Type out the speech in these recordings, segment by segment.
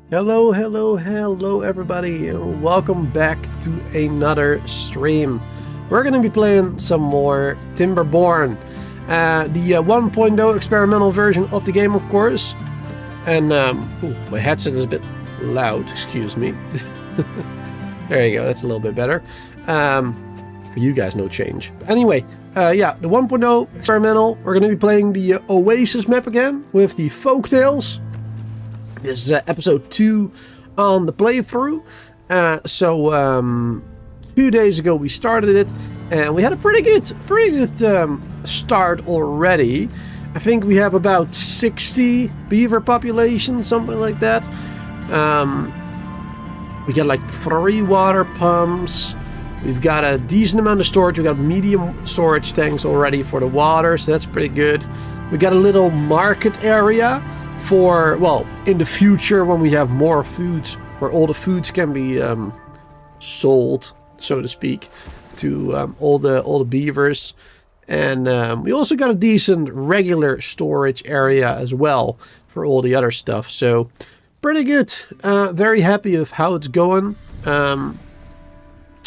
Hello, hello, hello everybody. Welcome back to another stream. We're going to be playing some more Timberborn. The 1.0 experimental version of the game, of course. And, my headset is a bit loud, excuse me. There you go, that's a little bit better. For you guys, no change. Anyway, yeah, the 1.0 experimental. We're going to be playing the OASIS map again with the folktales. This is episode 2 on the playthrough. 2 days ago we started it, and we had a pretty good start already. I think we have about 60 beaver population, something like that. We got like 3 water pumps. We've got a decent amount of storage. We got medium storage tanks already for the water, so that's pretty good. We got a little market area for, well, in the future when we have more foods, where all the foods can be sold, so to speak, to all the beavers. And we also got a decent regular storage area as well for all the other stuff. So pretty good. Very happy with how it's going.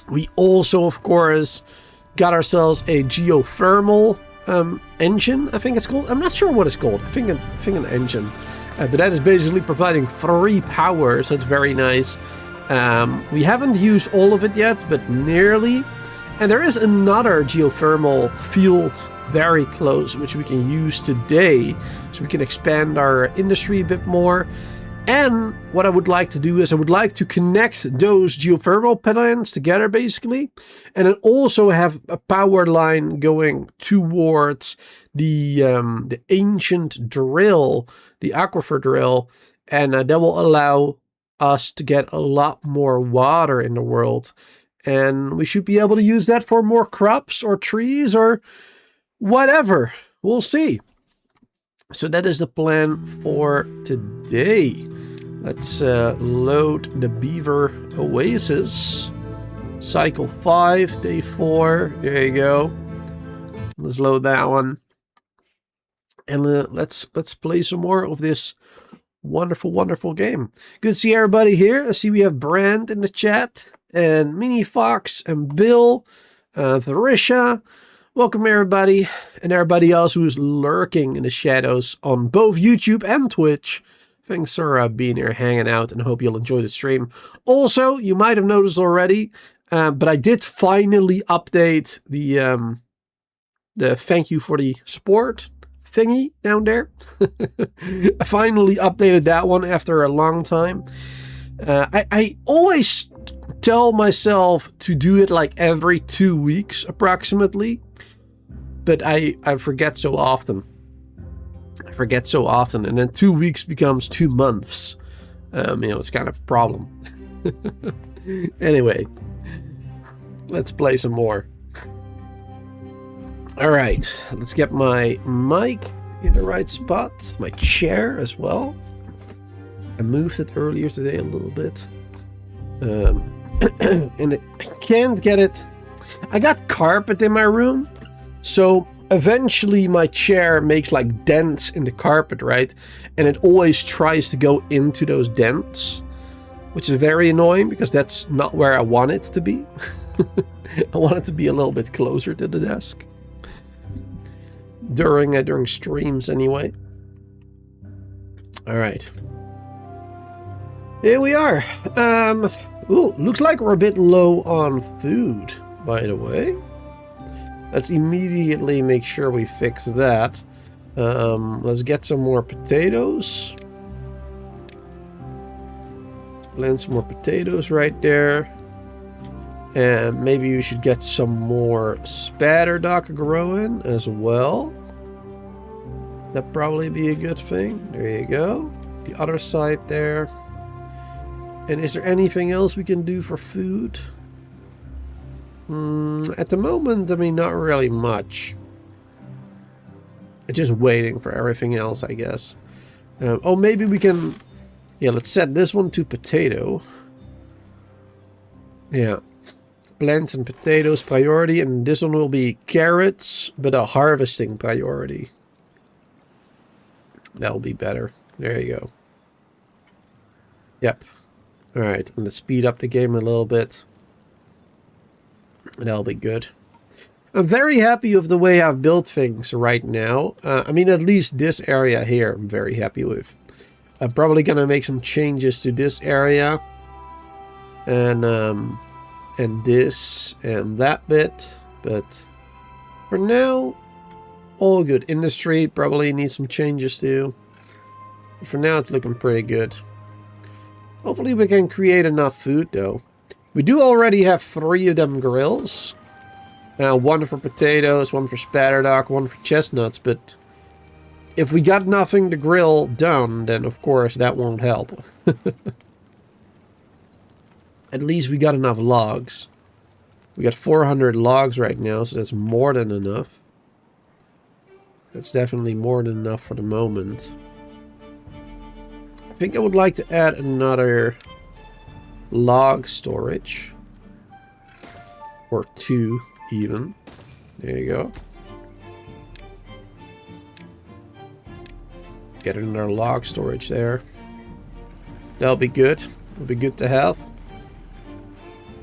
We also, of course, got ourselves a geothermal engine, I think it's called. I'm not sure what it's called. I think an engine. But that is basically providing 3 power, so it's very nice. We haven't used all of it yet, but nearly. And there is another geothermal field very close, which we can use today, so we can expand our industry a bit more. And what I would like to do is I would like to connect those geothermal plants together, basically, and then also have a power line going towards the Ancient Drill, the Aquifer Drill, and that will allow us to get a lot more water in the world. And we should be able to use that for more crops or trees or whatever. We'll see. So that is the plan for today. Let's load the Beaver Oasis. Cycle 5, day 4. There you go. Let's load that one. And let's play some more of this wonderful, wonderful game. Good to see everybody here. I see we have Brand in the chat, and Mini Fox, and Bill, Varisha. Welcome everybody, and everybody else who is lurking in the shadows on both YouTube and Twitch. Thanks for being here, hanging out, and I hope you'll enjoy the stream. Also, you might have noticed already, but I did finally update the thank you for the support thingy down there. I finally updated that one after a long time. I always tell myself to do it like every 2 weeks approximately, but I forget so often. And then 2 weeks becomes 2 months. It's kind of a problem. Anyway, let's play some more. All right, let's get my mic in the right spot, my chair as well. I moved it earlier today a little bit, and I can't get it. I got carpet in my room, so eventually my chair makes like dents in the carpet, right? And it always tries to go into those dents, which is very annoying because that's not where I want it to be. I want it to be a little bit closer to the desk. During streams anyway. All right. Here we are. Ooh, looks like we're a bit low on food, by the way. Let's immediately make sure we fix that. Let's get some more potatoes. Plant some more potatoes right there. And maybe we should get some more spatterdock growing as well. That'd probably be a good thing. There you go. The other side there. And is there anything else we can do for food? At the moment, I mean, not really much. Just waiting for everything else, I guess. Oh, maybe we can... Yeah, let's set this one to potato. Yeah. Plant and potatoes priority, and this one will be carrots, but a harvesting priority. That'll be better. There you go. Yep. Alright, let's speed up the game a little bit. That'll be good. I'm very happy with the way I've built things right now. I mean, at least this area here I'm very happy with. I'm probably gonna make some changes to this area. And this and that bit. But for now, all good. Industry probably needs some changes too. But for now, it's looking pretty good. Hopefully we can create enough food though. We do already have 3 of them grills. One for potatoes, one for spatterdock, one for chestnuts, but if we got nothing to grill done, then of course that won't help. At least we got enough logs. We got 400 logs right now, so that's more than enough. That's definitely more than enough for the moment. I think I would like to add another log storage. Or 2. Even. There you go. Get another log storage there. That'll be good. It'll be good to have.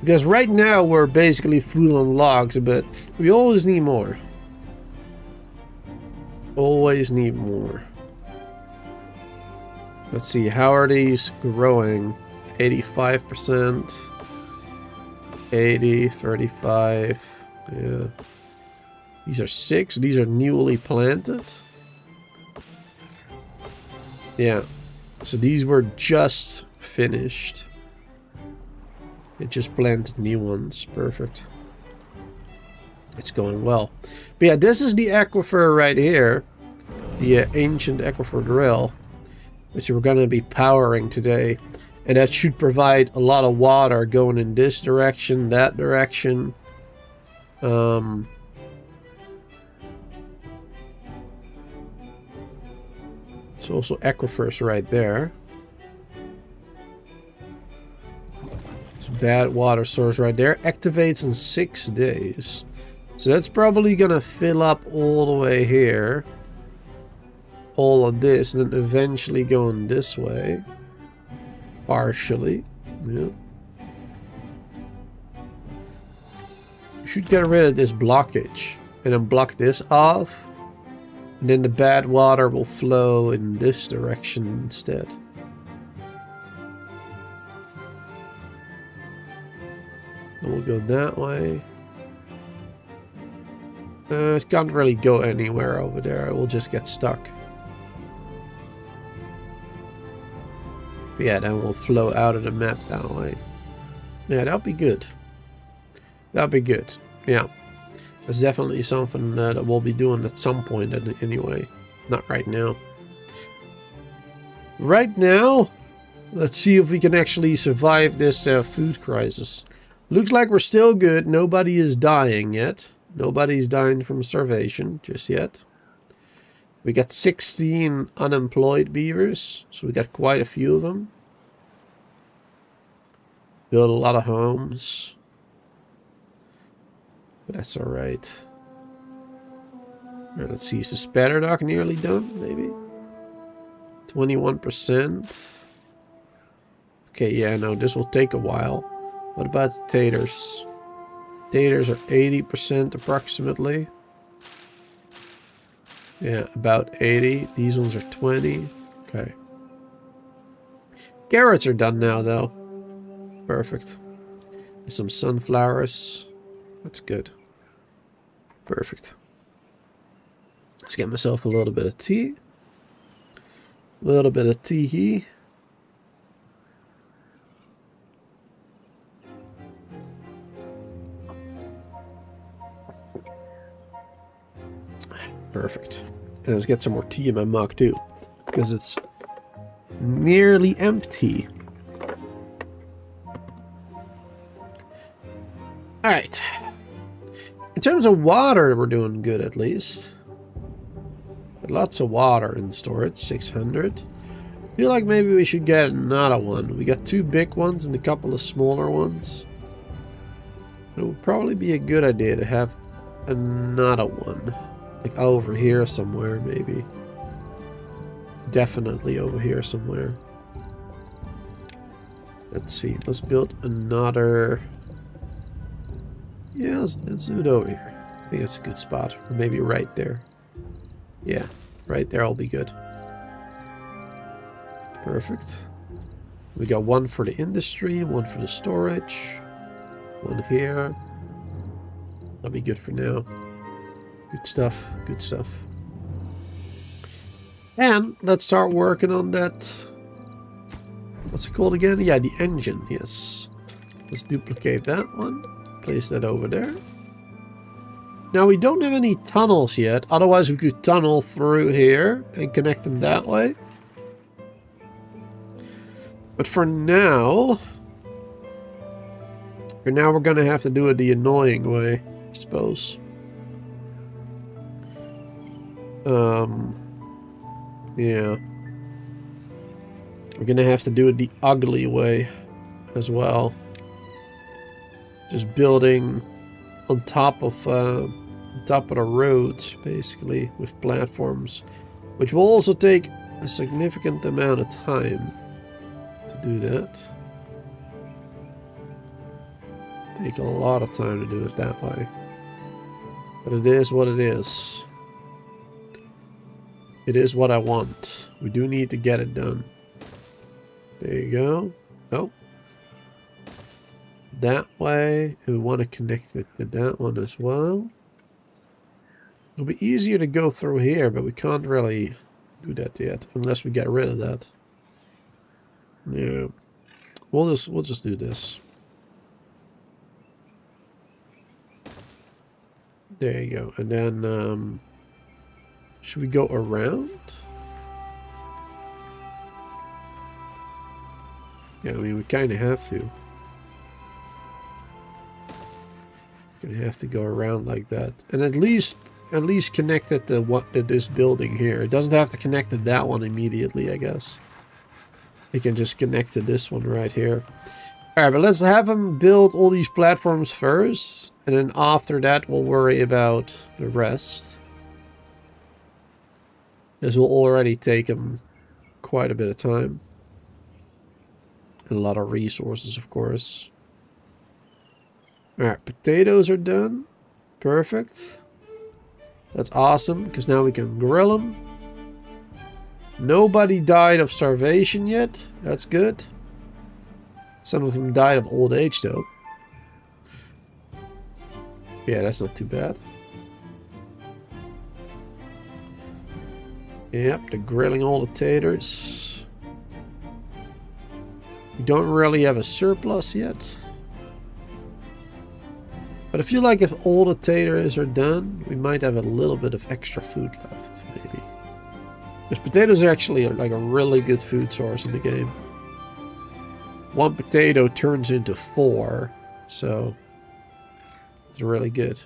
Because right now we're basically full on logs, but we always need more. Always need more. Let's see, how are these growing? 85%. 80, 35. Yeah. These are 6. These are newly planted. Yeah. So these were just finished. It just planted new ones. Perfect. It's going well. But yeah, this is the aquifer right here. The Ancient Aquifer Drill. Which we're going to be powering today. And that should provide a lot of water going in this direction, that direction. There's also aquifers right there. It's a bad water source right there. Activates in 6 days. So that's probably gonna fill up all the way here. All of this, and then eventually going this way. Partially. Yeah. You should get rid of this blockage and then block this off, and then the bad water will flow in this direction instead. And we'll go that way. It can't really go anywhere over there. It will just get stuck. But yeah, then we'll flow out of the map that way. Yeah, that'll be good. That'll be good. Yeah. That's definitely something that we'll be doing at some point anyway. Not right now. Right now, let's see if we can actually survive this food crisis. Looks like we're still good. Nobody is dying yet. Nobody's dying from starvation just yet. We got 16 unemployed beavers, so we got quite a few of them. Build a lot of homes. But that's alright. Alright, let's see. Is the spatterdock nearly done, maybe? 21%. Okay, yeah, no, this will take a while. What about the taters? Taters are 80% approximately. Yeah, about 80. These ones are 20. Okay. Carrots are done now, though. Perfect. And some sunflowers. That's good. Perfect. Let's get myself a little bit of tea. A little bit of tea. Perfect. And let's get some more tea in my mug too, because it's nearly empty. Alright. In terms of water, we're doing good at least. Got lots of water in storage, 600. Feel like maybe we should get another one. We got 2 big ones and a couple of smaller ones. It would probably be a good idea to have another one. Like over here somewhere, maybe. Definitely over here somewhere. Let's see. Let's build another. Yeah, let's do it over here. I think that's a good spot. Or maybe right there. Yeah, right there. I'll be good. Perfect. We got one for the industry, one for the storage, one here. That'll be good for now. Good stuff. Good stuff. And let's start working on that. What's it called again? Yeah, the engine. Yes. Let's duplicate that one. Place that over there. Now we don't have any tunnels yet. Otherwise we could tunnel through here and connect them that way. But for now we're going to have to do it the annoying way, I suppose. Yeah. We're going to have to do it the ugly way as well. Just building on top of the roads, basically, with platforms, which will also take a significant amount of time to do that. Take a lot of time to do it that way, but it is what it is. It is what I want. We do need to get it done. There you go. Oh. That way. And we want to connect it to that one as well. It'll be easier to go through here, but we can't really do that yet. Unless we get rid of that. Yeah. We'll just do this. There you go. And then should we go around? Yeah, I mean we kinda have to. Gonna have to go around like that. And at least connect it to this building here. It doesn't have to connect to that one immediately, I guess. It can just connect to this one right here. Alright, but let's have them build all these platforms first. And then after that, we'll worry about the rest. This will already take them quite a bit of time. And a lot of resources, of course. Alright, potatoes are done. Perfect. That's awesome, because now we can grill them. Nobody died of starvation yet. That's good. Some of them died of old age, though. Yeah, that's not too bad. Yep, they're grilling all the taters. We don't really have a surplus yet. But I feel like if all the taters are done, we might have a little bit of extra food left, maybe. Because potatoes are actually like a really good food source in the game. One potato turns into 4, so it's really good.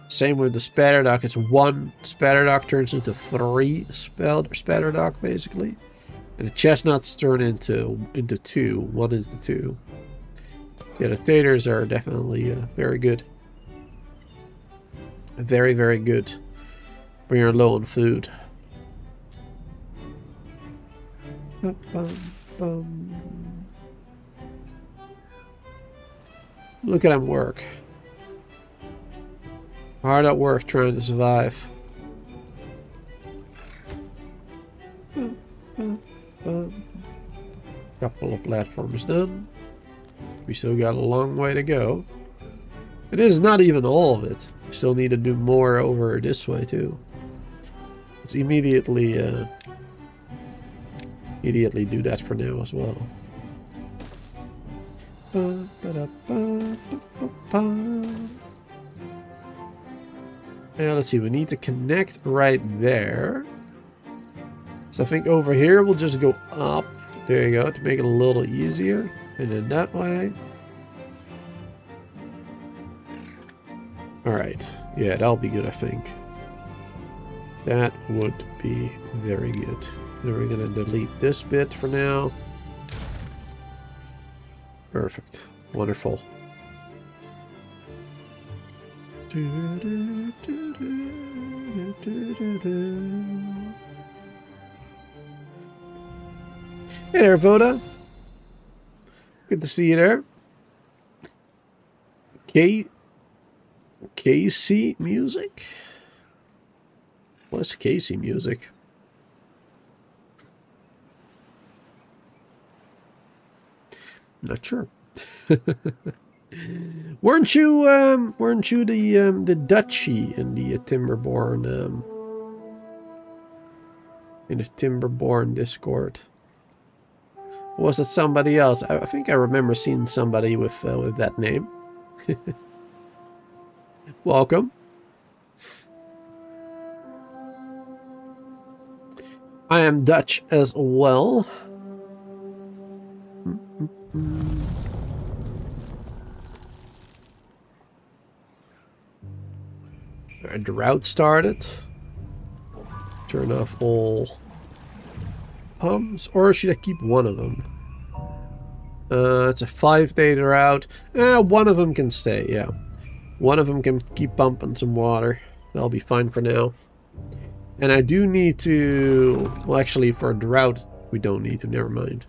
Same with the spatter duck. It's 1 spatter duck turns into 3 spatter duck, basically. And the chestnuts turn into 2. 1 is the 2. Yeah, the taters are definitely very good. Very, very good when you're low on food. Look at them work. Hard at work trying to survive. Couple of platforms done. We still got a long way to go. It is not even all of it. We still need to do more over this way too. Let's immediately do that for now as well. Yeah, let's see. We need to connect right there. So I think over here we'll just go up. There you go, to make it a little easier. And then that way. Alright. Yeah, that'll be good, I think. That would be very good. Then we're going to delete this bit for now. Perfect. Wonderful. Hey there, Voda. Good to see you there. Casey music? What's Casey music? Not sure. weren't you the Dutchie in the Timberborn in the Timberborn Discord? Or was it somebody else? I think I remember seeing somebody with that name. Welcome. I am Dutch as well. A drought started. Turn off all pumps, or should I keep one of them? It's a 5-day drought. One of them can stay, yeah. One of them can keep pumping some water. That'll be fine for now. And I do need to... Well, actually, for a drought, we don't need to. Never mind.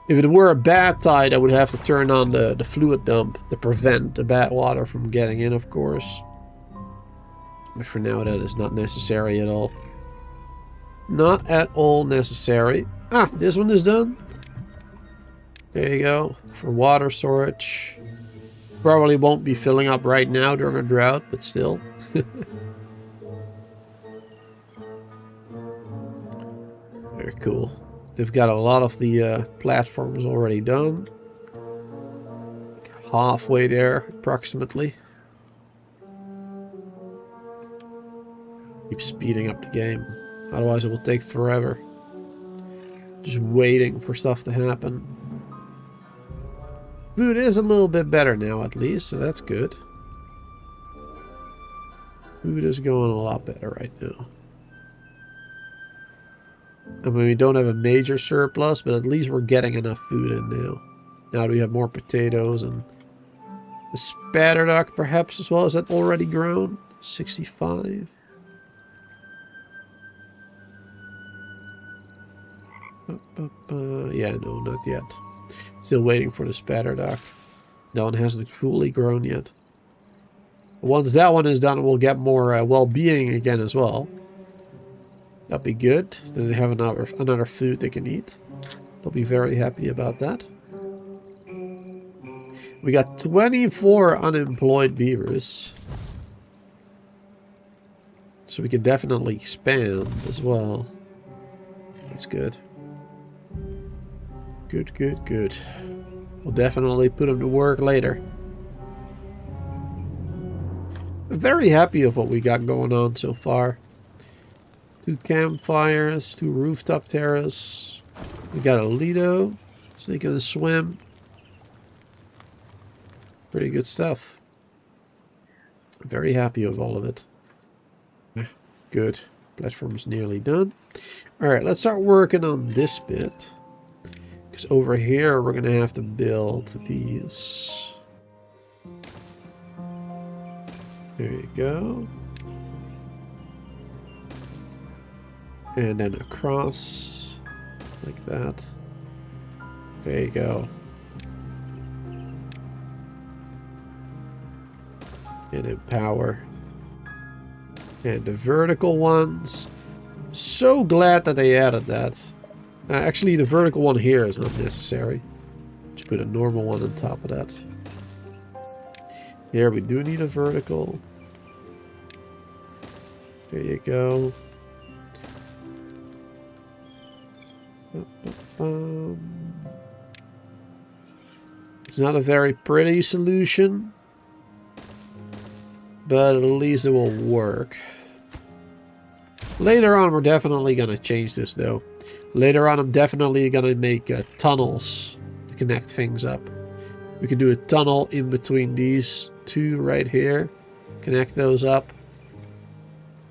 If it were a bad tide, I would have to turn on the fluid dump to prevent the bad water from getting in, of course. But for now, that is not necessary at all. Not at all necessary. Ah, this one is done. There you go. For water storage. Probably won't be filling up right now during a drought, but still. Very cool. They've got a lot of the platforms already done. Halfway there, approximately. Keep speeding up the game. Otherwise it will take forever. Just waiting for stuff to happen. Food is a little bit better now, at least, so that's good. Food is going a lot better right now. I mean, we don't have a major surplus, but at least we're getting enough food in now. Now we have more potatoes and the spatterduck perhaps as well. Is that already grown? 65. Yeah, no, not yet. Still waiting for the spatterduck. That one hasn't fully grown yet. Once that one is done, we'll get more well-being again as well. That'll be good. Then they have another food they can eat. They'll be very happy about that. We got 24 unemployed beavers. So we can definitely expand as well. That's good. Good, good, good. We'll definitely put them to work later. I'm very happy with what we got going on so far. 2 campfires, 2 rooftop terrace. We got a Lido, so you can swim. Pretty good stuff. I'm very happy with all of it. Good. Platform's nearly done. Alright, let's start working on this bit. Because over here, we're going to have to build these. There you go. And then across, like that. There you go. And then power. And the vertical ones. So glad that they added that. Actually, the vertical one here is not necessary. Just put a normal one on top of that. Here we do need a vertical. There you go. It's not a very pretty solution, but at least it will work. Later on, we're definitely going to change this, though. Later on, I'm definitely going to make tunnels to connect things up. We can do a tunnel in between these two right here. Connect those up.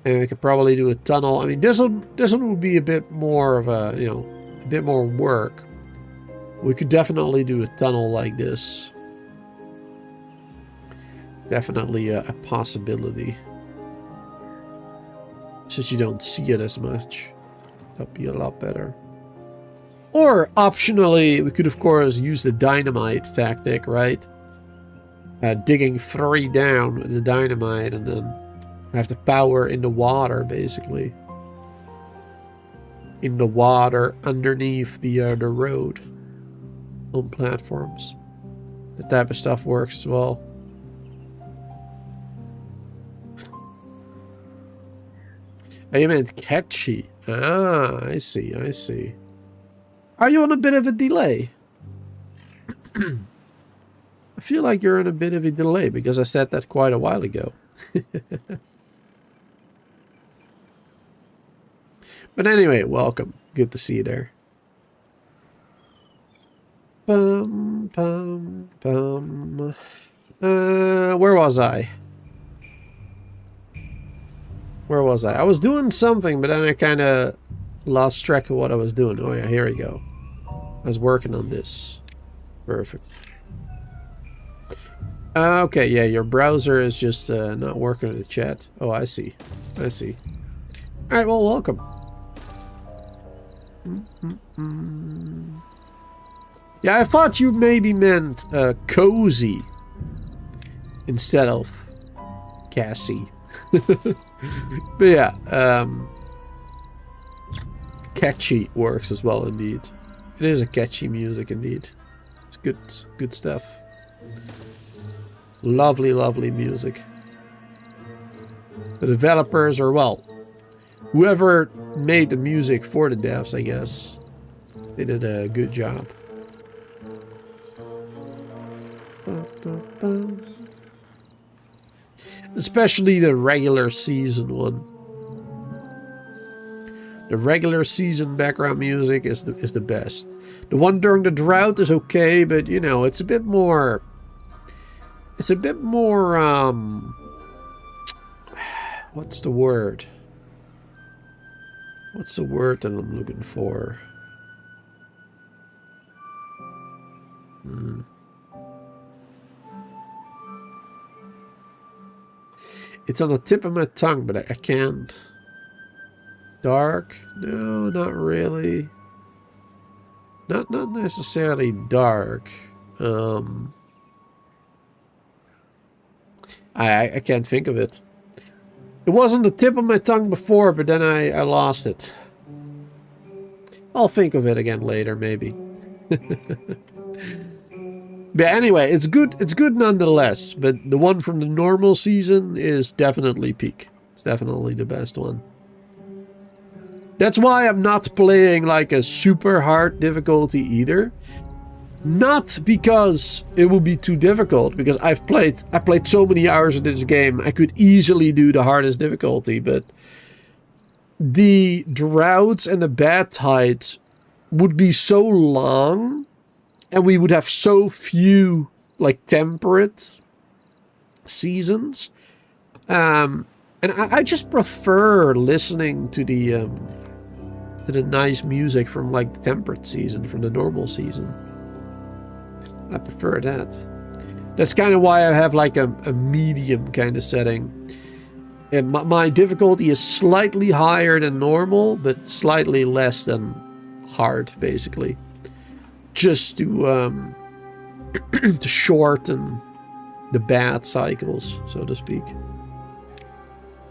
And we could probably do a tunnel. I mean, this one would be a bit more of a, you know, a bit more work. We could definitely do a tunnel like this. Definitely a possibility. Since you don't see it as much. That'd be a lot better. Or optionally, we could of course use the dynamite tactic, right? Digging 3 down with the dynamite and then have the power in the water, basically. In the water underneath the road on platforms. That type of stuff works as well. Oh, you meant catchy. Ah, I see, I see. Are you on a bit of a delay? I feel like you're in a bit of a delay because I said that quite a while ago. But anyway, welcome. Good to see you there. Bum, bum, bum. Where was I? Where was I? I was doing something, but then I kind of lost track of what I was doing. Oh yeah, here we go. I was working on this. Perfect. Okay, yeah, your browser is just not working with the chat. Oh, I see. I see. Alright, well, welcome. Yeah, I thought you maybe meant cozy instead of Cassie. But yeah, catchy works as well indeed. It is a catchy music indeed. It's good stuff. Lovely, lovely music. The developers are, well, whoever made the music for the devs, I guess, they did a good job. Especially the regular season one. The regular season background music is the best. The one during the drought is okay, but you know, it's a bit more... It's a bit more, what's the word? What's the word that I'm looking for? It's on the tip of my tongue, but I can't. Dark? No, not really. Not necessarily dark. I can't think of it. It was on the tip of my tongue before, but then I lost it. I'll think of it again later, maybe. But anyway, it's good nonetheless. But the one from the normal season is definitely peak. It's definitely the best one. That's why I'm not playing like a super hard difficulty either. Not because it will be too difficult, because I played so many hours of this game, I could easily do the hardest difficulty, but the droughts and the bad tides would be so long, and we would have so few like temperate seasons, and I just prefer listening to the nice music from like the temperate season, from the normal season. I prefer that. That's kind of why I have like a medium kind of setting. And my difficulty is slightly higher than normal, but slightly less than hard, basically. Just to to shorten the bad cycles, so to speak.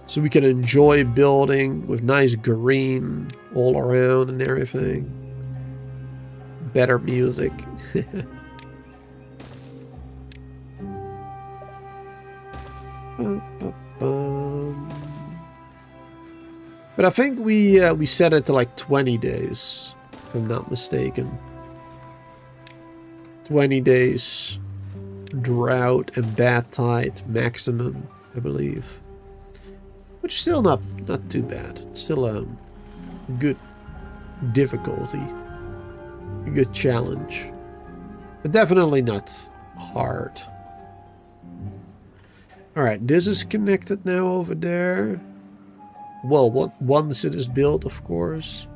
So we can enjoy building with nice green all around and everything. Better music. But I think we set it to like 20 days, if I'm not mistaken. 20 days drought and bad tide maximum, I believe. Which is still not too bad. It's still a good difficulty, a good challenge, but definitely not hard. Alright, this is connected now over there. Well, once it is built, of course.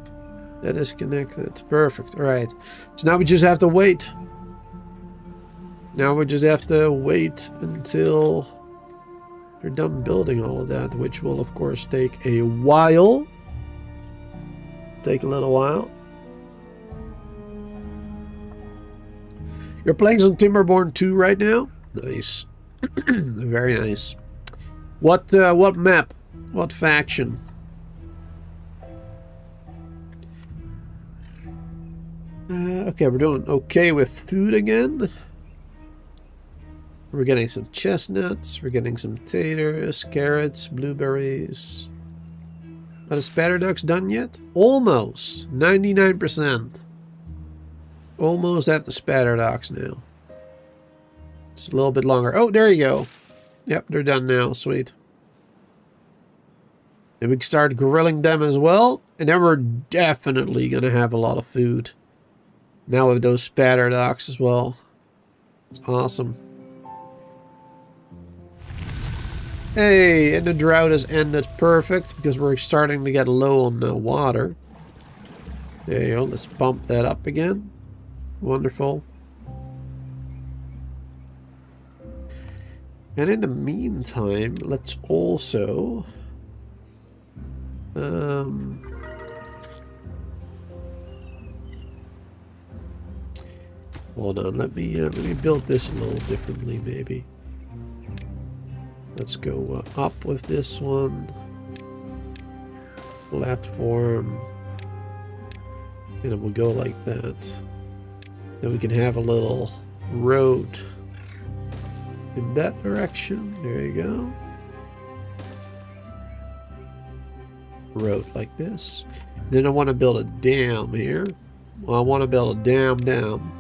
That is connected. Perfect. Alright. So now we just have to wait. Now we just have to wait until they're done building all of that, which will, of course, take a while. Take a little while. You're playing some Timberborn 2 right now? Nice. Very nice. What map? What faction? Okay, we're doing okay with food again. We're getting some chestnuts. We're getting some taters, carrots, blueberries. Are the spatter ducks done yet? Almost. 99%. Almost at the spatter ducks now. It's a little bit longer. Oh, there you go. Yep, they're done now. Sweet. And we can start grilling them as well. And then we're definitely going to have a lot of food. Now with those spatter ducks as well. It's awesome. Hey, and the drought has ended. Perfect, because we're starting to get low on water. There you go. Let's pump that up again. Wonderful. And in the meantime, let's also... hold on, let me build this a little differently, maybe. Let's go up with this one. Platform. And it will go like that. Then we can have a little road in that direction. There you go. Road like this. Then I want to build a dam here. Well, I want to build a dam down.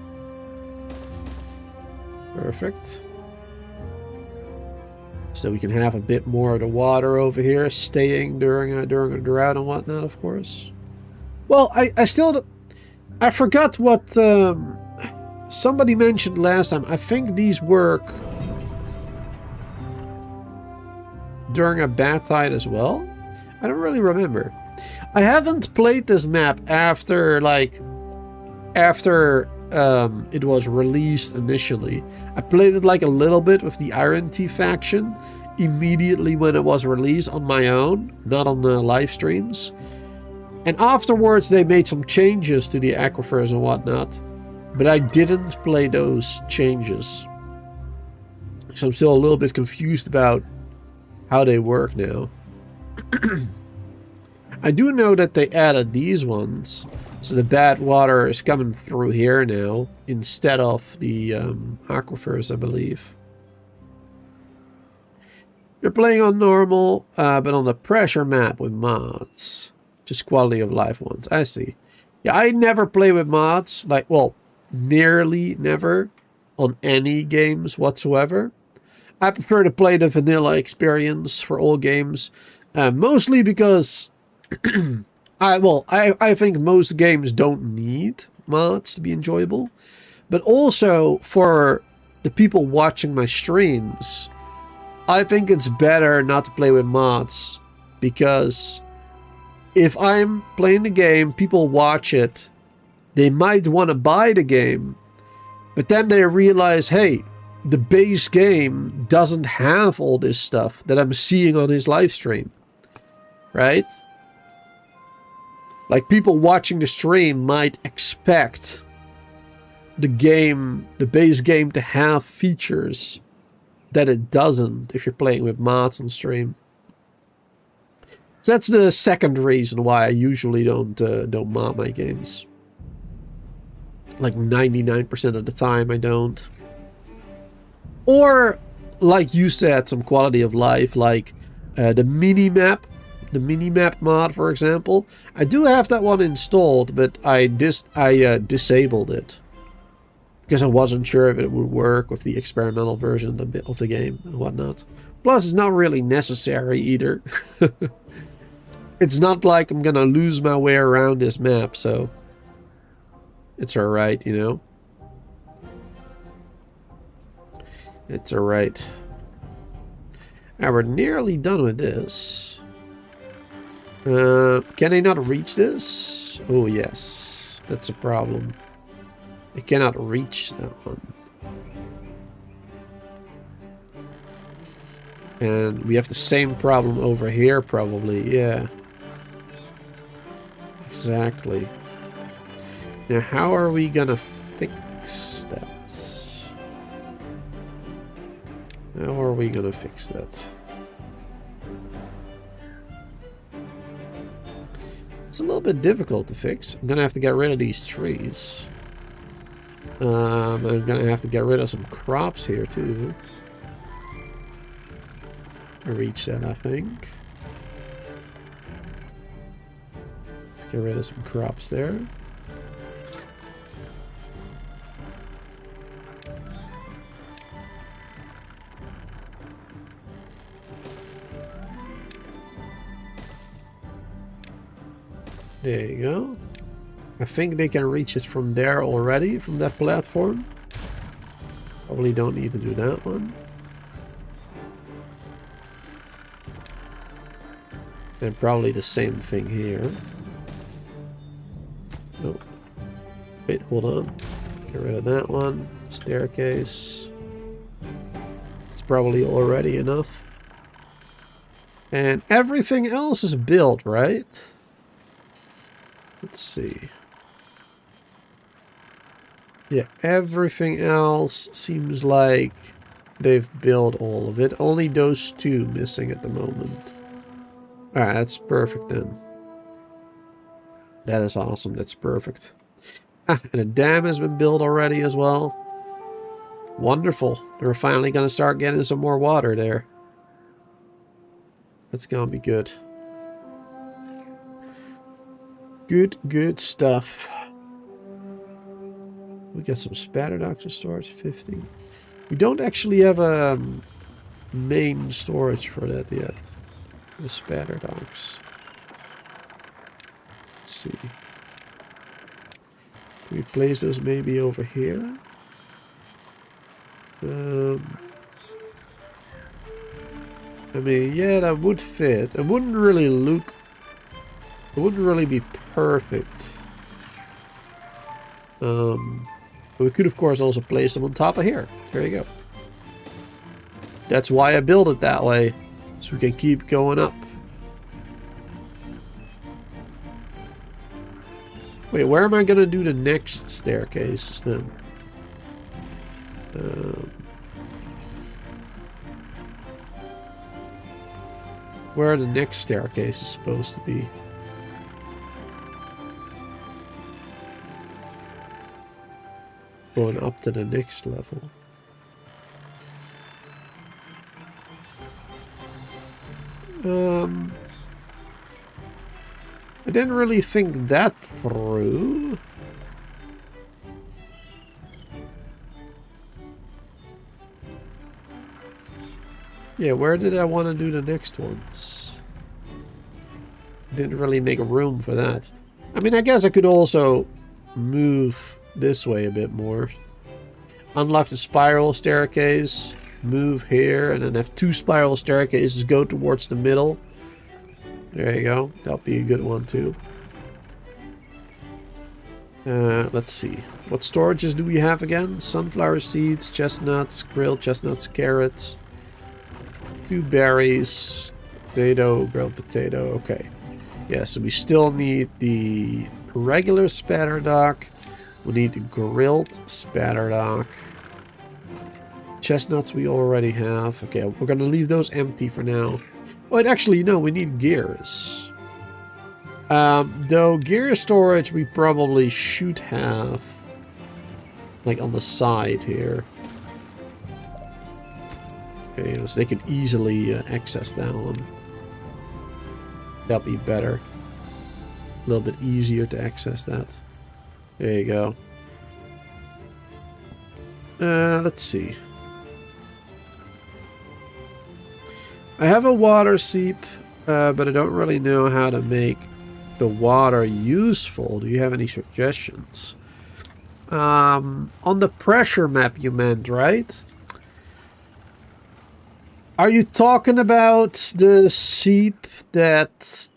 Perfect. So we can have a bit more of the water over here staying during a drought and whatnot, of course. Well, I still... I forgot what somebody mentioned last time. I think these work during a bad tide as well. I don't really remember. I haven't played this map after it was released initially. I played it like a little bit with the Iron Tea faction immediately when it was released on my own, not on the live streams. And afterwards they made some changes to the aquifers and whatnot, but I didn't play those changes. So I'm still a little bit confused about how they work now. I do know that they added these ones, so the bad water is coming through here now instead of the aquifers, I believe. You're playing on normal, but on the pressure map with mods. Just quality of life ones. I see. Yeah, I never play with mods. Like, well, nearly never on any games whatsoever. I prefer to play the vanilla experience for all games. Mostly because I think most games don't need mods to be enjoyable. But also for the people watching my streams, I think it's better not to play with mods, because if I'm playing the game, people watch it, they might want to buy the game, but then they realize, hey, the base game doesn't have all this stuff that I'm seeing on his live stream, right? Like, people watching the stream might expect the game, the base game, to have features that it doesn't if you're playing with mods on stream. So that's the second reason why I usually don't mod my games. Like 99% of the time I don't. Or, like you said, some quality of life, like the mini-map. The mini-map mod, for example. I do have that one installed, but I disabled it. Because I wasn't sure if it would work with the experimental version of the game and whatnot. Plus, it's not really necessary either. It's not like I'm gonna lose my way around this map, so it's alright, you know? It's alright. Now we're nearly done with this. Can I not reach this? Oh, yes. That's a problem. I cannot reach that one. And we have the same problem over here, probably. Yeah. Exactly. Now, how are we gonna fix that? How are we gonna fix that? It's a little bit difficult to fix. I'm gonna have to get rid of these trees. I'm gonna have to get rid of some crops here too. Reach that, I think. Get rid of some crops there. There you go. I think they can reach it from there already, from that platform. Probably don't need to do that one. And probably the same thing here. Nope. Wait, hold on. Get rid of that one. Staircase. It's probably already enough. And everything else is built, right? Let's see. Yeah, everything else seems like they've built all of it. Only those two missing at the moment. Alright, that's perfect then. That is awesome. That's perfect. Ah, and a dam has been built already as well. Wonderful. We're finally going to start getting some more water there. That's going to be good. Good stuff. We got some spatter docks and storage, 50. We don't actually have a main storage for that yet. The spatter docks. Let's see. Can we place those maybe over here? I mean, yeah, that would fit. It wouldn't really look... It wouldn't really be perfect. But we could, of course, also place them on top of here. There you go. That's why I built it that way. So we can keep going up. Wait, where am I going to do the next staircases then? Where are the next staircases supposed to be? Going up to the next level. I didn't really think that through. Yeah, where did I want to do the next ones? Didn't really make room for that. I mean, I guess I could also move this way a bit more. Unlock the spiral staircase. Move here, and then have two spiral staircases go towards the middle. There you go. That'll be a good one too. Let's see. What storages do we have again? Sunflower seeds, chestnuts, grilled chestnuts, carrots, 2 berries, potato, grilled potato. Okay. Yeah, so we still need the regular spatter dock. We need the grilled spatter dock. Chestnuts we already have. Okay, we're going to leave those empty for now. Wait, actually, no, we need gears. Though gear storage we probably should have, like, on the side here. Okay, so they could easily access that one. That'll be better. A little bit easier to access that. There you go. Let's see. I have a water seep, but I don't really know how to make the water useful. Do you have any suggestions? On the pressure map you meant, right? Are you talking about the seep that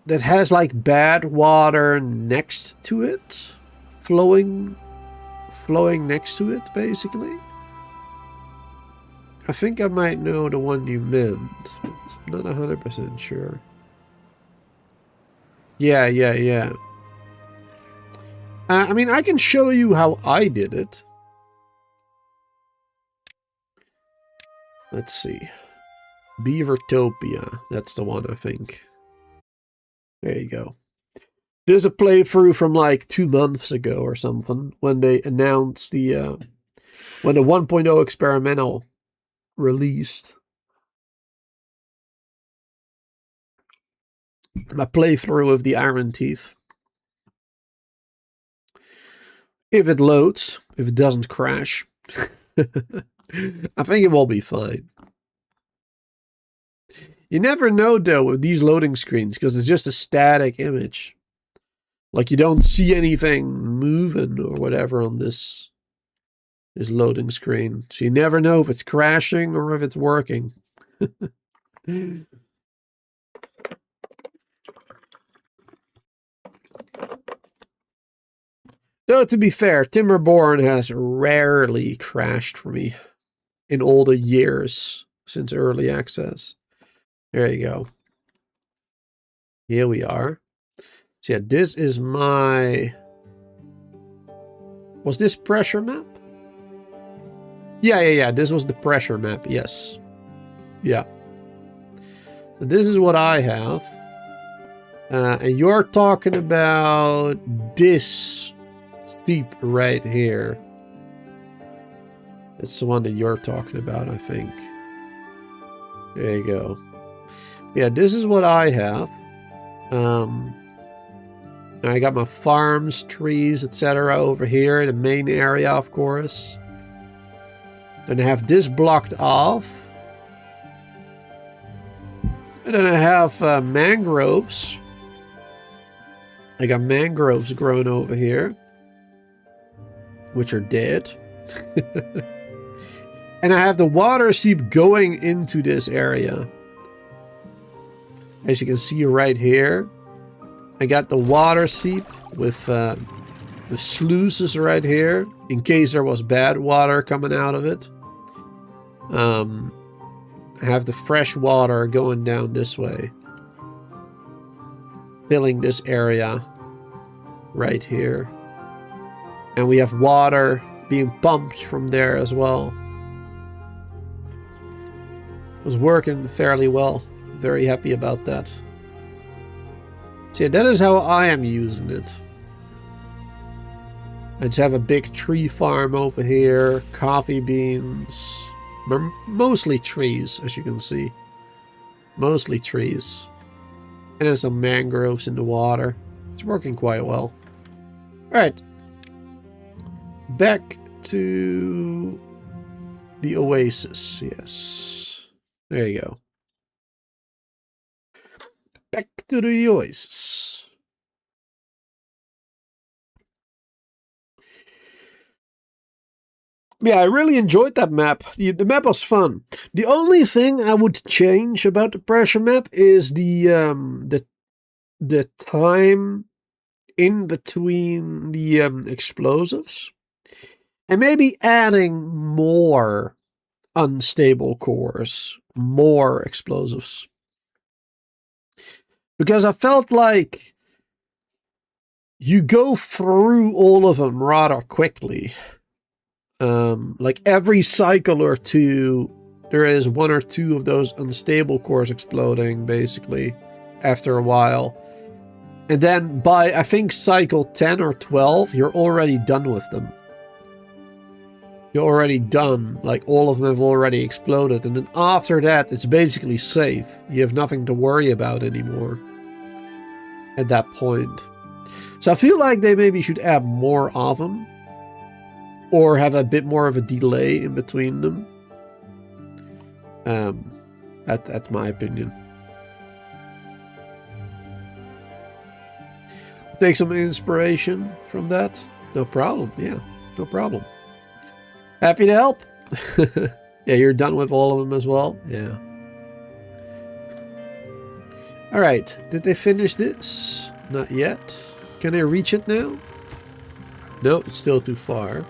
has like bad water next to it? Flowing next to it, basically? I think I might know the one you meant, but I'm not 100% sure. Yeah. I mean, I can show you how I did it. Let's see. Beavertopia. That's the one, I think. There you go. There's a playthrough from like 2 months ago or something when they announced the when the 1.0 experimental released. My playthrough of the Iron Teeth. If it loads, if it doesn't crash, I think it will be fine. You never know though with these loading screens because it's just a static image. Like you don't see anything moving or whatever on this loading screen. So you never know if it's crashing or if it's working. Though to be fair, Timberborn has rarely crashed for me in all the years since early access. There you go. Here we are. So yeah, this is my... Was this pressure map? Yeah. This was the pressure map, yes. Yeah. So this is what I have. And you're talking about this steep right here. That's the one that you're talking about, I think. There you go. Yeah, this is what I have. I got my farms, trees, etc. over here, the main area, of course. Then I have this blocked off. And then I have mangroves. I got mangroves growing over here, which are dead. And I have the water seep going into this area. As you can see right here, I got the water seep with the sluices right here, in case there was bad water coming out of it. I have the fresh water going down this way, filling this area right here. And we have water being pumped from there as well. It was working fairly well. Very happy about that. So yeah, that is how I am using it. I just have a big tree farm over here, coffee beans, mostly trees, as you can see. Mostly trees. And then some mangroves in the water. It's working quite well. Alright. Back to the Oasis, yes. There you go. Back to the Oasis. Yeah, I really enjoyed that map. The map was fun. The only thing I would change about the pressure map is the time in between the explosives. And maybe adding more unstable cores, more explosives. Because I felt like you go through all of them rather quickly. Like every cycle or two, there is 1 or 2 of those unstable cores exploding, basically, after a while. And then by, I think, cycle 10 or 12, you're already done with them. You're already done. Like, all of them have already exploded. And then after that, it's basically safe. You have nothing to worry about anymore at that point. So I feel like they maybe should add more of them. Or have a bit more of a delay in between them. That's my opinion. Take some inspiration from that. No problem. Yeah, no problem. Happy to help. Yeah, you're done with all of them as well. Yeah. All right. Did they finish this? Not yet. Can I reach it now? No, it's still too far.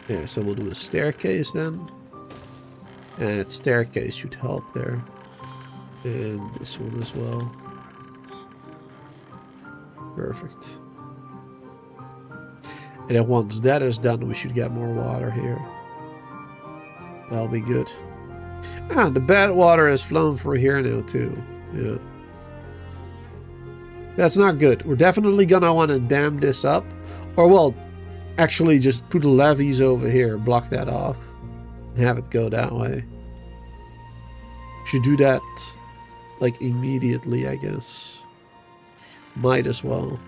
Yeah, so we'll do a staircase then. And that staircase should help there. And this one as well. Perfect. And then once that is done, we should get more water here. That'll be good. Ah, the badwater has flown through here now too. Yeah. That's not good. We're definitely gonna want to dam this up. Or, well, actually just put levees over here, block that off, and have it go that way. Should do that, like, immediately, I guess. Might as well.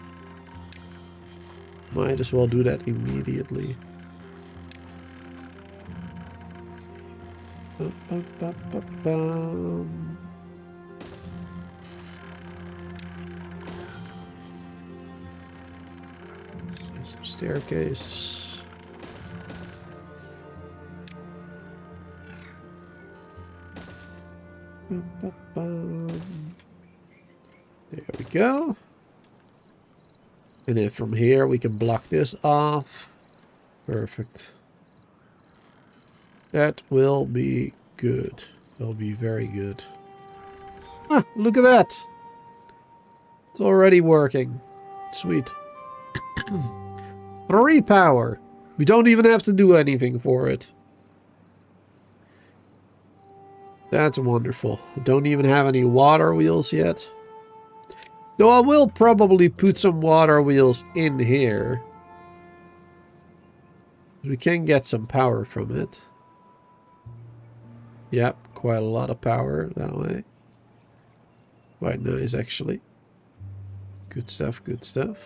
Might as well do that immediately. Some staircases. There we go. And then from here we can block this off. Perfect. That will be good. That'll be very good. Ah, look at that. It's already working. Sweet. 3 power. We don't even have to do anything for it. That's wonderful. Don't even have any water wheels yet. Though I will probably put some water wheels in here. We can get some power from it. Yep, quite a lot of power that way. Quite nice, actually. Good stuff, good stuff.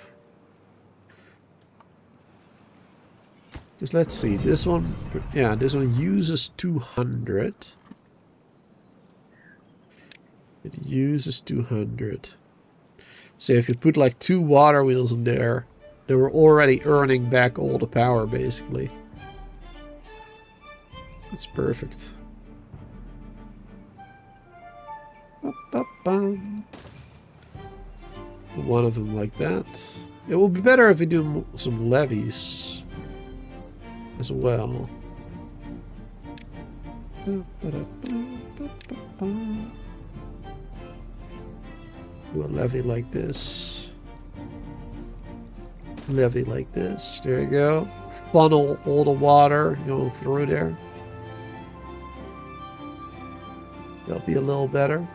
Just let's see. This one, yeah, this one uses 200. It uses 200. So if you put like 2 water wheels in there, they were already earning back all the power, basically. That's perfect. One of them like that. It will be better if we do some levees as well. Do a levee like this. Levee like this. There you go. Funnel all the water going through there. That'll be a little better.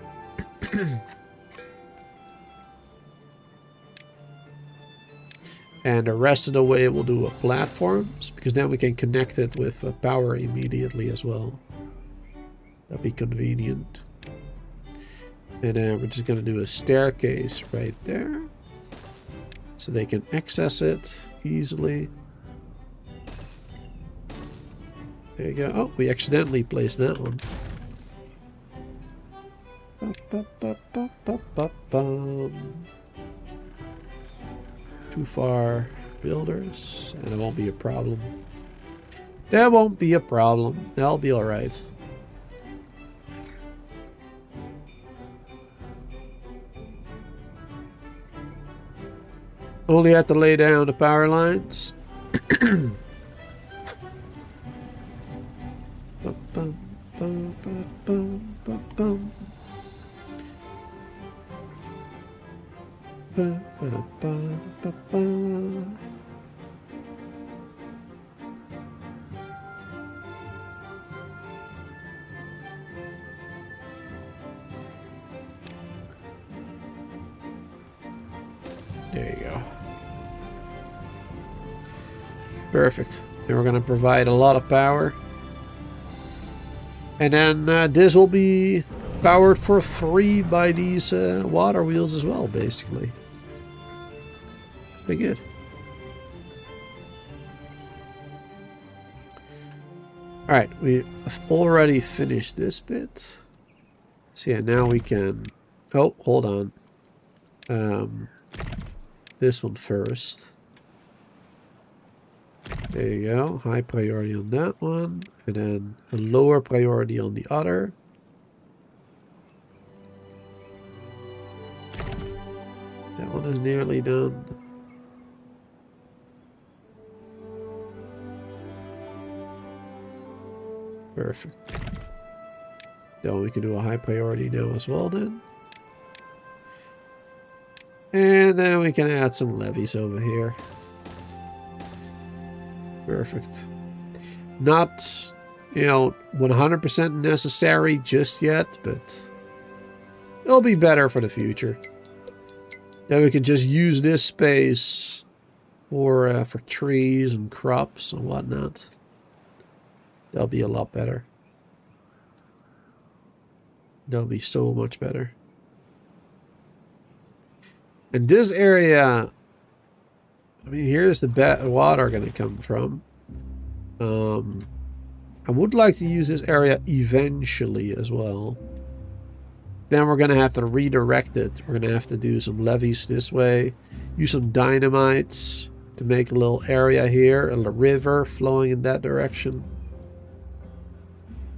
And the rest of the way we'll do a platforms, because then we can connect it with power immediately as well. That'll be convenient. And then we're just going to do a staircase right there, so they can access it easily. There you go. Oh, we accidentally placed that one. Too far builders, and it won't be a problem. That won't be a problem. That'll be alright. Only have to lay down the power lines. There you go. Perfect. And we're going to provide a lot of power. And then this will be powered for 3 by these water wheels as well, basically. Pretty good. Alright, we have already finished this bit. So yeah, now we can... Oh, hold on. This one first. There you go. High priority on that one. And then a lower priority on the other. That one is nearly done. Perfect. Then we can do a high priority now as well then. And then we can add some levees over here. Perfect. Not you know, 100% necessary just yet, but it'll be better for the future. Then we can just use this space for trees and crops and whatnot. That'll be a lot better. That'll be so much better. And this area, I mean, here's the water going to come from. I would like to use this area eventually as well. Then we're going to have to redirect it. We're going to have to do some levees this way. Use some dynamites to make a little area here. A little river flowing in that direction.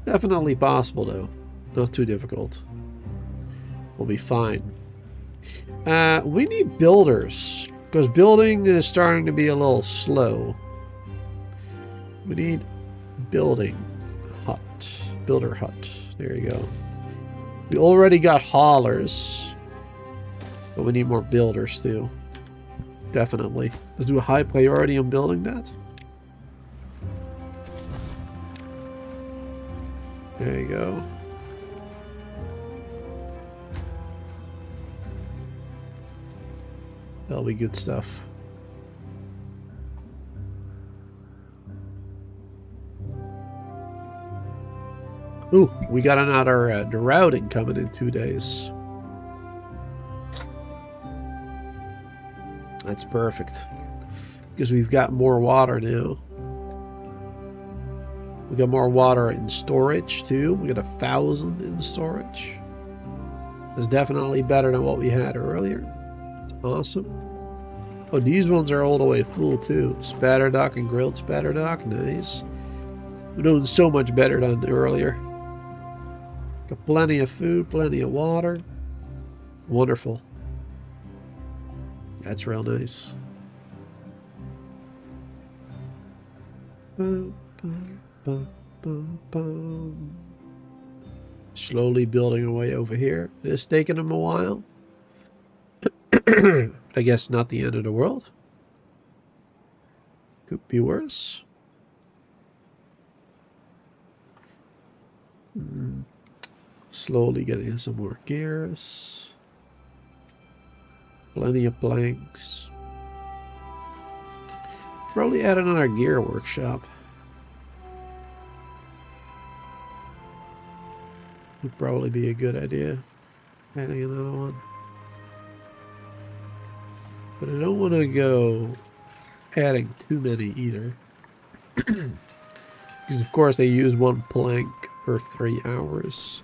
Definitely possible though. Not too difficult. We'll be fine. We need builders. Because building is starting to be a little slow. We need builder hut. There you go. We already got haulers. But we need more builders too. Definitely. Let's do a high priority on building that. There you go. That'll be good stuff. Ooh, we got another droughting coming in 2 days. That's perfect. Because we've got more water now. We got more water in storage too. We got 1,000 in storage. That's definitely better than what we had earlier. It's awesome. Oh, these ones are all the way full too. Spatter dock and grilled spatter dock. Nice. We're doing so much better than earlier. Got plenty of food, plenty of water. Wonderful. That's real nice. Slowly building our way over here. It's taking them a while. I guess not the end of the world. Could be worse. Slowly getting some more gears. Plenty of planks. Probably add another gear workshop. Would probably be a good idea. Adding another one. But I don't want to go adding too many either. Because of course they use one plank per 3 hours.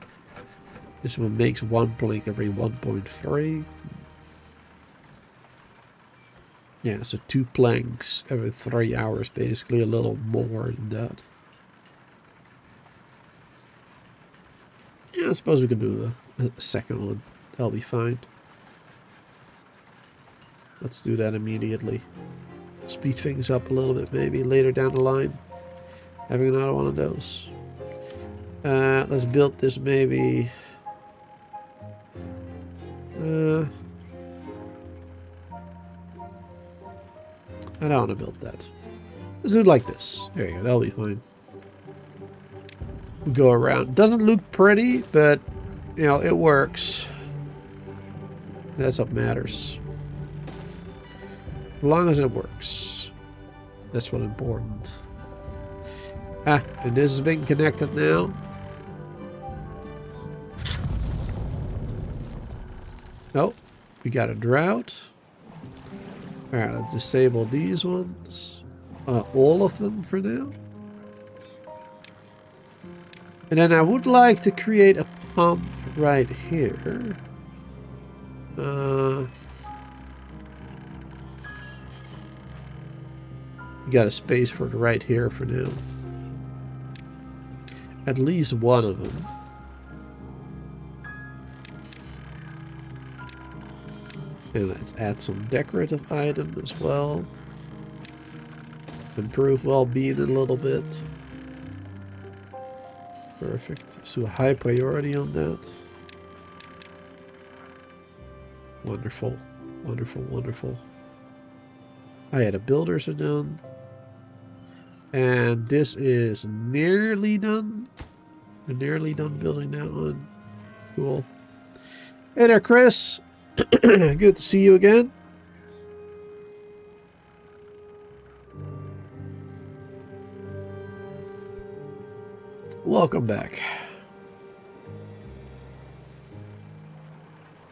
This one makes one plank every 1.3. Yeah, so 2 planks every 3 hours, basically a little more than that. Yeah, I suppose we could do the second one. That'll be fine. Let's do that immediately. Speed things up a little bit maybe later down the line. Having another one of those. Let's build this maybe. I don't want to build that. Let's do it like this. There you go. That'll be fine. We'll go around. Doesn't look pretty, but you know it works. That's what matters. As long as it works. That's what's important. Ah, and this is being connected now. Oh, we got a drought. Alright, let's disable these ones. All of them for now. And then I would like to create a pump right here. We got a space for it right here for now. At least one of them. And let's add some decorative item as well. Improve well-being a little bit. Perfect. So a high priority on that. Wonderful. Wonderful, wonderful. Oh yeah, the builders are done. And this is nearly done. We're nearly done building that one. Cool. Hey there, Chris. Good to see you again. Welcome back.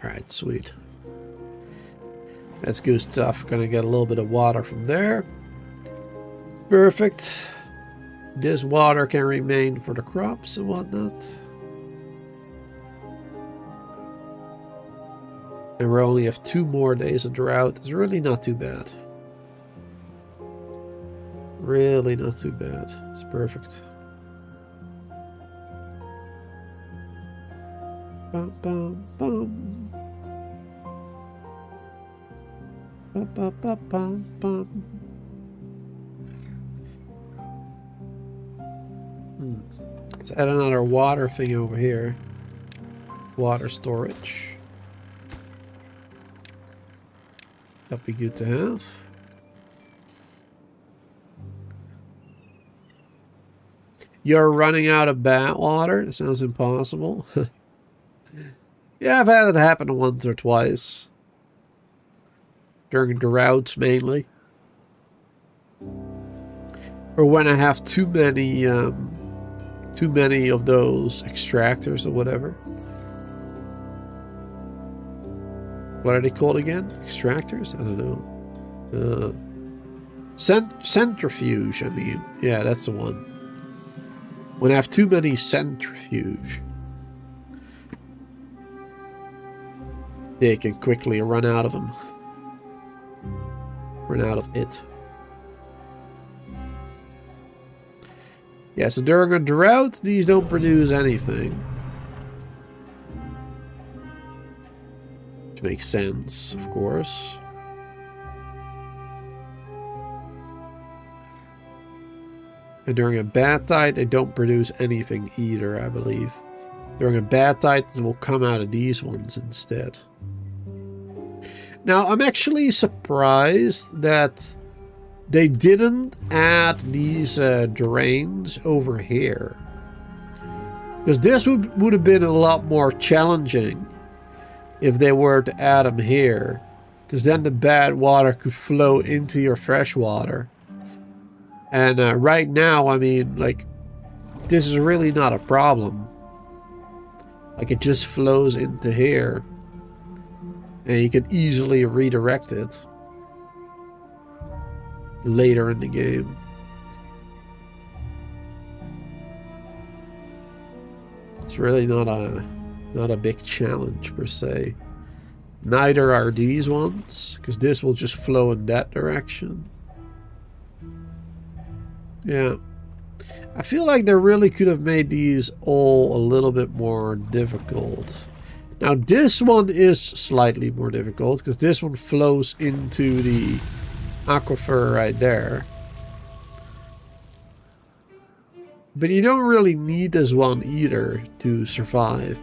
Alright, sweet. That's good stuff. Gonna get a little bit of water from there. Perfect. This water can remain for the crops and whatnot. And we only have 2 more days of drought. It's really not too bad. Really not too bad. It's perfect. Bum, bum, bum. Bum, bum, bum, bum, bum. Let's add another water thing over here. Water storage. That'd be good to have. You're running out of badwater? It sounds impossible. Yeah, I've had it happen once or twice. During droughts, mainly. Or when I have too many of those extractors or whatever. What are they called again? Extractors? I don't know. Centrifuge, I mean. Yeah, that's the one. When I have too many centrifuge, they can quickly run out of them. Run out of it. Yeah, so during a drought, these don't produce anything. Which makes sense, of course. And during a bad tide, they don't produce anything either, I believe. During a bad tide, it will come out of these ones instead. Now, I'm actually surprised that they didn't add these drains over here. Because this would have been a lot more challenging if they were to add them here. Because then the bad water could flow into your fresh water. And right now, I mean, like, this is really not a problem. Like, it just flows into here. And you can easily redirect it later in the game. It's really not a big challenge per se. Neither are these ones, because this will just flow in that direction. Yeah. I feel like they really could have made these all a little bit more difficult. Now this one is slightly more difficult, because this one flows into the aquifer right there. But you don't really need this one either to survive.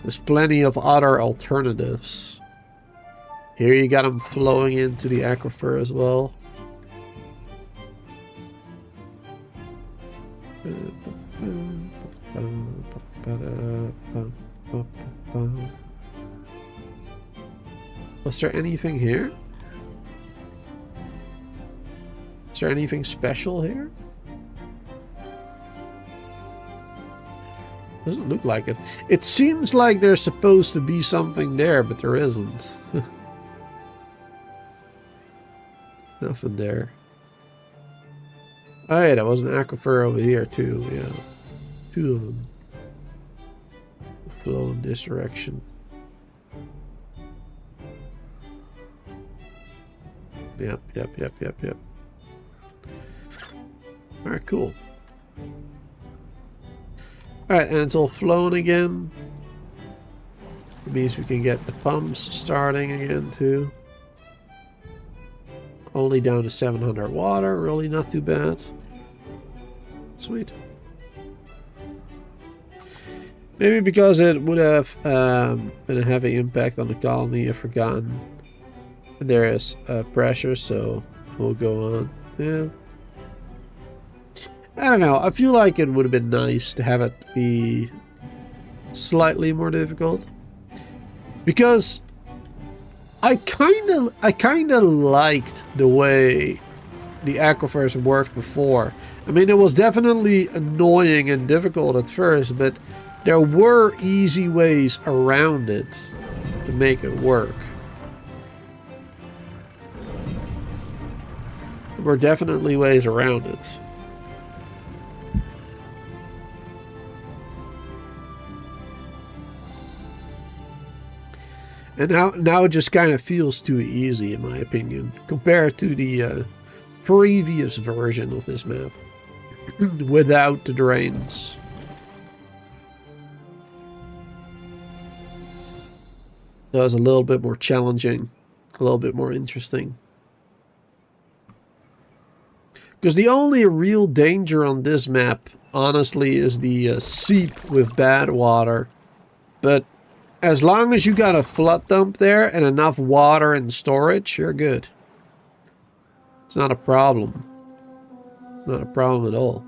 There's plenty of other alternatives. Here you got them flowing into the aquifer as well. Was there anything here? Is there anything special here? Doesn't look like it. It seems like there's supposed to be something there, but there isn't. Nothing there. Oh yeah, there was an aquifer over here too, yeah. 2 of them. Flow in this direction. Yep. Alright, cool. Alright, and it's all flowing again. It means we can get the pumps starting again too. Only down to 700 water, really not too bad. Sweet. Maybe because it would have been a heavy impact on the colony, I've forgotten. There is pressure, so we'll go on. Yeah. I don't know. I feel like it would have been nice to have it be slightly more difficult. Because I kinda liked the way the aquifers worked before. I mean, it was definitely annoying and difficult at first, but there were easy ways around it to make it work. There were definitely ways around it. And now it just kind of feels too easy, in my opinion, compared to the previous version of this map without the drains. That was a little bit more challenging, a little bit more interesting. Because the only real danger on this map, honestly, is the seep with badwater. But as long as you got a flood dump there and enough water and storage, you're good. It's not a problem. Not a problem at all.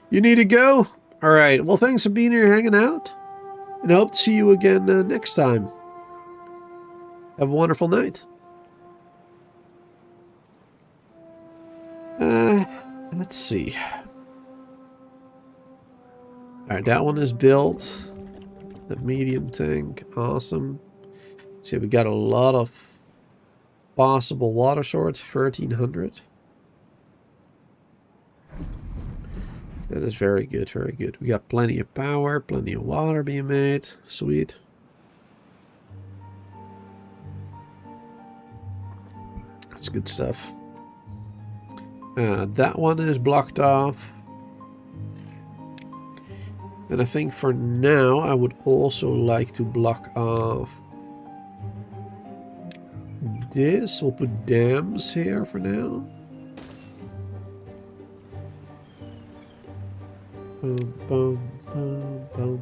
You need to go? Alright, well thanks for being here hanging out. And I hope to see you again next time. Have a wonderful night. Let's see. Alright, that one is built. The medium tank, awesome. See, we got a lot of possible water sources, 1300. That is very good, very good. We got plenty of power, plenty of water being made. Sweet. That's good stuff. That one is blocked off. And I think for now, I would also like to block off this. We'll put dams here for now. Boom, boom, boom, boom.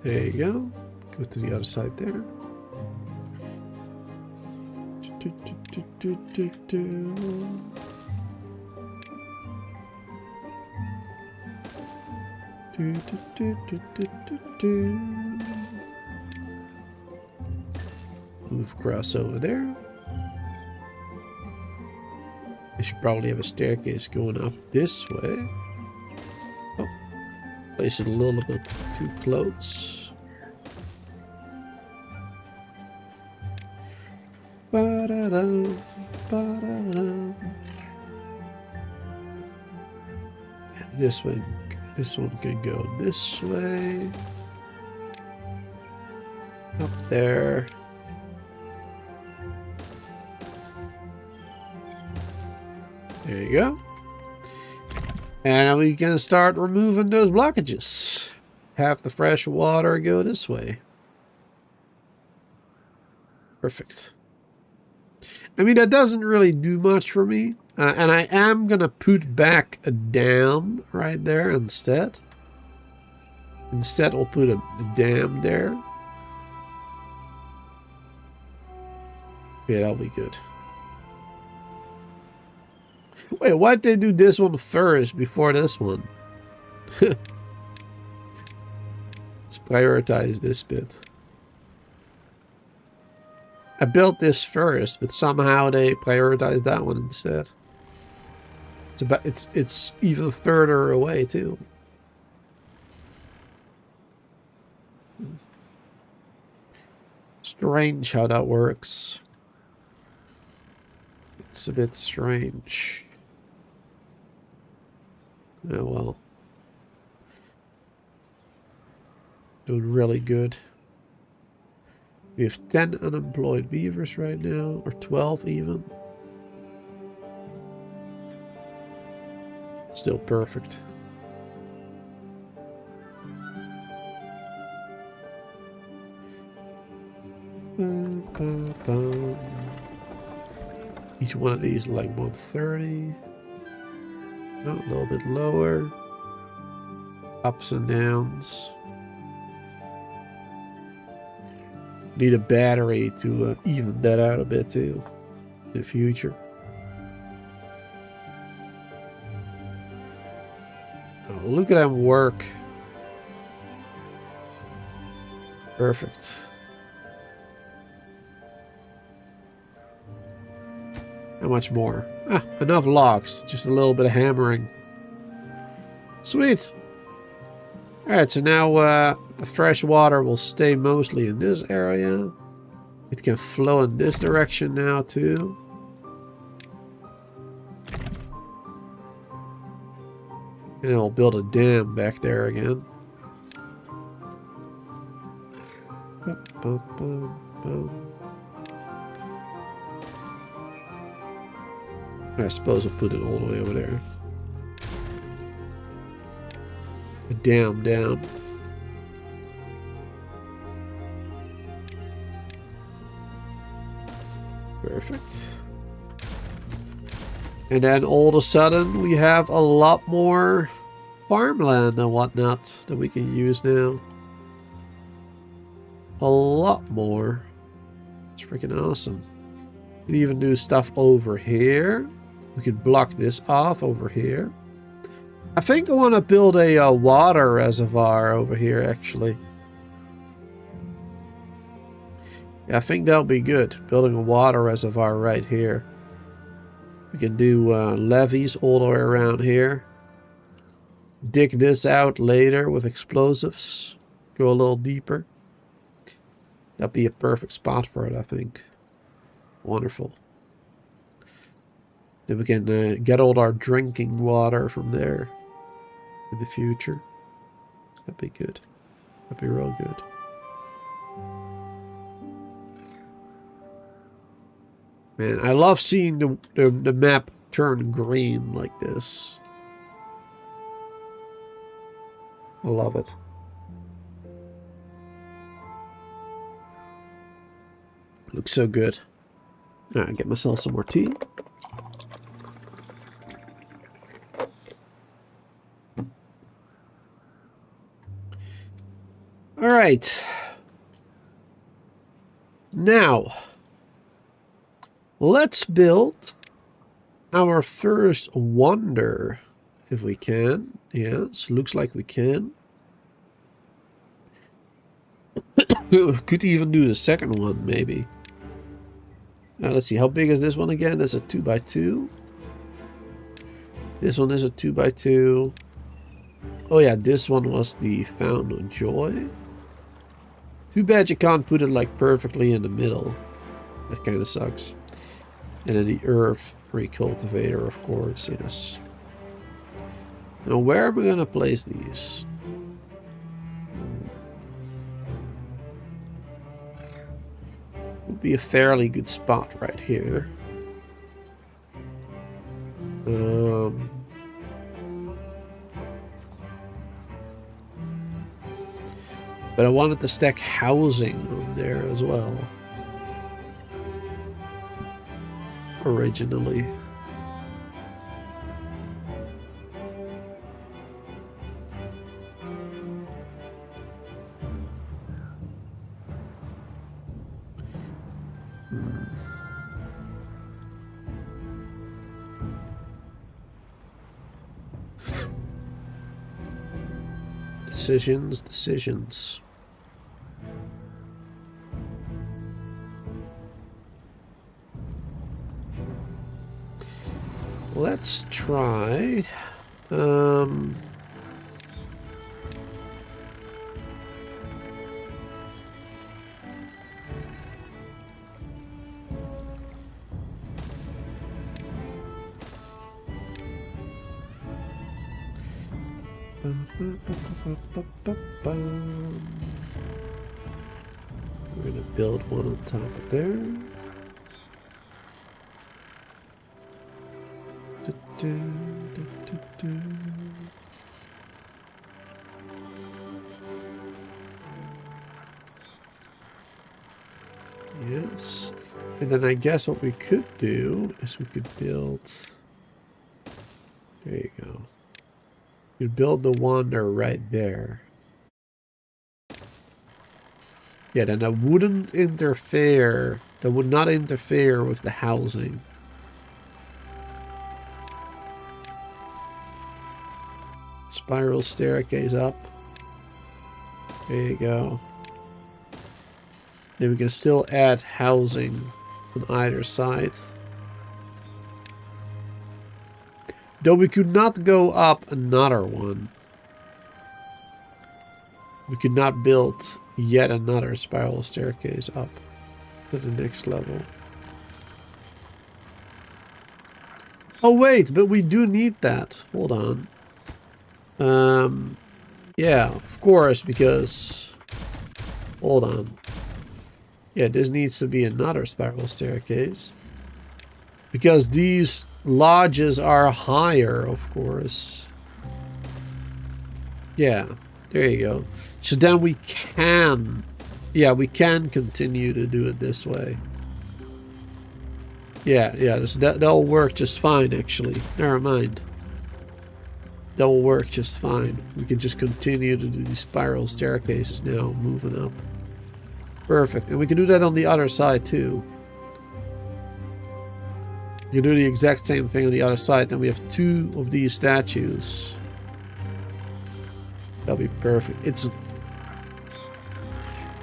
There you go. Go to the other side there. Move across over there. I should probably have a staircase going up this way. Oh, place it a little bit too close. Ba-da-da, ba-da-da. This one can go this way. Up there. There you go. And we can start removing those blockages. Have the fresh water go this way. Perfect. I mean, that doesn't really do much for me. And I am going to put back a dam right there instead. Instead, I'll put a dam there. Yeah, that'll be good. Wait, why'd they do this one first before this one? Let's prioritize this bit. I built this first, but somehow they prioritized that one instead. It's even further away too. Strange how that works. It's a bit strange. Oh well. Doing really good. We have 10 unemployed beavers right now, or 12 even. Still perfect. Each one of these like 130. Oh, a little bit lower. Ups and downs. Need a battery to even that out a bit too in the future. Oh, look at them work. Perfect. How much more? Ah, enough logs. Just a little bit of hammering. Sweet. Alright, so now the fresh water will stay mostly in this area. It can flow in this direction now too. And I'll build a dam back there again. I suppose I'll put it all the way over there. A dam down. Perfect. And then all of a sudden we have a lot more farmland and whatnot that we can use now. A lot more. It's freaking awesome. We can even do stuff over here. We could block this off over here. I think I want to build a water reservoir over here, actually. Yeah, I think that'll be good. Building a water reservoir right here. We can do levees all the way around here. Dig this out later with explosives. Go a little deeper. That'd be a perfect spot for it, I think. Wonderful. Then we can get all our drinking water from there in the future. That'd be good. That'd be real good. Man, I love seeing the map turn green like this. I love it. Looks so good. Alright, get myself some more tea. Alright. Now, let's build our first wonder, if we can. Yes, looks like we can. Could even do the second one, maybe. Now, let's see, how big is this one again? That's a 2x2. This one is a 2x2. Oh yeah, this one was the Fountain of Joy. Too bad you can't put it like perfectly in the middle. That kind of sucks. And then the earth recultivator, of course, yes. Now, where am I going to place these? Would be a fairly good spot right here. But I wanted to stack housing on there as well. Originally. Decisions. Let's try. We're going to build one on top of there. Yes. And then I guess what we could do is we could build... There you go. You build the one right there. Yeah, then that wouldn't interfere. That would not interfere with the housing. Spiral staircase up. There you go. Then we can still add housing on either side. Though we could not go up another one. We could not build yet another spiral staircase up to the next level. Oh wait, but we do need that. Hold on. Yeah, of course, because... Hold on. Yeah, this needs to be another spiral staircase. Because these lodges are higher, of course. Yeah, there you go. So then we can... Yeah, we can continue to do it this way. Yeah, that'll work just fine, actually. Never mind. That will work just fine. We can just continue to do these spiral staircases now, moving up. Perfect. And we can do that on the other side too. You do the exact same thing on the other side, then we have 2 of these statues. That'll be perfect.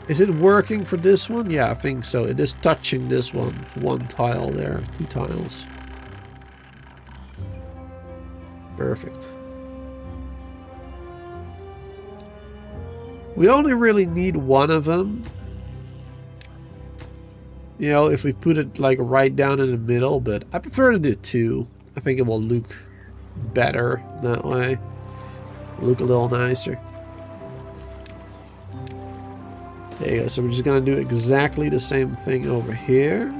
Is it working for this one? Yeah, I think so. It is touching this one. 1 tile there. 2 tiles. Perfect. We only really need 1 of them. You know, if we put it like right down in the middle, but I prefer to do 2. I think it will look better that way. Look a little nicer. There you go. So we're just gonna do exactly the same thing over here.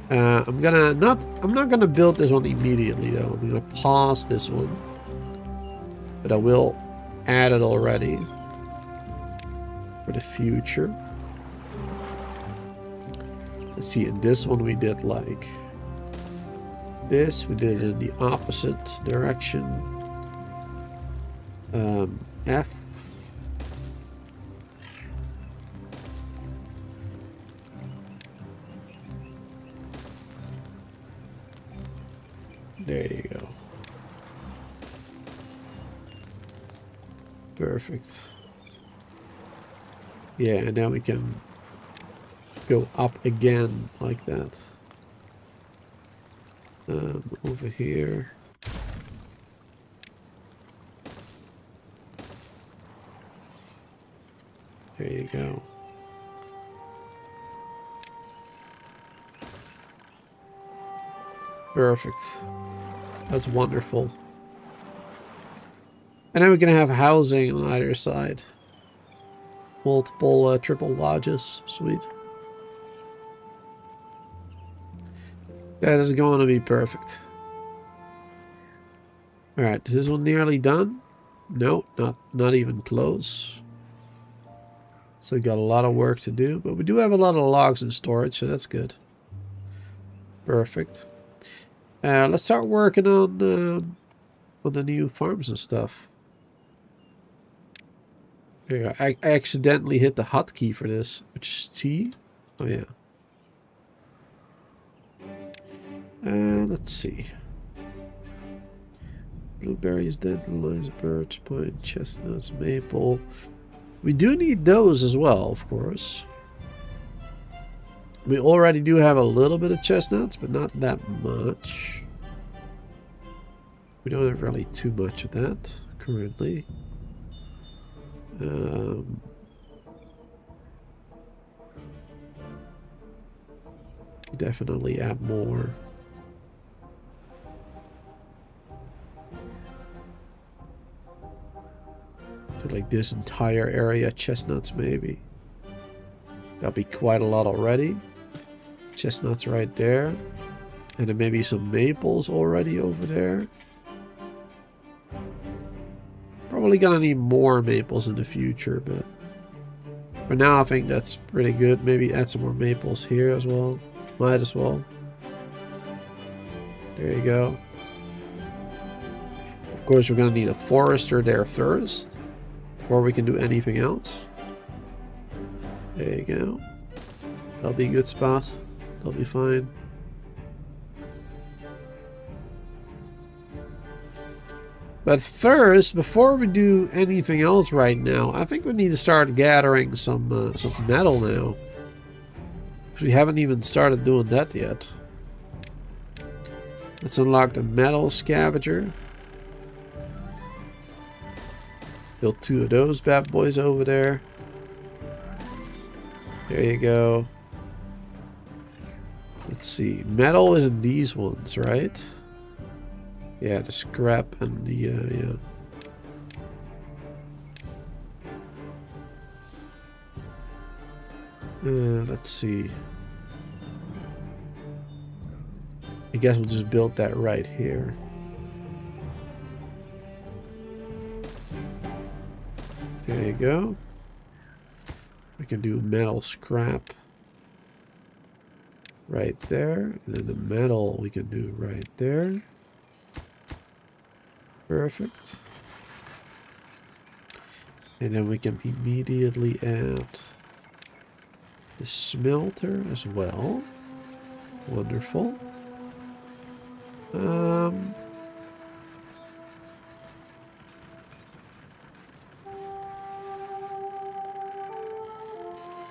I'm not gonna build this one immediately though. I'm gonna pause this one, but I will add it already for the future. Let's see, in this one we did like this. We did it in the opposite direction. F. There you go. Perfect. Yeah, and now we can go up again like that. Over here. There you go. Perfect. That's wonderful. And then we're going to have housing on either side. Multiple triple lodges. Sweet. That is going to be perfect. Alright, is this one nearly done? No, not even close. So we got a lot of work to do, but we do have a lot of logs in storage, so that's good. Perfect. Let's start working on the new farms and stuff. There you go. I accidentally hit the hotkey for this, which is T. Oh yeah. Let's see. Blueberries, dandelions, birch, pine, chestnuts, maple. We do need those as well, of course. We already do have a little bit of chestnuts, but not that much. We don't have really too much of that currently. Definitely add more. So like this entire area, chestnuts maybe. That'll be quite a lot already. Chestnuts right there. And then maybe some maples already over there. Probably gonna need more maples in the future, but for now I think that's pretty good. Maybe add some more maples here as well. Might as well. There you go. Of course, we're going to need a forester there first before we can do anything else. There you go. That'll be a good spot. That'll be fine. But first, before we do anything else right now, I think we need to start gathering some metal now. We haven't even started doing that yet. Let's unlock the metal scavenger. Build 2 of those bad boys over there. There you go. Let's see. Metal is in these ones, right? Yeah, the scrap and the, yeah. Let's see. I guess we'll just build that right here. There you go. We can do metal scrap right there. And then the metal we can do right there. Perfect. And then we can immediately add the smelter as well. Wonderful.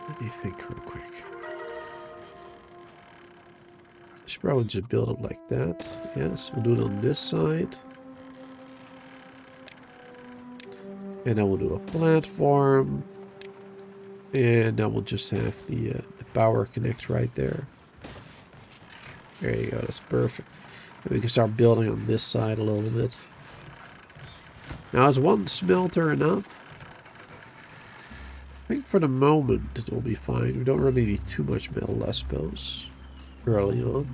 Let me think real quick. I should probably just build it like that. Yes, we'll do it on this side. And then we'll do a platform. And then we'll just have the power connect right there. There you go, that's perfect. And we can start building on this side a little bit. Now, is one smelter enough? I think for the moment it will be fine. We don't really need too much metal, I suppose, early on.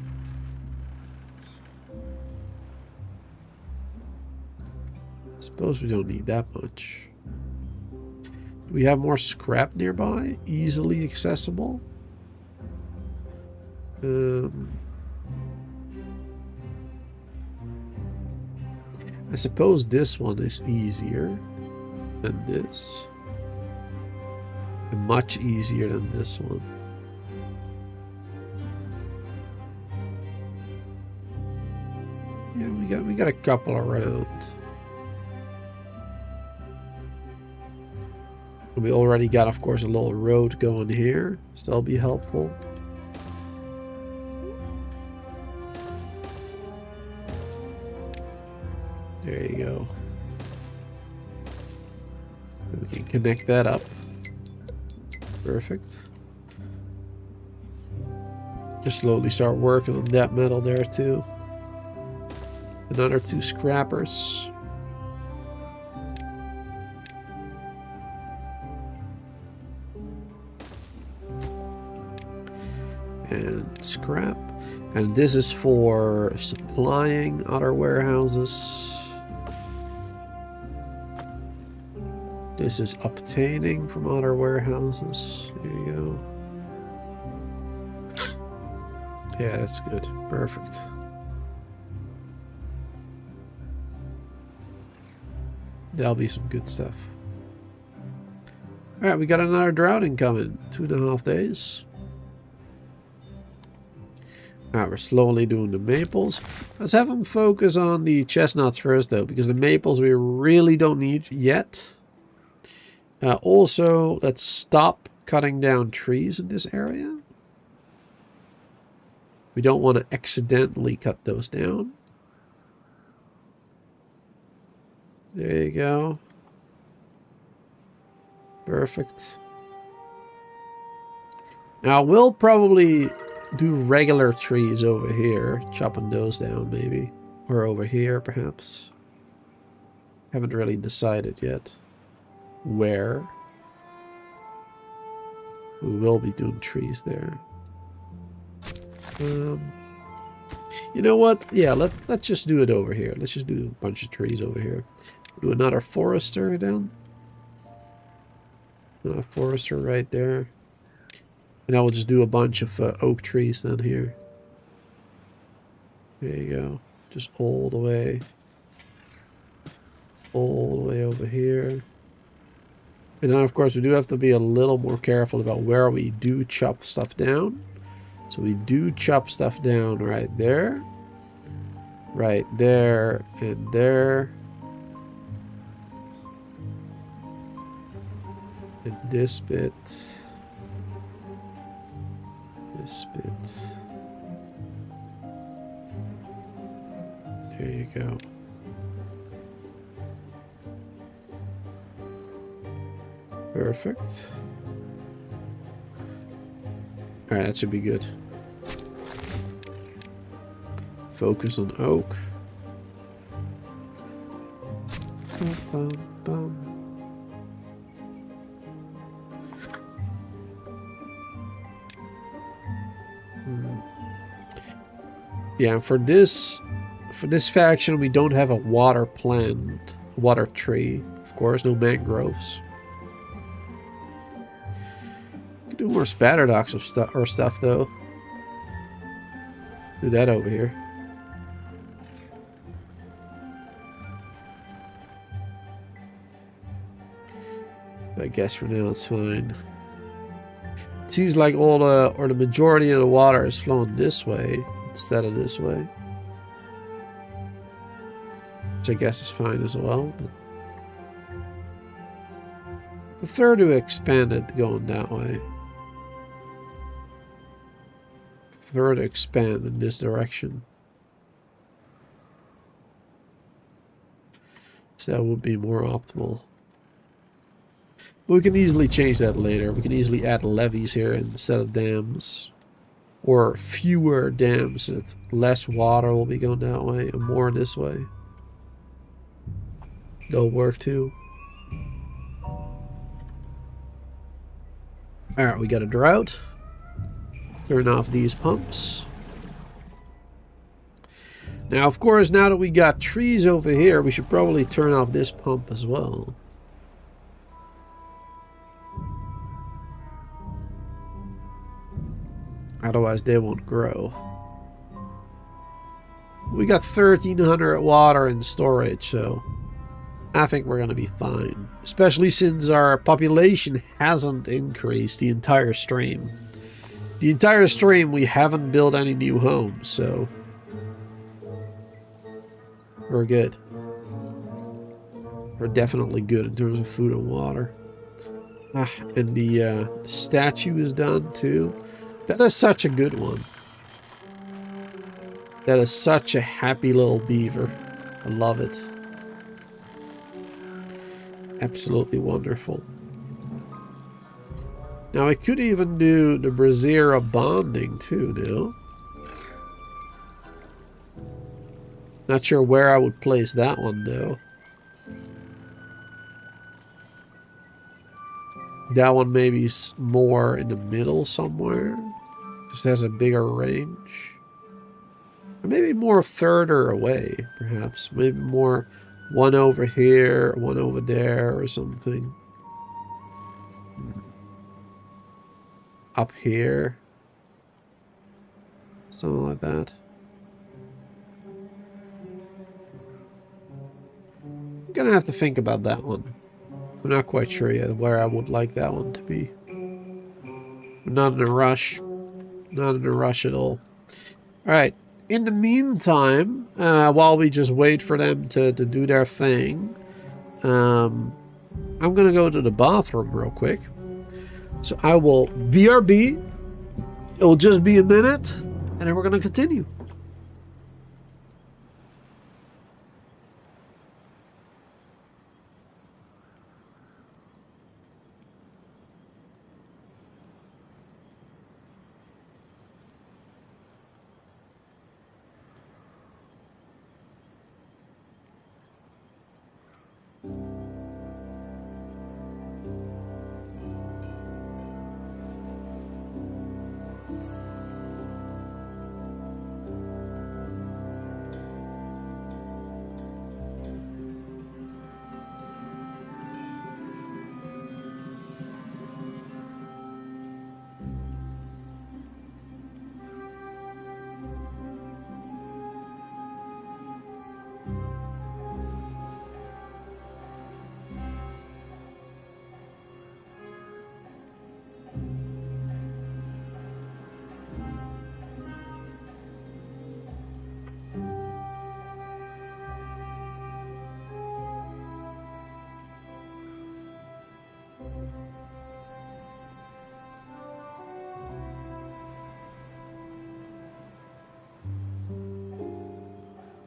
I suppose we don't need that much. Do we have more scrap nearby? Easily accessible? I suppose this one is easier than this. And much easier than this one. Yeah, we got a couple around. We already got, of course, a little road going here, so that'll be helpful. There you go. We can connect that up. Perfect. Just slowly start working on that metal there too. Another 2 scrappers. And scrap. And this is for supplying other warehouses. This is obtaining from other warehouses. There you go. Yeah, that's good. Perfect. That'll be some good stuff. Alright, we got another drought incoming. 2.5 days. Alright, we're slowly doing the maples. Let's have them focus on the chestnuts first, though, because the maples we really don't need yet. Also, let's stop cutting down trees in this area. We don't want to accidentally cut those down. There you go. Perfect. Now, we'll probably do regular trees over here, chopping those down maybe. Or over here, perhaps. Haven't really decided yet where. We will be doing trees there. You know what? Yeah, let's just do it over here. Let's just do a bunch of trees over here. Do another forester then. Another forester right there. And I will just do a bunch of oak trees then here. There you go. Just all the way. all the way over here. And then, of course, we do have to be a little more careful about where we do chop stuff down. So we do chop stuff down right there, and there. And this bit. This bit. There you go. Perfect. Alright, that should be good. Focus on oak. Bum, bum, bum. Yeah, for this faction we don't have a water plant, water tree. Of course, no mangroves. Could do more spatter docks of stuff though. Do that over here. I guess for now it's fine. It seems like all the, or the majority of the water is flowing this way instead of this way. Which I guess is fine as well. But prefer to expand it going that way. Prefer to expand in this direction. So that would be more optimal. But we can easily change that later. We can easily add levees here instead of dams. Or fewer dams. Less water will be going that way and more this way. That'll work too. Alright, we got a drought. Turn off these pumps. Now, of course, now that we got trees over here, we should probably turn off this pump as well. Otherwise, they won't grow. We got 1,300 water in storage, so I think we're going to be fine. Especially since our population hasn't increased the entire stream. The entire stream, we haven't built any new homes, so we're good. We're definitely good in terms of food and water. And the statue is done too. That is such a good one. That is such a happy little beaver. I love it. Absolutely wonderful. Now I could even do the brazier of bonding too now. Not sure where I would place that one though. That one maybe is more in the middle somewhere. Just has a bigger range. Or maybe more further away, perhaps. Maybe more one over here, one over there, or something. Up here. Something like that. I'm gonna have to think about that one. I'm not quite sure yet where I would like that one to be. I'm not in a rush. Not in a rush at all. Alright. In the meantime, while we just wait for them to do their thing, I'm going to go to the bathroom real quick. So I will BRB. It will just be a minute, and then we're going to continue.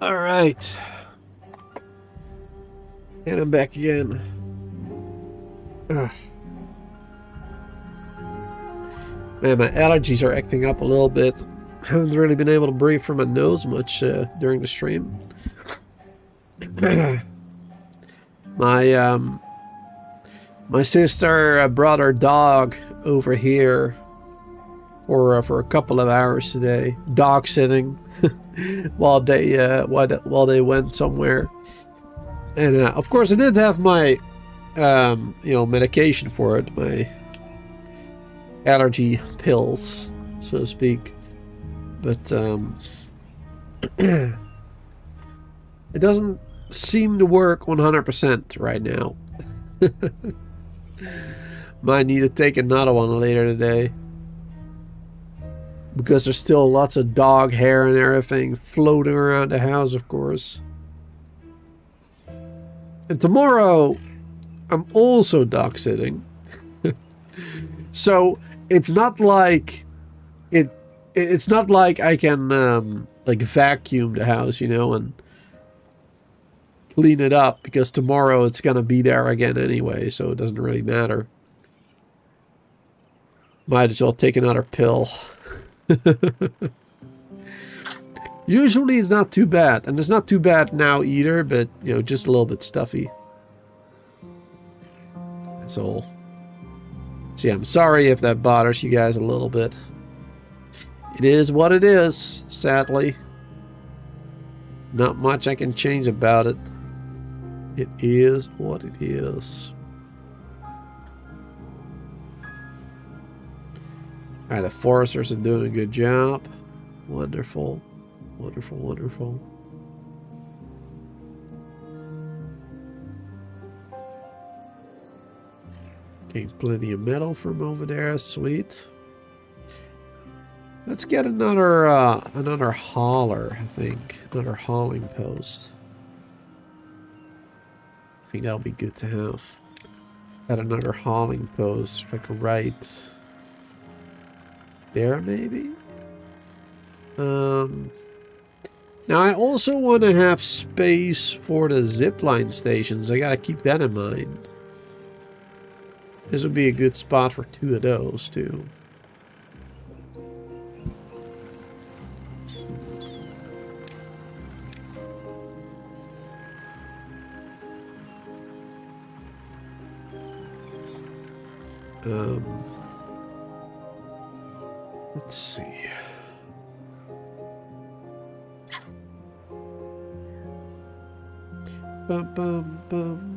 All right. And I'm back again. Ugh. Man, my allergies are acting up a little bit. I haven't really been able to breathe from my nose much during the stream. My sister brought her dog over here for a couple of hours today, dog sitting while they went somewhere. And of course, I did have my medication for it, my allergy pills, so to speak. But it doesn't seem to work 100% right now. Might need to take another one later today, because there's still lots of dog hair and everything floating around the house, of course. And tomorrow, I'm also dog sitting. So it's not like it's not like I can like vacuum the house, you know, and clean it up, because tomorrow it's gonna be there again anyway, so it doesn't really matter. Might as well take another pill. Usually it's not too bad, and it's not too bad now either, but you know, just a little bit stuffy. That's all. So yeah, I'm sorry if that bothers you guys a little bit. It is what it is, sadly. Not much I can change about it. It is what it is. Alright, the foresters are doing a good job. Wonderful. Wonderful, wonderful. Getting plenty of metal from over there. Sweet. Let's get another hauler, I think. Another hauling post. I think that'll be good to have. Add another hauling post, like right there, maybe? Now I also want to have space for the zipline stations. I gotta keep that in mind. This would be a good spot for 2 of those, too. Let's see. Bum, bum, bum.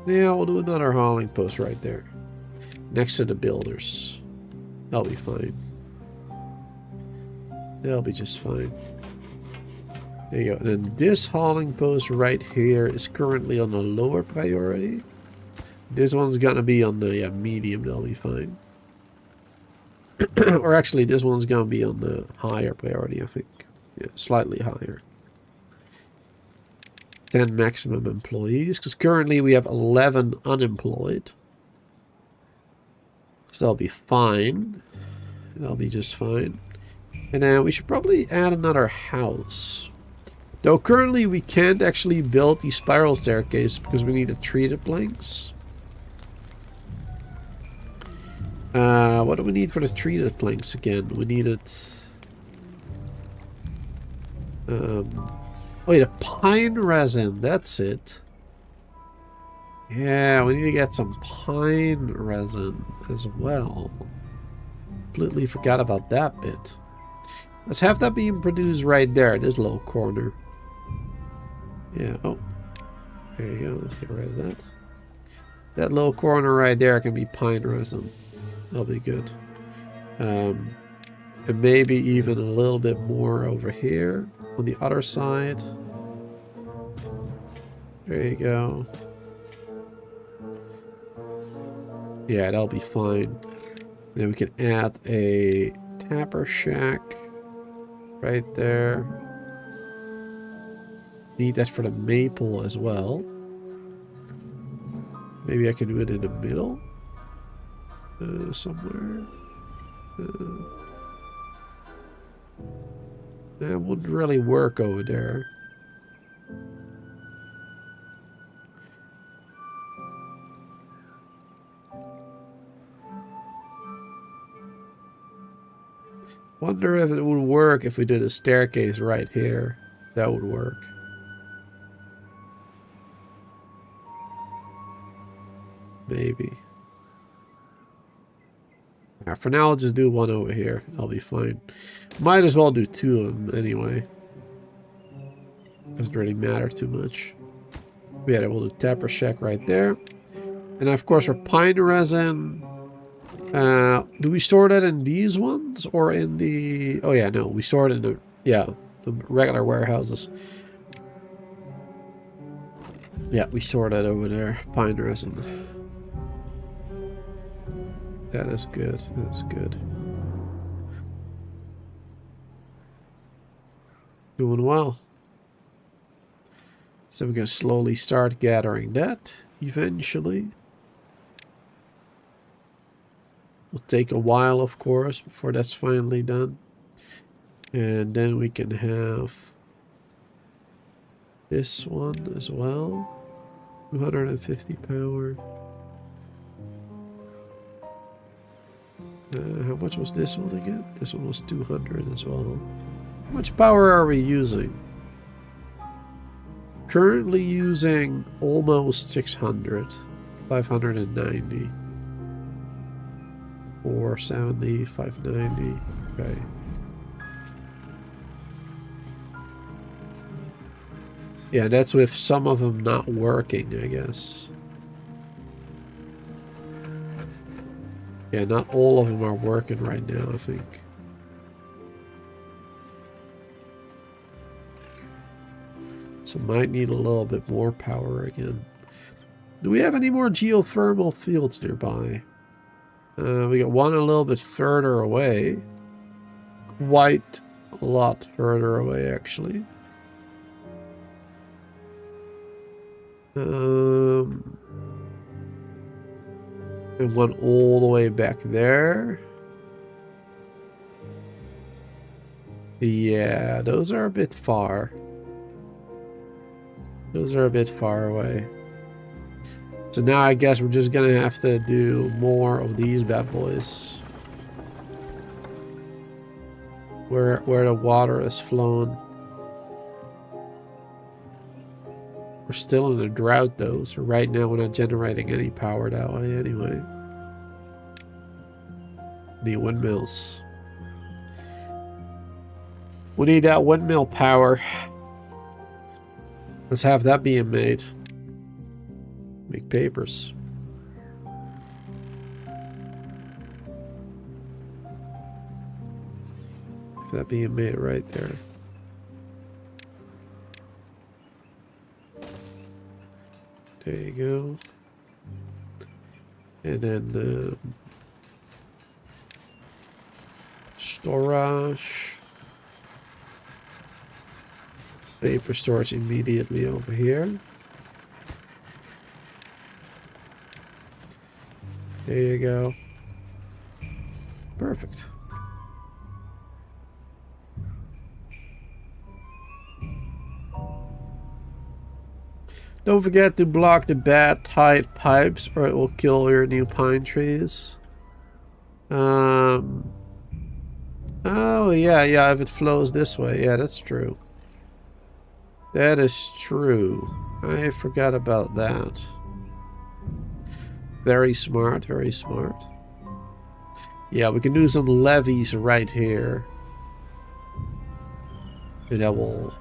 Yeah, we'll do another hauling post right there. Next to the builders. That'll be fine. That'll be just fine. There you go. And then this hauling post right here is currently on the lower priority. This one's gonna be on the medium. That'll be fine. Or actually, this one's gonna be on the higher priority, I think. Yeah, slightly higher. 10 maximum employees, because currently we have 11 unemployed. So that'll be fine. That'll be just fine. And then we should probably add another house. Though currently we can't actually build the spiral staircase because we need the treated planks. What do we need for the treated planks again? We needed... wait, a pine resin. That's it. Yeah, we need to get some pine resin as well. Completely forgot about that bit. Let's have that being produced right there, this little corner. Yeah, oh. There you go, let's get rid of that. That little corner right there can be pine resin. That'll be good. And maybe even a little bit more over here on the other side. There you go. Yeah, that'll be fine. Then we can add a tapper shack right there. Need that for the maple as well. Maybe I can do it in the middle somewhere. That wouldn't really work over there. Wonder if it would work if we did a staircase right here. That would work. Maybe. For now, I'll just do one over here. I'll be fine. Might as well do two of them anyway. Doesn't really matter too much. Yeah, we'll do tapper shack right there. And of course, our pine resin. Do we store that in these ones or in the... Oh yeah, no, we store it in the... Yeah, the regular warehouses. Yeah, we store that over there. Pine resin. That is good. That is good. Doing well. So we're going to slowly start gathering that eventually. It'll take a while, of course, before that's finally done. And then we can have this one as well. 250 power. How much was this one again? This one was 200 as well. How much power are we using? Currently using almost 600. 590. 470, 590. Okay. Yeah, that's with some of them not working, I guess. Yeah, not all of them are working right now, I think. So might need a little bit more power again. Do we have any more geothermal fields nearby? We got one a little bit further away. Quite a lot further away, actually. And one all the way back there. Yeah, those are a bit far. Those are a bit far away. So now I guess we're just gonna have to do more of these bad boys. Where the water has flown. We're still in a drought though, so right now we're not generating any power that way anyway. Need windmills. We need that windmill power. Let's have that being made. Make papers. That being made right there. There you go. And then storage. Paper storage immediately over here. There you go. Perfect. Don't forget to block the bad tied pipes or it will kill your new pine trees. Oh yeah, if it flows this way. Yeah, that's true. That is true. I forgot about that. Very smart, very smart. Yeah, we can do some levees right here. And that will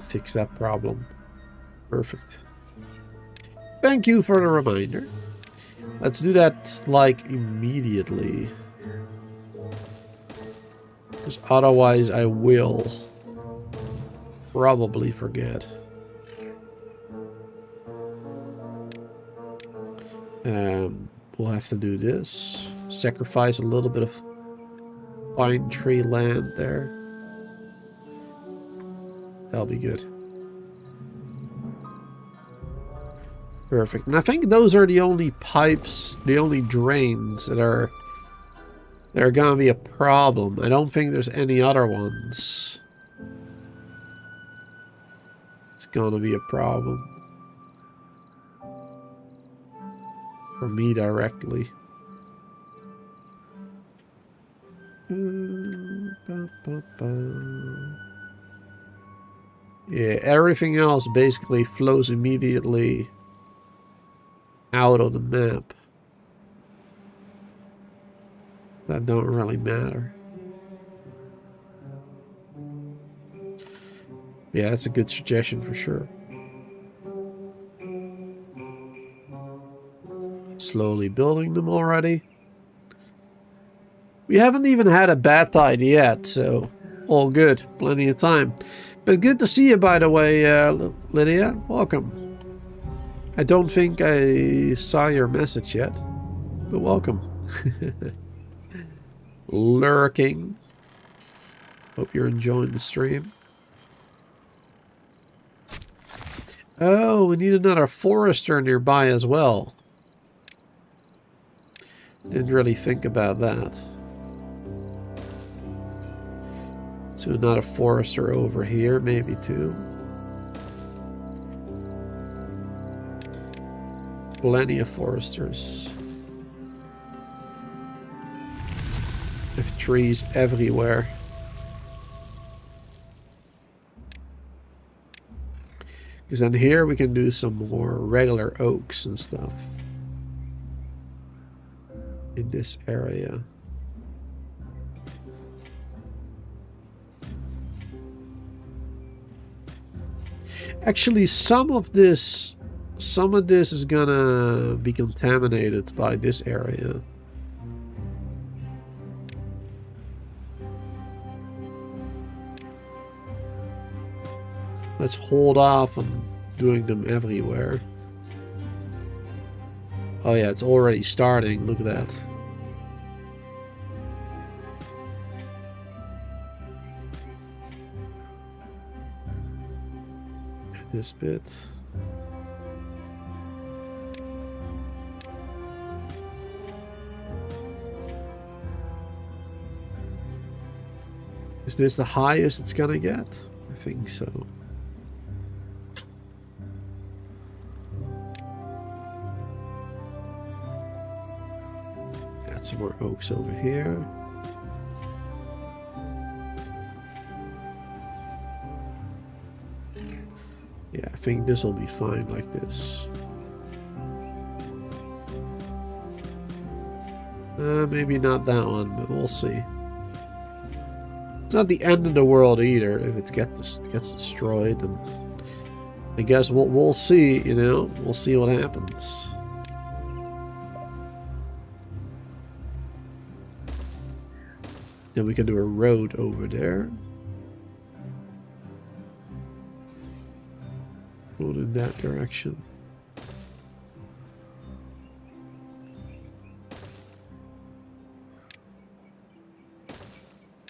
fix that problem. Perfect. Thank you for the reminder. Let's do that, like, immediately. Because otherwise I will probably forget. We'll have to do this. Sacrifice a little bit of pine tree land there. That'll be good. Perfect. And I think those are the only pipes, the only drains that are they're gonna be a problem. I don't think there's any other ones. It's gonna be a problem. For me directly. Yeah, everything else basically flows immediately out of the map. That don't really matter. Yeah, that's a good suggestion for sure. Slowly building them already. We haven't even had a bad tide yet, so all good. Plenty of time. But good to see you, by the way, Lydia. Welcome. I don't think I saw your message yet, but welcome. Lurking. Hope you're enjoying the stream. Oh, we need another forester nearby as well. Didn't really think about that. So another forester over here, maybe too. Plenty of foresters. With trees everywhere. Because then here we can do some more regular oaks and stuff. In this area. Actually, some of this is gonna be contaminated by this area. Let's hold off on doing them everywhere. Oh yeah, it's already starting. Look at that. This bit. Is this the highest it's gonna get? I think so. Got some more oaks over here. Yeah, I think this will be fine like this. Maybe not that one, but we'll see. It's not the end of the world either if it gets destroyed. And I guess we'll see, you know, we'll see what happens. Then we can do a road over there. Go in that direction.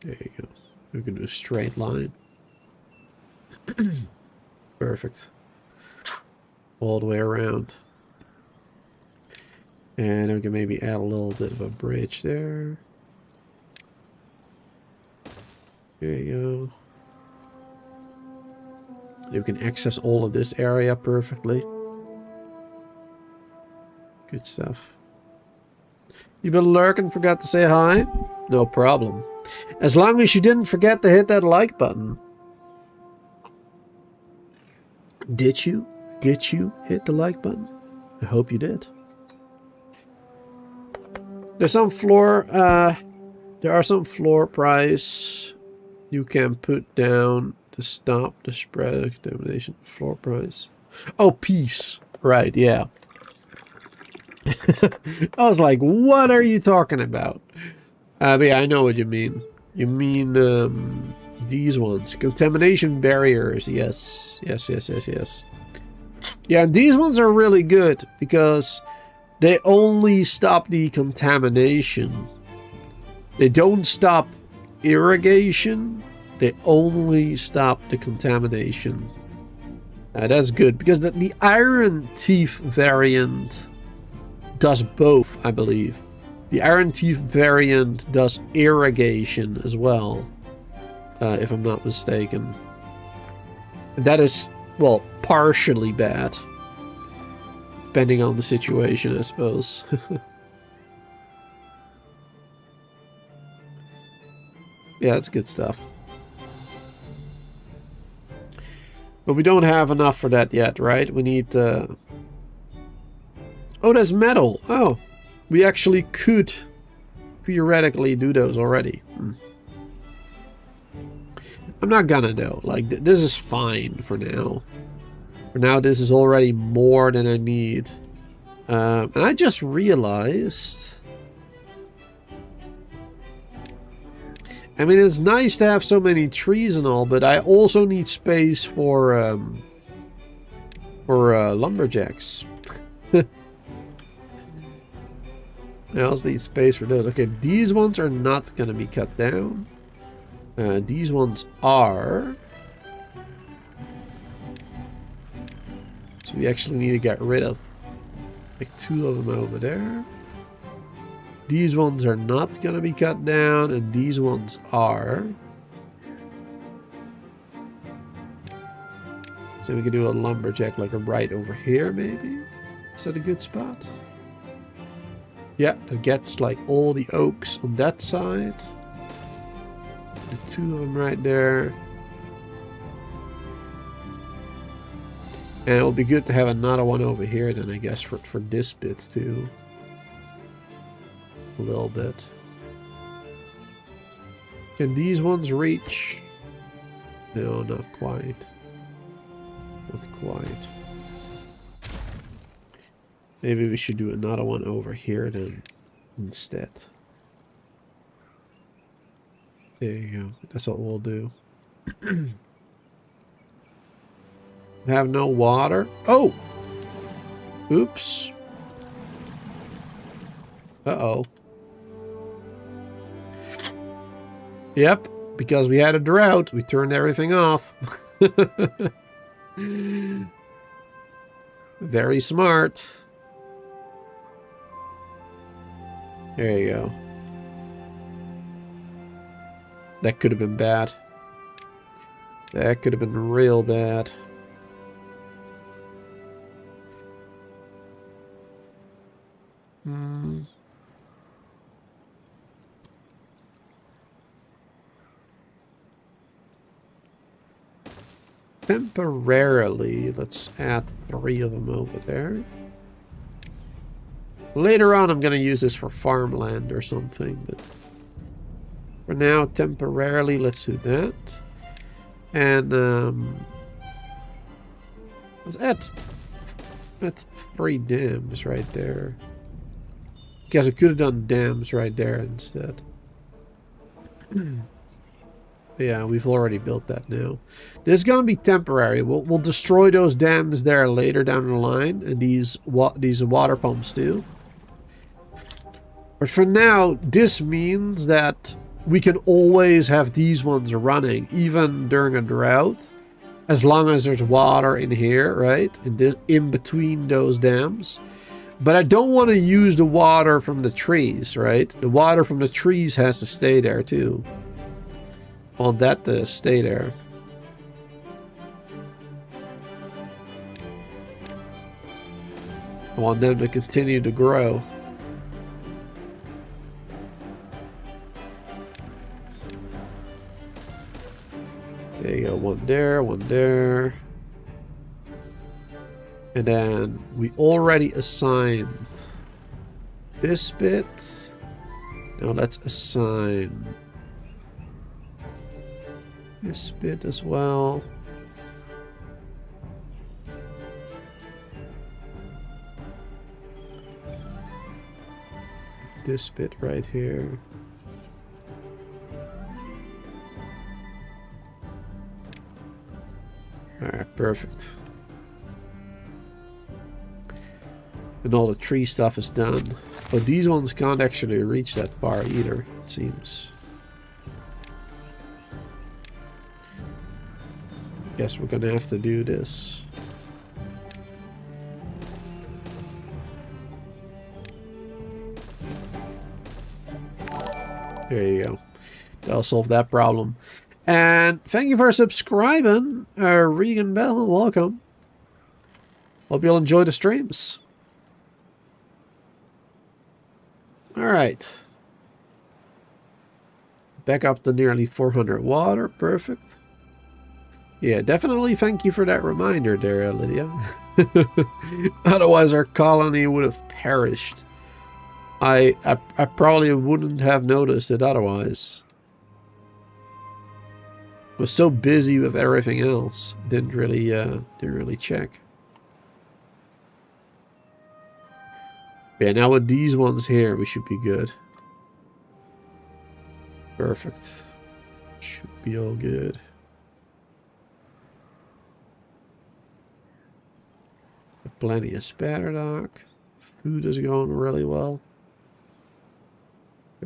There you go. We can do a straight line. Perfect. All the way around. And we can maybe add a little bit of a bridge there. There you go. You can access all of this area perfectly. Good stuff. You been lurking, forgot to say hi? No problem. As long as you didn't forget to hit that like button. Did you? Did you hit the like button? I hope you did. There's some floor, there are some floor price you can put down to stop the spread of contamination. Floor price. Oh, peace. Right, yeah. I was like, what are you talking about? But yeah, I know what you mean. You mean these ones. Contamination barriers. Yes. Yes, yes, yes, yes. Yeah, these ones are really good because they only stop the contamination. They don't stop irrigation. They only stop the contamination. That's good because the Iron Teeth variant does both, I believe. The RNT variant does irrigation as well, if I'm not mistaken. That is, well, partially bad. Depending on the situation, I suppose. Yeah, that's good stuff. But we don't have enough for that yet, right? We need... Oh, that's metal! Oh! We actually could theoretically do those already. I'm not gonna though. Like, this is fine for now. For now, this is already more than I need. And I just realized... I mean, it's nice to have so many trees and all, but I also need space for lumberjacks. I also need space for those. Okay, these ones are not going to be cut down. These ones are. So we actually need to get rid of like 2 of them over there. These ones are not going to be cut down, and these ones are. So we can do a lumberjack like right over here, maybe? Is that a good spot? Yeah, it gets like all the oaks on that side. The 2 of them right there. And it will be good to have another one over here then, I guess, for this bit too. A little bit. Can these ones reach? No, not quite. Not quite. Maybe we should do another one over here then instead. There you go. That's what we'll do. Have no water. Oh! Oops. Uh-oh. Yep, because we had a drought, we turned everything off. Very smart. There you go. That could have been bad. That could have been real bad. Temporarily, let's add 3 of them over there. Later on, I'm going to use this for farmland or something, but for now, temporarily, let's do that. And let's add 3 dams right there. Guess we could have done dams right there instead. Yeah, we've already built that now. This is going to be temporary. We'll destroy those dams there later down the line, and these water pumps too. But for now, this means that we can always have these ones running, even during a drought, as long as there's water in here, right? In between those dams. But I don't want to use the water from the trees, right? The water from the trees has to stay there too. I want that to stay there. I want them to continue to grow. There you go, one there, one there. And then we already assigned this bit. Now let's assign this bit as well. This bit right here. Alright, perfect. And all the tree stuff is done. But these ones can't actually reach that far either, it seems. Guess we're gonna have to do this. There you go. That'll solve that problem. And thank you for subscribing, Regan Bell. Welcome. Hope you'll enjoy the streams. Alright. Back up to nearly 400 water. Perfect. Yeah, definitely thank you for that reminder there, Lydia. Otherwise our colony would have perished. I probably wouldn't have noticed it otherwise. I was so busy with everything else. Didn't really check. Yeah, now with these ones here, we should be good. Perfect. Should be all good. Plenty of spatter dock. Food is going really well.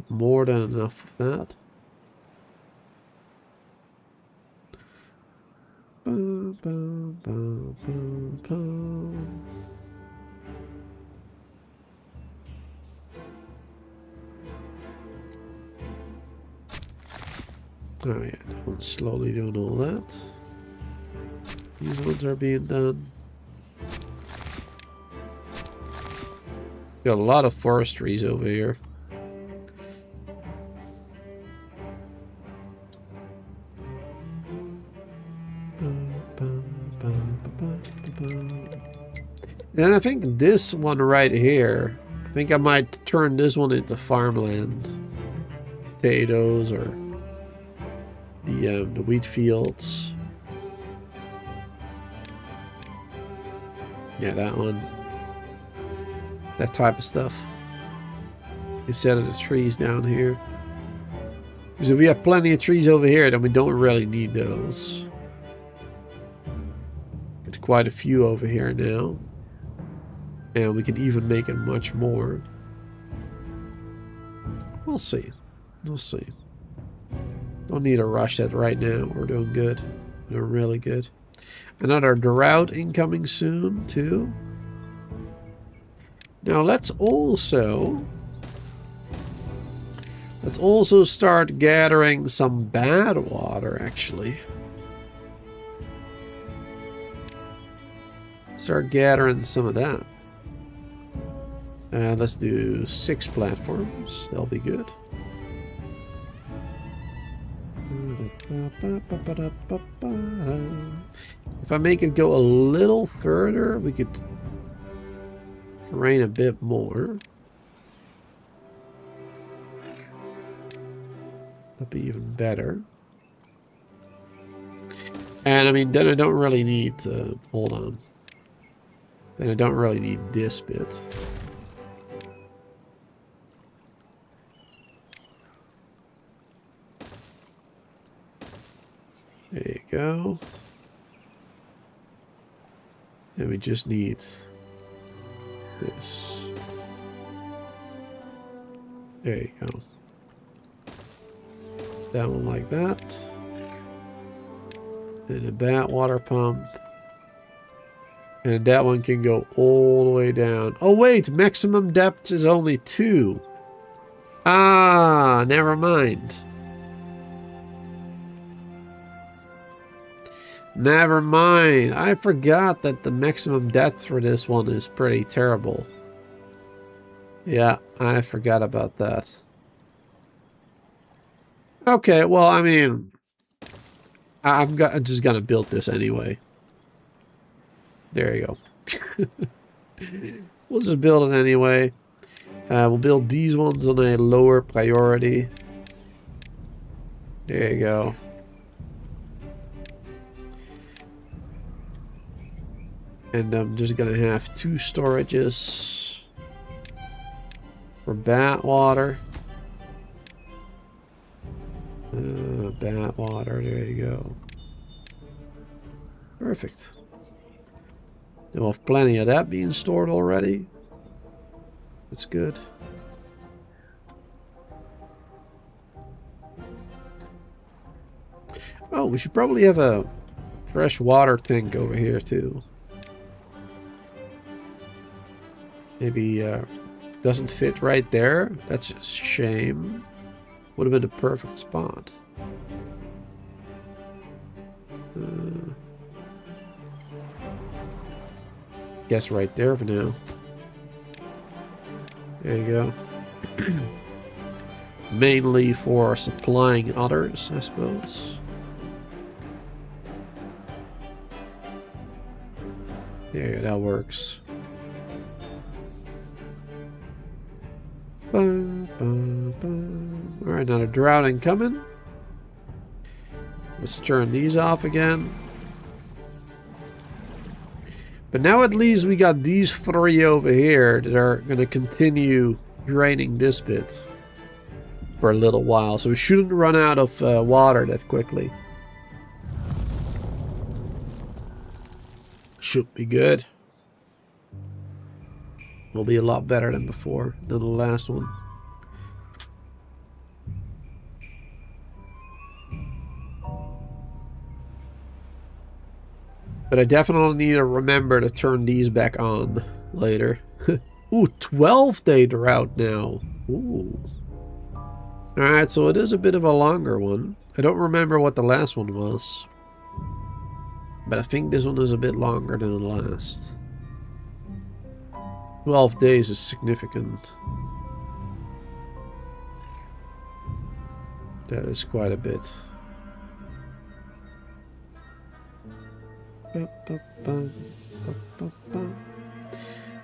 More than enough of that. Oh yeah, that one's slowly doing all that. These ones are being done. Got a lot of forestries over here. And I think this one right here, I think I might turn this one into farmland. Potatoes or the wheat fields. Yeah, that one. That type of stuff. Instead of the trees down here. Because if we have plenty of trees over here, then we don't really need those. Got quite a few over here now. And we can even make it much more. We'll see. We'll see. Don't need to rush that right now. We're doing good. We're doing really good. Another drought incoming soon, too. Now let's also start gathering some badwater, actually. Start gathering some of that. Let's do 6 platforms. That'll be good. If I make it go a little further, we could rain a bit more. That'd be even better. And I mean, then I don't really need to hold on. Then I don't really need this bit. There you go. And we just need this. There you go. That one like that. And a badwater pump. And that one can go all the way down. Oh wait, maximum depth is only 2. Ah, never mind. Never mind. I forgot that the maximum depth for this one is pretty terrible. Yeah, I forgot about that. Okay, well, I mean, I'm just gonna build this anyway. There you go. We'll just build it anyway. We'll build these ones on a lower priority. There you go. And I'm just gonna have 2 storages for badwater. Badwater, there you go. Perfect. Then we'll have plenty of that being stored already. That's good. Oh, we should probably have a fresh water tank over here too. Maybe doesn't fit right there. That's a shame. Would have been a perfect spot. Guess right there for now. There you go. Mainly for supplying others, I suppose. Yeah, that works. Alright, another drought incoming. Let's turn these off again. But now at least we got these 3 over here that are going to continue draining this bit for a little while. So we shouldn't run out of water that quickly. Should be good. Will be a lot better than before, than the last one. But I definitely need to remember to turn these back on later. Ooh, 12-day drought now. Ooh. Alright, so it is a bit of a longer one. I don't remember what the last one was. But I think this one is a bit longer than the last. 12 days is significant. That is quite a bit.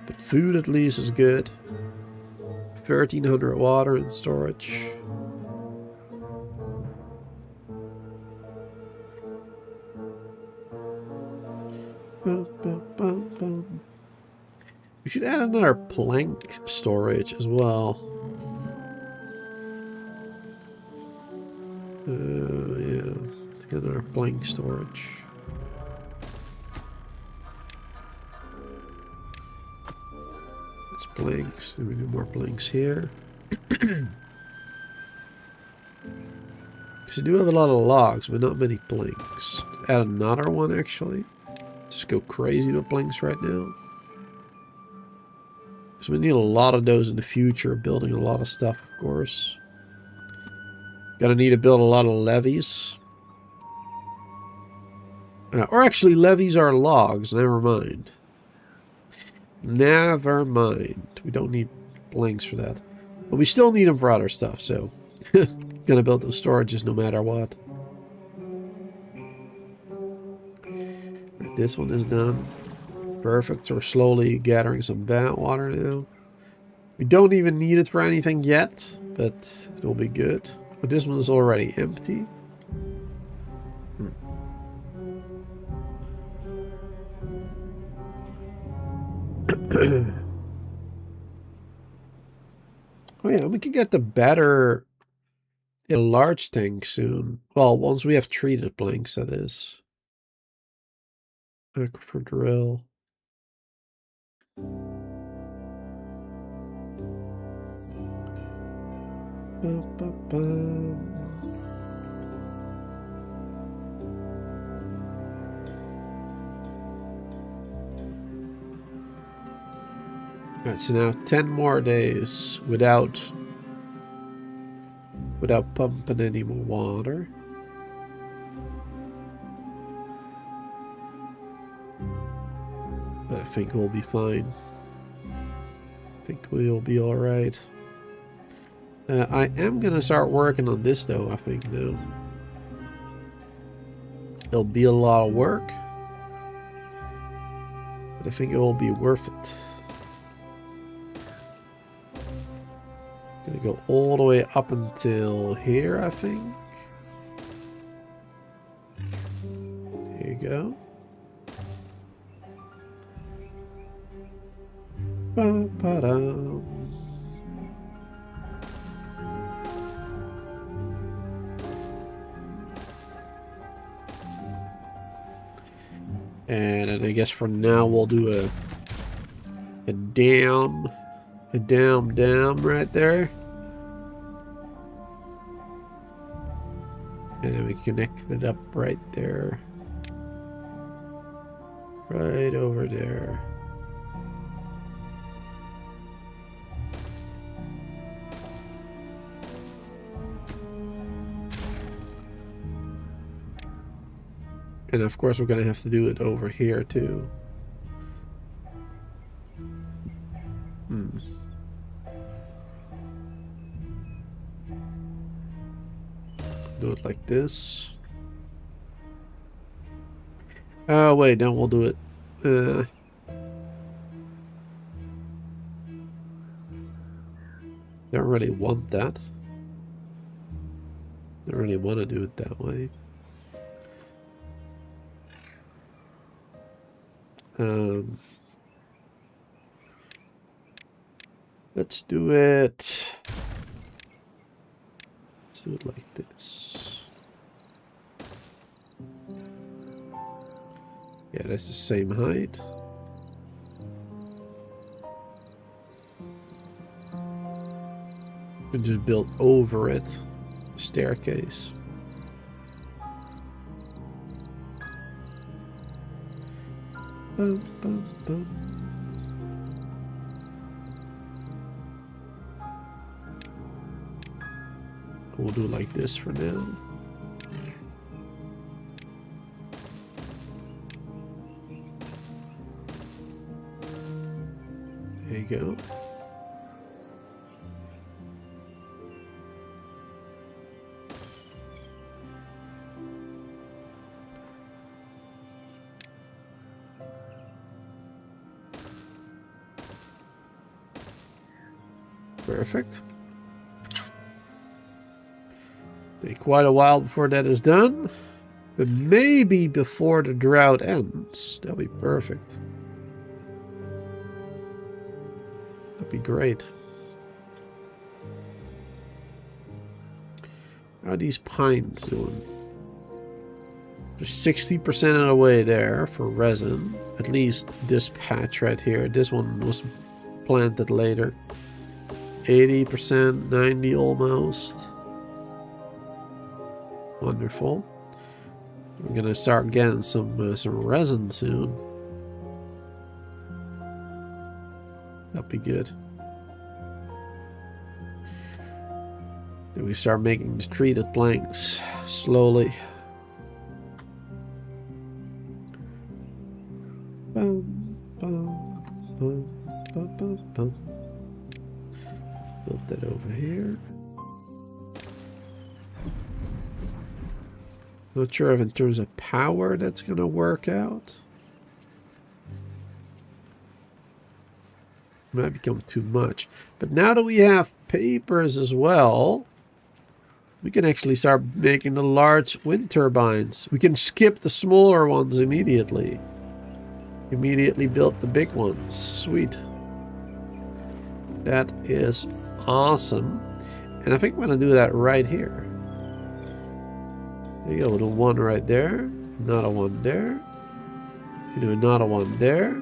But food at least is good. 1,300 water in storage. We should add another plank storage as well. Yeah, let's get another plank storage. It's planks. We do more planks here. Because we do have a lot of logs, but not many planks. Let's add another one actually. Just go crazy with planks right now. So we need a lot of those in the future, building a lot of stuff, of course. Gonna need to build a lot of levees. Or actually, levees are logs, never mind. Never mind. We don't need planks for that. But we still need them for other stuff, so... Gonna build those storages no matter what. Right, this one is done. Perfect. So we're slowly gathering some badwater now. We don't even need it for anything yet, but it'll be good. But this one is already empty. Oh yeah, we can get the better large tank soon. Well, once we have treated planks, that is. Aquifer Drill. Alright, so now 10 more days without pumping any more water. But I think we'll be fine. I think we'll be alright. I am gonna start working on this though, I think now. It'll be a lot of work. But I think it will be worth it. Gonna go all the way up until here, I think. There you go. Ba-ba-dum. And then I guess for now we'll do a dam right there. And then we connect it up right there. Right over there. And of course we're going to have to do it over here too. Do it like this. Oh wait, then we'll do it. Don't really want that. Don't really want to do it that way. Let's do it. Let's do it like this. Yeah, that's the same height. You can just build over it. Staircase. Boom, boom, boom. We'll do it like this for now. There you go. Perfect. Take quite a while before that is done, but maybe before the drought ends. That'll be perfect. That'd be great. How are these pines doing? They're 60% of the way there for resin. At least this patch right here. This one was planted later. 80%, 90 almost. Wonderful. We're gonna start getting some resin soon. That'll be good. Then we start making the treated planks slowly. Boom, boom, boom, boom, boom, boom. Build that over here. Not sure if in terms of power that's going to work out. Might become too much. But now that we have papers as well, we can actually start making the large wind turbines. We can skip the smaller ones immediately. Immediately build the big ones. Sweet. That is awesome. And I think I'm going to do that right here. There you go, with a one right there, not a one there. You do another one there.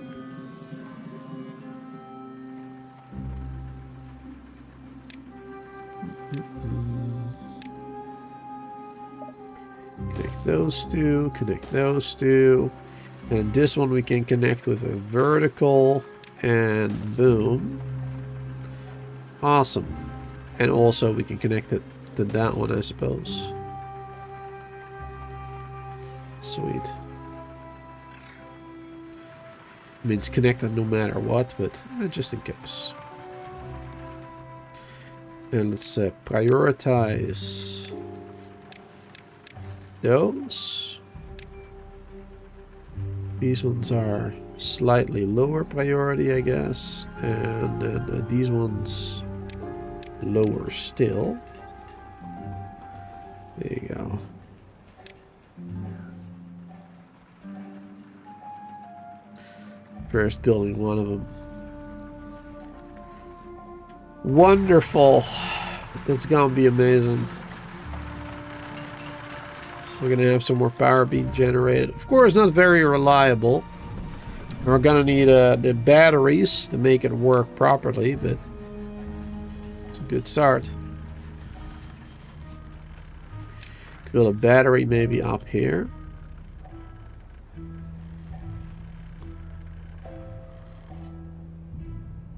Connect those two, connect those two. And this one we can connect with a vertical, and boom. Awesome. And also we can connect it to that one, I suppose. Sweet. I mean, it's connected no matter what, but just in case. And let's prioritize those. These ones are slightly lower priority, I guess. And then these ones lower still. There you go. First building one of them. Wonderful. It's gonna be amazing. We're gonna have some more power being generated. Of course, not very reliable. We're gonna need the batteries to make it work properly, but it's a good start. Build a battery maybe up here.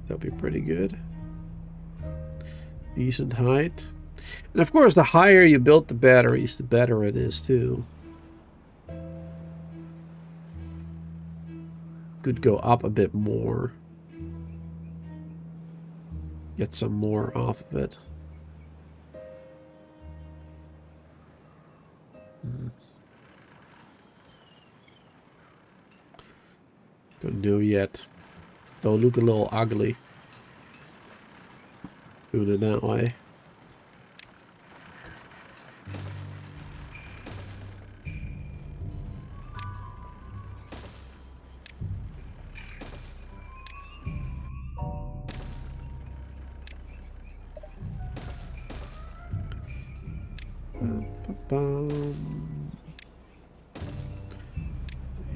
That'll be pretty good. Decent height. And of course, the higher you build the batteries, the better it is too. could go up a bit more. Get some more off of it. Don't know yet. Don't look a little ugly. Doing it that way. There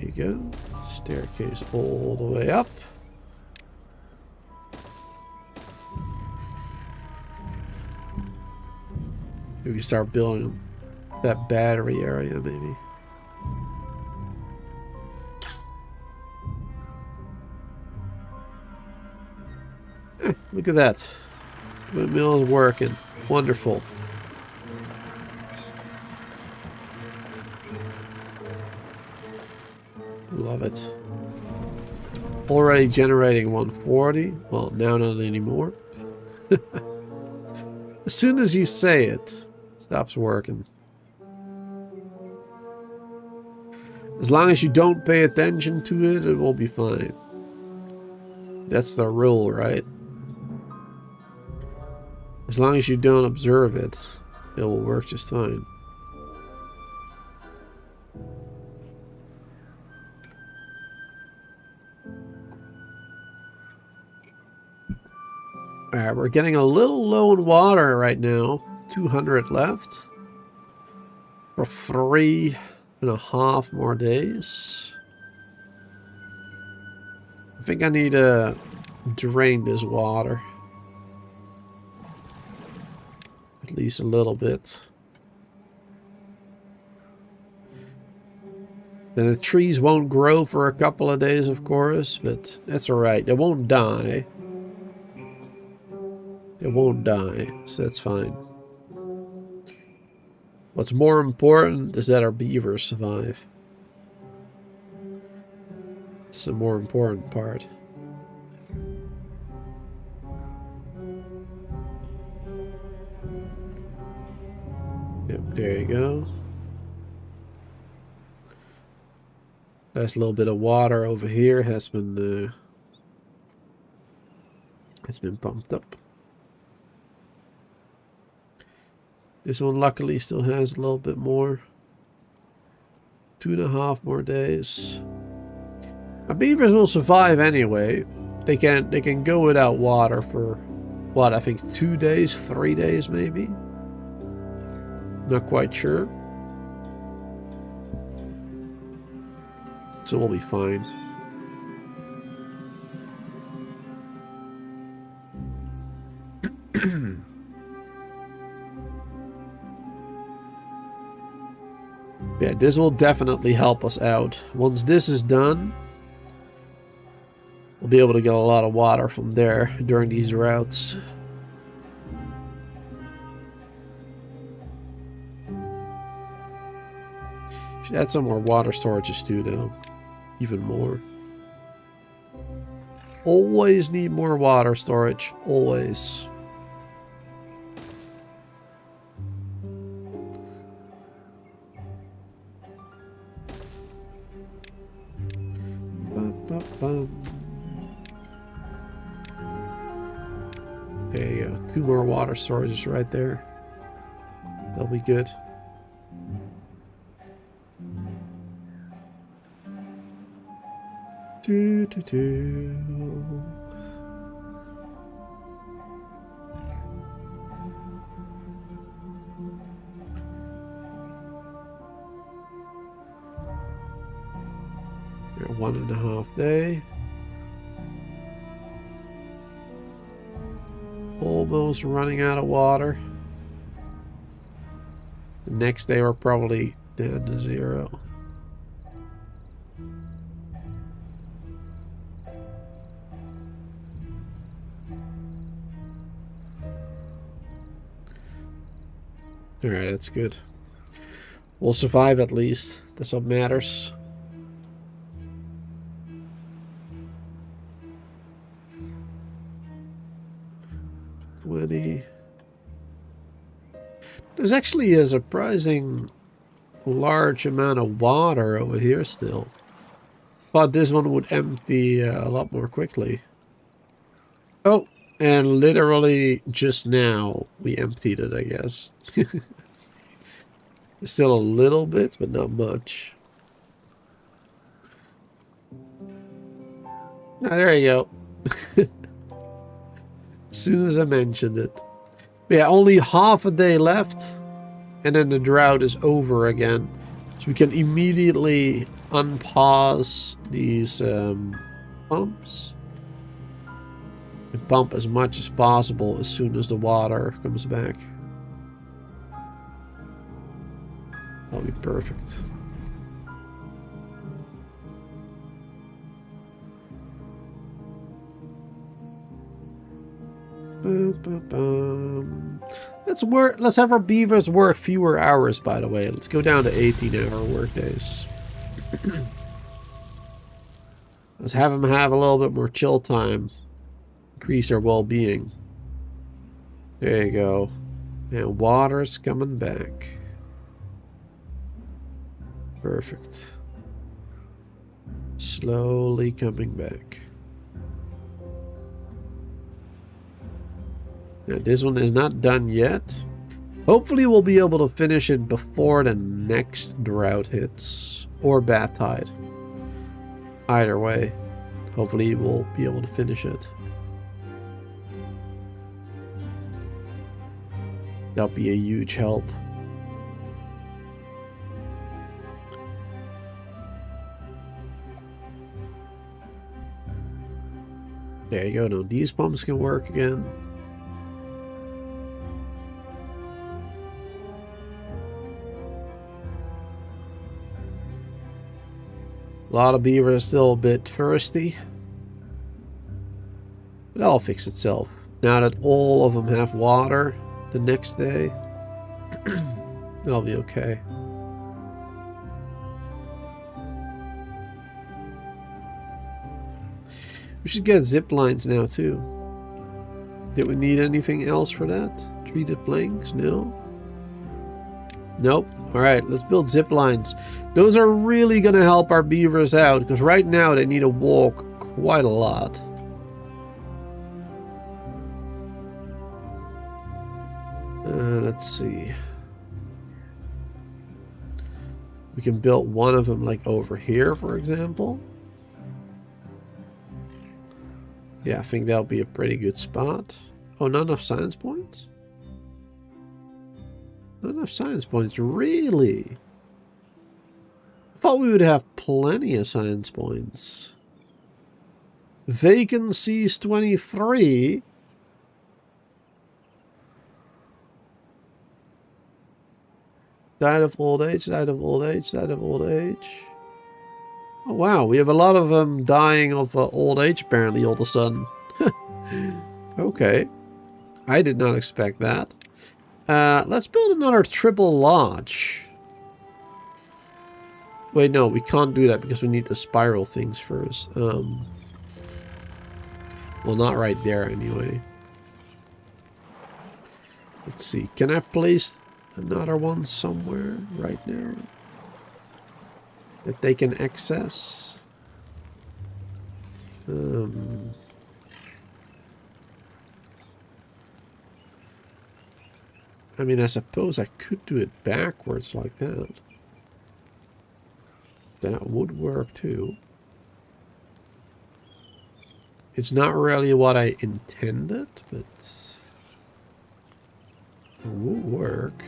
you go. Staircase all the way up. We can start building that battery area, maybe. Look at that. Windmill is working. Wonderful. Love it. Already generating 140. Well, now not anymore. As soon as you say it, it stops working. As long as you don't pay attention to it, it will be fine. That's the rule, right? As long as you don't observe it, it will work just fine. Alright, we're getting a little low in water right now. 200 left. For 3.5 more days. I think I need to drain this water. At least a little bit. Then the trees won't grow for a couple of days, of course, but that's alright. They won't die. It won't die, so that's fine. What's more important is that our beavers survive. It's the more important part. Yep, there you go. Nice little bit of water over here has been pumped up. This one luckily still has a little bit more. 2.5 more days. Our beavers will survive anyway. They can go without water for what, I think 2 days, 3 days maybe. Not quite sure. So we'll be fine. Yeah, this will definitely help us out. Once this is done, we'll be able to get a lot of water from there during these droughts. Should add some more water storages too, though. Even more. Always need more water storage. Always. There you go. 2 more water storages right there. That'll be good. Do, do, do. You're 1.5 day. Almost running out of water. The next day we're probably down to 0. Alright, that's good. We'll survive at least. That's what matters. 20. There's actually a surprising large amount of water over here still. Thought this one would empty a lot more quickly. Oh, and literally just now we emptied it, I guess. Still a little bit, but not much. Ah, there you go. As soon as I mentioned it. But yeah, only half a day left, and then the drought is over again. So we can immediately unpause these pumps. And pump as much as possible as soon as the water comes back. That'll be perfect. Let's have our beavers work fewer hours, by the way. Let's go down to 18-hour work days. Let's have them have a little bit more chill time. Increase their well-being. There you go. And water's coming back. Perfect. Slowly coming back. Now, this one is not done yet. Hopefully we'll be able to finish it before the next drought hits. Or bad tide. Either way. Hopefully we'll be able to finish it. That'll be a huge help. There you go. Now these pumps can work again. A lot of beavers are still a bit thirsty. But that'll fix itself. Now that all of them have water the next day, that'll be okay. We should get zip lines now too. Did we need anything else for that? Treated planks? No? Nope. Alright, let's build zip lines. Those are really going to help our beavers out, because right now they need to walk quite a lot. Let's see. We can build one of them like over here, for example. Yeah, I think that'll be a pretty good spot. Oh, not enough science points? Not enough science points, really? I thought we would have plenty of science points. Vacancies 23. Died of old age, died of old age, died of old age. Oh wow, we have a lot of them dying of old age apparently all of a sudden. Okay. I did not expect that. Let's build another triple lodge. Wait, no, we can't do that because we need the spiral things first. Well, not right there anyway. Let's see. Can I place another one somewhere right now that they can access? I mean, I suppose I could do it backwards like that. That would work too. It's not really what I intended, but it would work.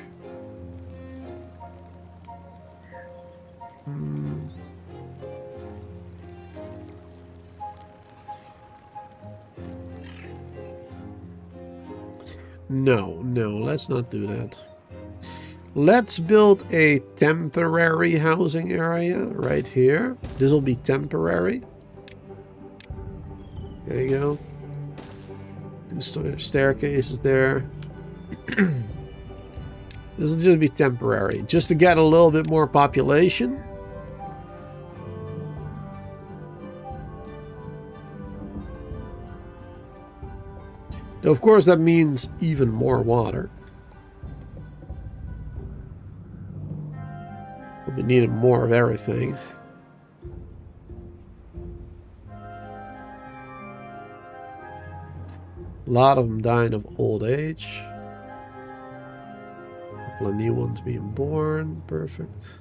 No, let's not do that. Let's build a temporary housing area right here. This will be temporary. There you go. Two staircases there. This will just be temporary, just to get a little bit more population. Now, of course, that means even more water. We'll be needing more of everything. A lot of them dying of old age. A couple of new ones being born. Perfect.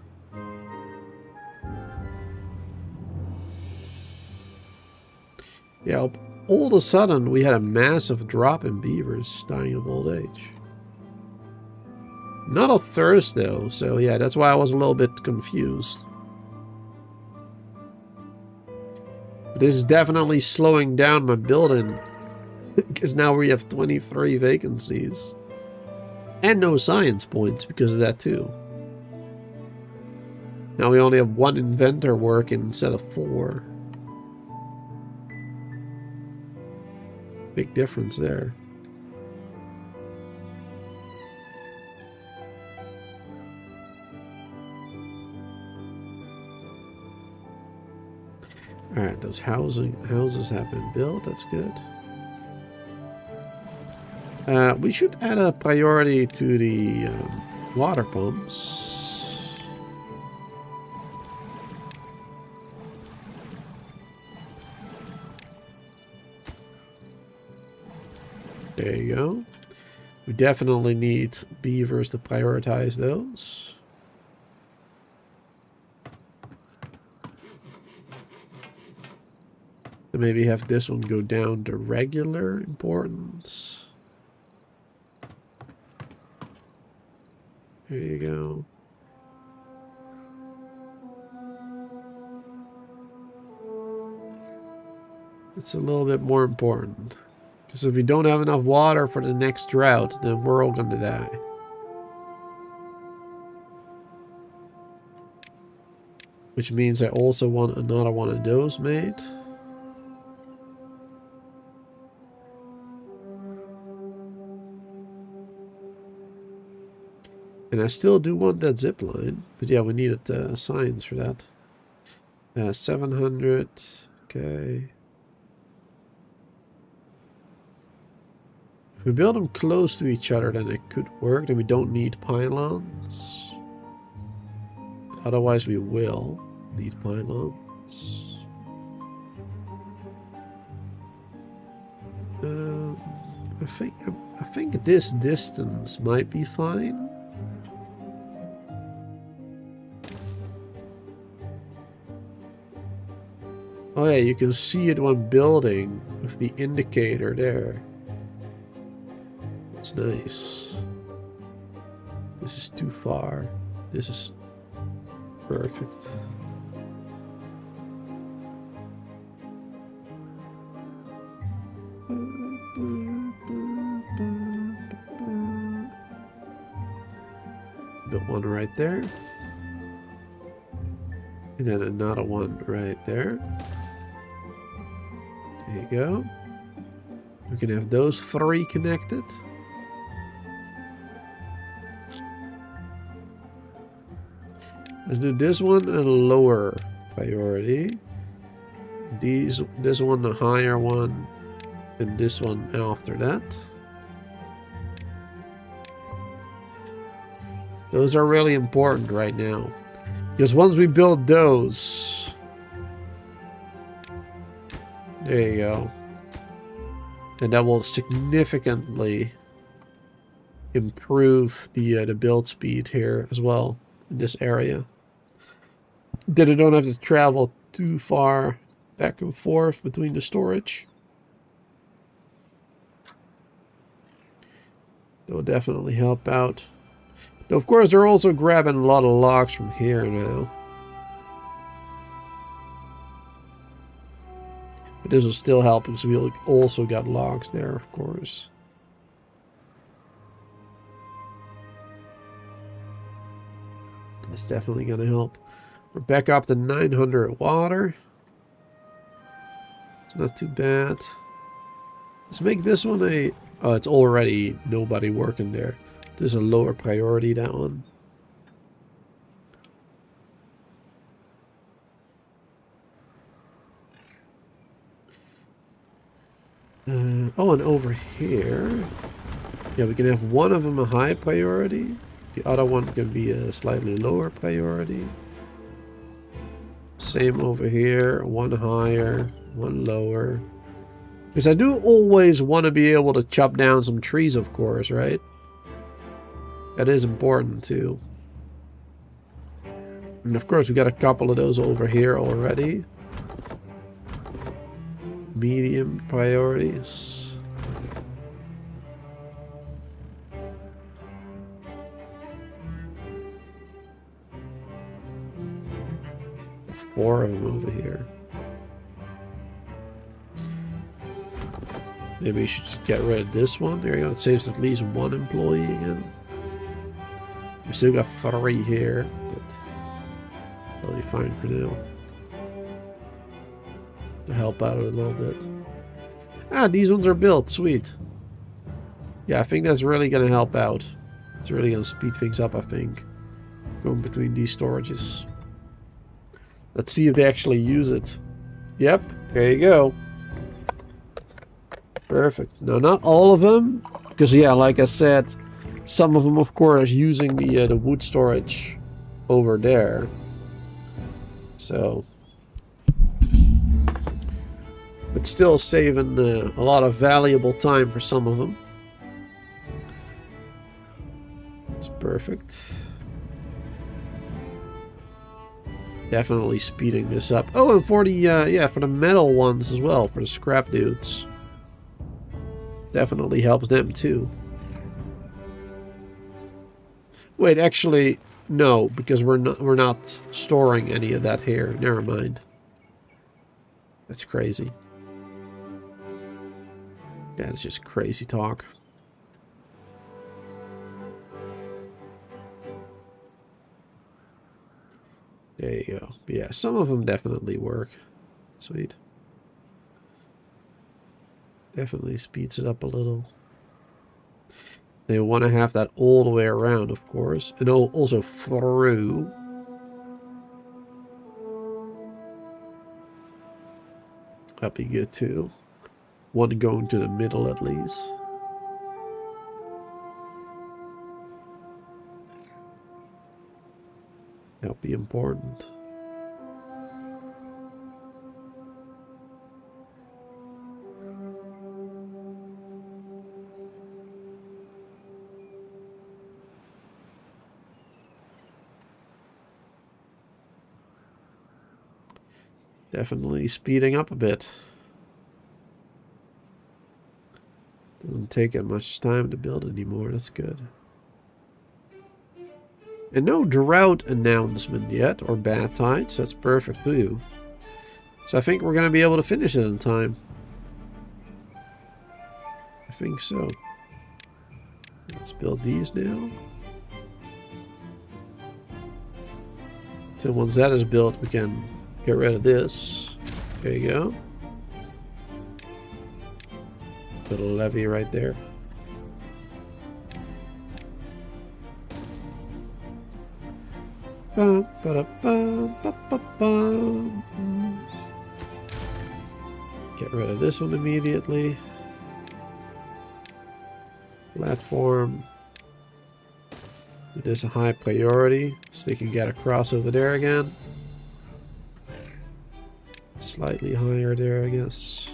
Yeah, all of a sudden we had a massive drop in beavers dying of old age. Not of thirst though, so yeah, that's why I was a little bit confused. But this is definitely slowing down my building. Because now we have 23 vacancies. And no science points because of that too. Now we only have 1 inventor working instead of 4. Big difference there. Alright, those houses have been built. That's good. We should add a priority to the water pumps. There you go. We definitely need beavers to prioritize those. And maybe have this one go down to regular importance. There you go. It's a little bit more important. Because if we don't have enough water for the next drought, then we're all going to die. Which means I also want another one of those made. And I still do want that zip line. But yeah, we needed science for that. 700. Okay. If we build them close to each other, then it could work. Then we don't need pylons. Otherwise, we will need pylons. I think this distance might be fine. Oh yeah, you can see it when building with the indicator there. It's nice. This is too far. This is perfect. Built one right there. And then another one right there. There you go. We can have those 3 connected. Let's do this one a lower priority. This one a higher one. And this one after that. Those are really important right now. Because once we build those... There you go. And that will significantly improve the build speed here as well in this area. Then I don't have to travel too far back and forth between the storage. That will definitely help out. Now, of course, they're also grabbing a lot of logs from here now. But this will still help because we also got logs there, of course. It's definitely going to help. We're back up to 900 water. It's not too bad. Let's make this one a... Oh, it's already nobody working there. There's a lower priority, that one. Oh, and over here, yeah, we can have one of them a high priority. The other one can be a slightly lower priority. Same over here, one higher, one lower. Because I do always want to be able to chop down some trees, of course, right? That is important too. And of course, we got a couple of those over here already. Medium priorities. Four of them over here. Maybe we should just get rid of this one. There you go. It saves at least one employee again. We still got 3 here, but that'll be fine for now. To help out a little bit. Ah, these ones are built. Sweet. Yeah, I think that's really going to help out. It's really going to speed things up, I think. Going between these storages. Let's see if they actually use it. Yep, there you go. Perfect. No, not all of them. Because, yeah, like I said, some of them, of course, using the wood storage over there. So... but still saving a lot of valuable time for some of them. That's perfect. Definitely speeding this up. Oh, and for the yeah, for the metal ones as well, for the scrap dudes. Definitely helps them too. Wait, actually, no, because we're not storing any of that here. Never mind. That's crazy. Yeah, it's just crazy talk. There you go. But yeah, some of them definitely work. Sweet. Definitely speeds it up a little. They want to have that all the way around, of course. And also through. That'd be good too. One going to the middle at least. That'll be important. Definitely speeding up a bit. Doesn't take it much time to build anymore. That's good. And no drought announcement yet, or bad tides. That's perfect too. So I think we're going to be able to finish it in time. I think so. Let's build these now. So once that is built, we can get rid of this. There you go. Little levee right there. Get rid of this one immediately. Platform. It is a high priority, so they can get across over there again. Slightly higher there, I guess.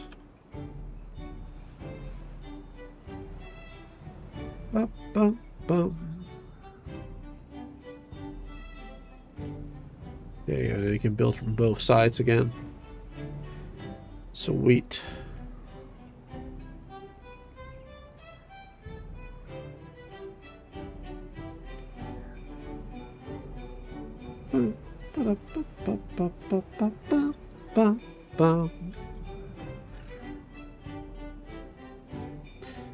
Bum, bum, bum. There you go, you can build from both sides again. Sweet.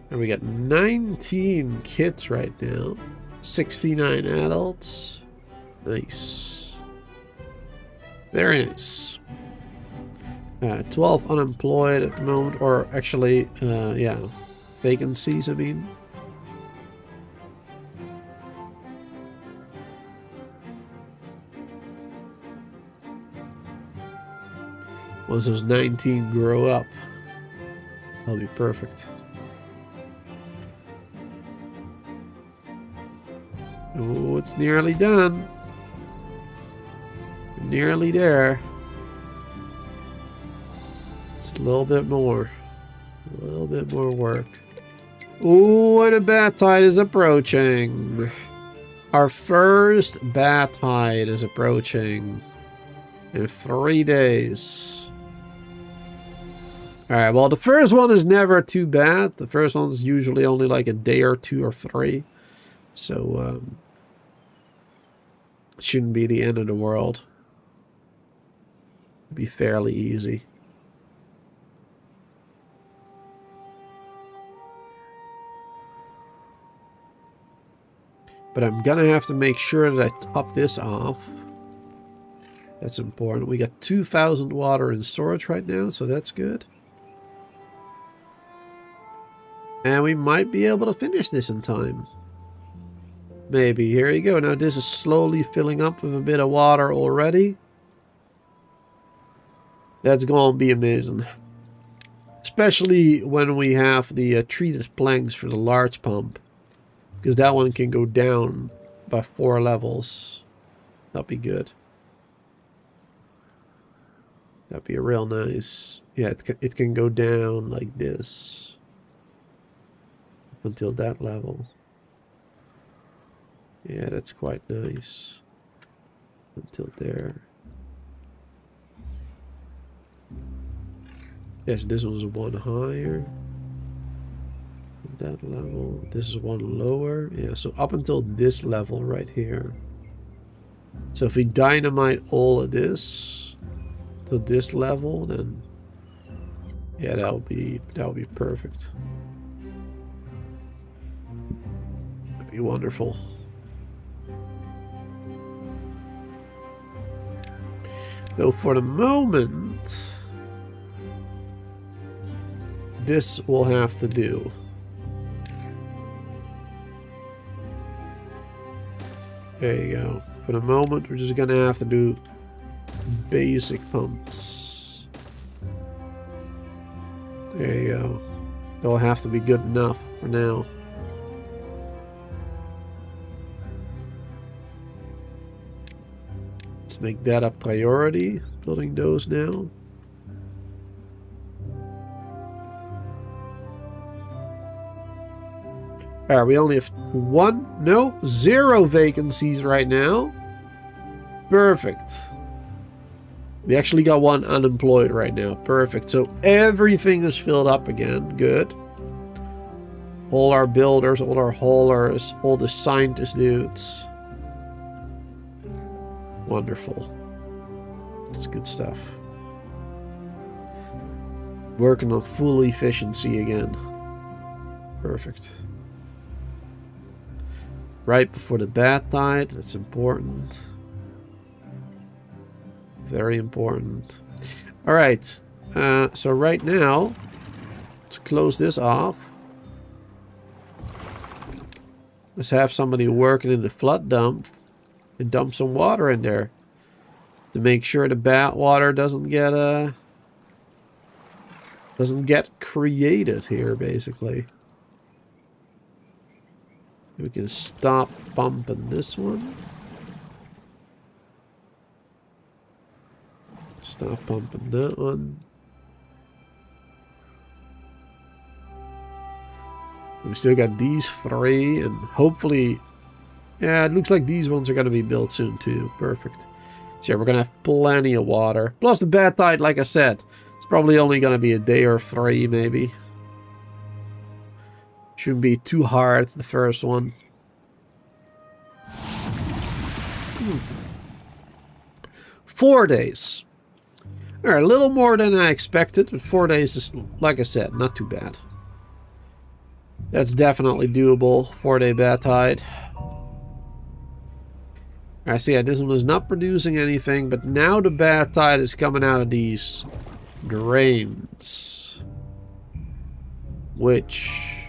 And we got 19 kids right now. 69 adults. Nice. Very nice. 12 unemployed at the moment, or actually, yeah, vacancies, I mean. Once those 19 grow up. That'll be perfect. Oh, it's nearly done. Nearly there. Just a little bit more. A little bit more work. Oh, and a bat tide is approaching. Our first bat tide is approaching in 3 days. Alright, well, the first one is never too bad. The first one is usually only like a day or 2 or 3. So, it shouldn't be the end of the world. It'll be fairly easy. But I'm gonna have to make sure that I top this off. That's important. We got 2,000 water in storage right now, so that's good. And we might be able to finish this in time. Maybe. Here you go. Now this is slowly filling up with a bit of water already. That's gonna be amazing. Especially when we have the treated planks for the large pump. Because that one can go down by 4 levels. That'd be good. That'd be real nice. Yeah, it can go down like this. Up until that level. Yeah, that's quite nice. Until there. Yes, this one's one higher. That level. This is one lower. Yeah, so up until this level right here. So if we dynamite all of this to this level, then yeah, that would be perfect. That'd be wonderful. Though for the moment, this will have to do. There you go. For the moment, we're just gonna have to do basic pumps. There you go. They'll have to be good enough for now. Let's make that a priority, building those now. Alright, we only have 0 vacancies right now. Perfect. We actually got 1 unemployed right now. Perfect. So everything is filled up again. Good. All our builders, all our haulers, all the scientist dudes. Wonderful. That's good stuff. Working on full efficiency again. Perfect. Right before the bat tide. That's important. Very important. Alright. So right now, let's close this off. Let's have somebody working in the flood dump and dump some water in there to make sure the bat water doesn't get created here, basically. We can stop pumping this one. Stop pumping that one. We still got these 3, and hopefully, yeah, it looks like these ones are going to be built soon too. Perfect. So yeah, we're going to have plenty of water. Plus the bat tide, like I said, it's probably only going to be a day or 3 maybe. Shouldn't be too hard, the first one. 4 days. Alright, a little more than I expected, but 4 days is, like I said, not too bad. That's definitely doable. 4-day bat tide. I see, this one is not producing anything, but now the bat tide is coming out of these drains. Which,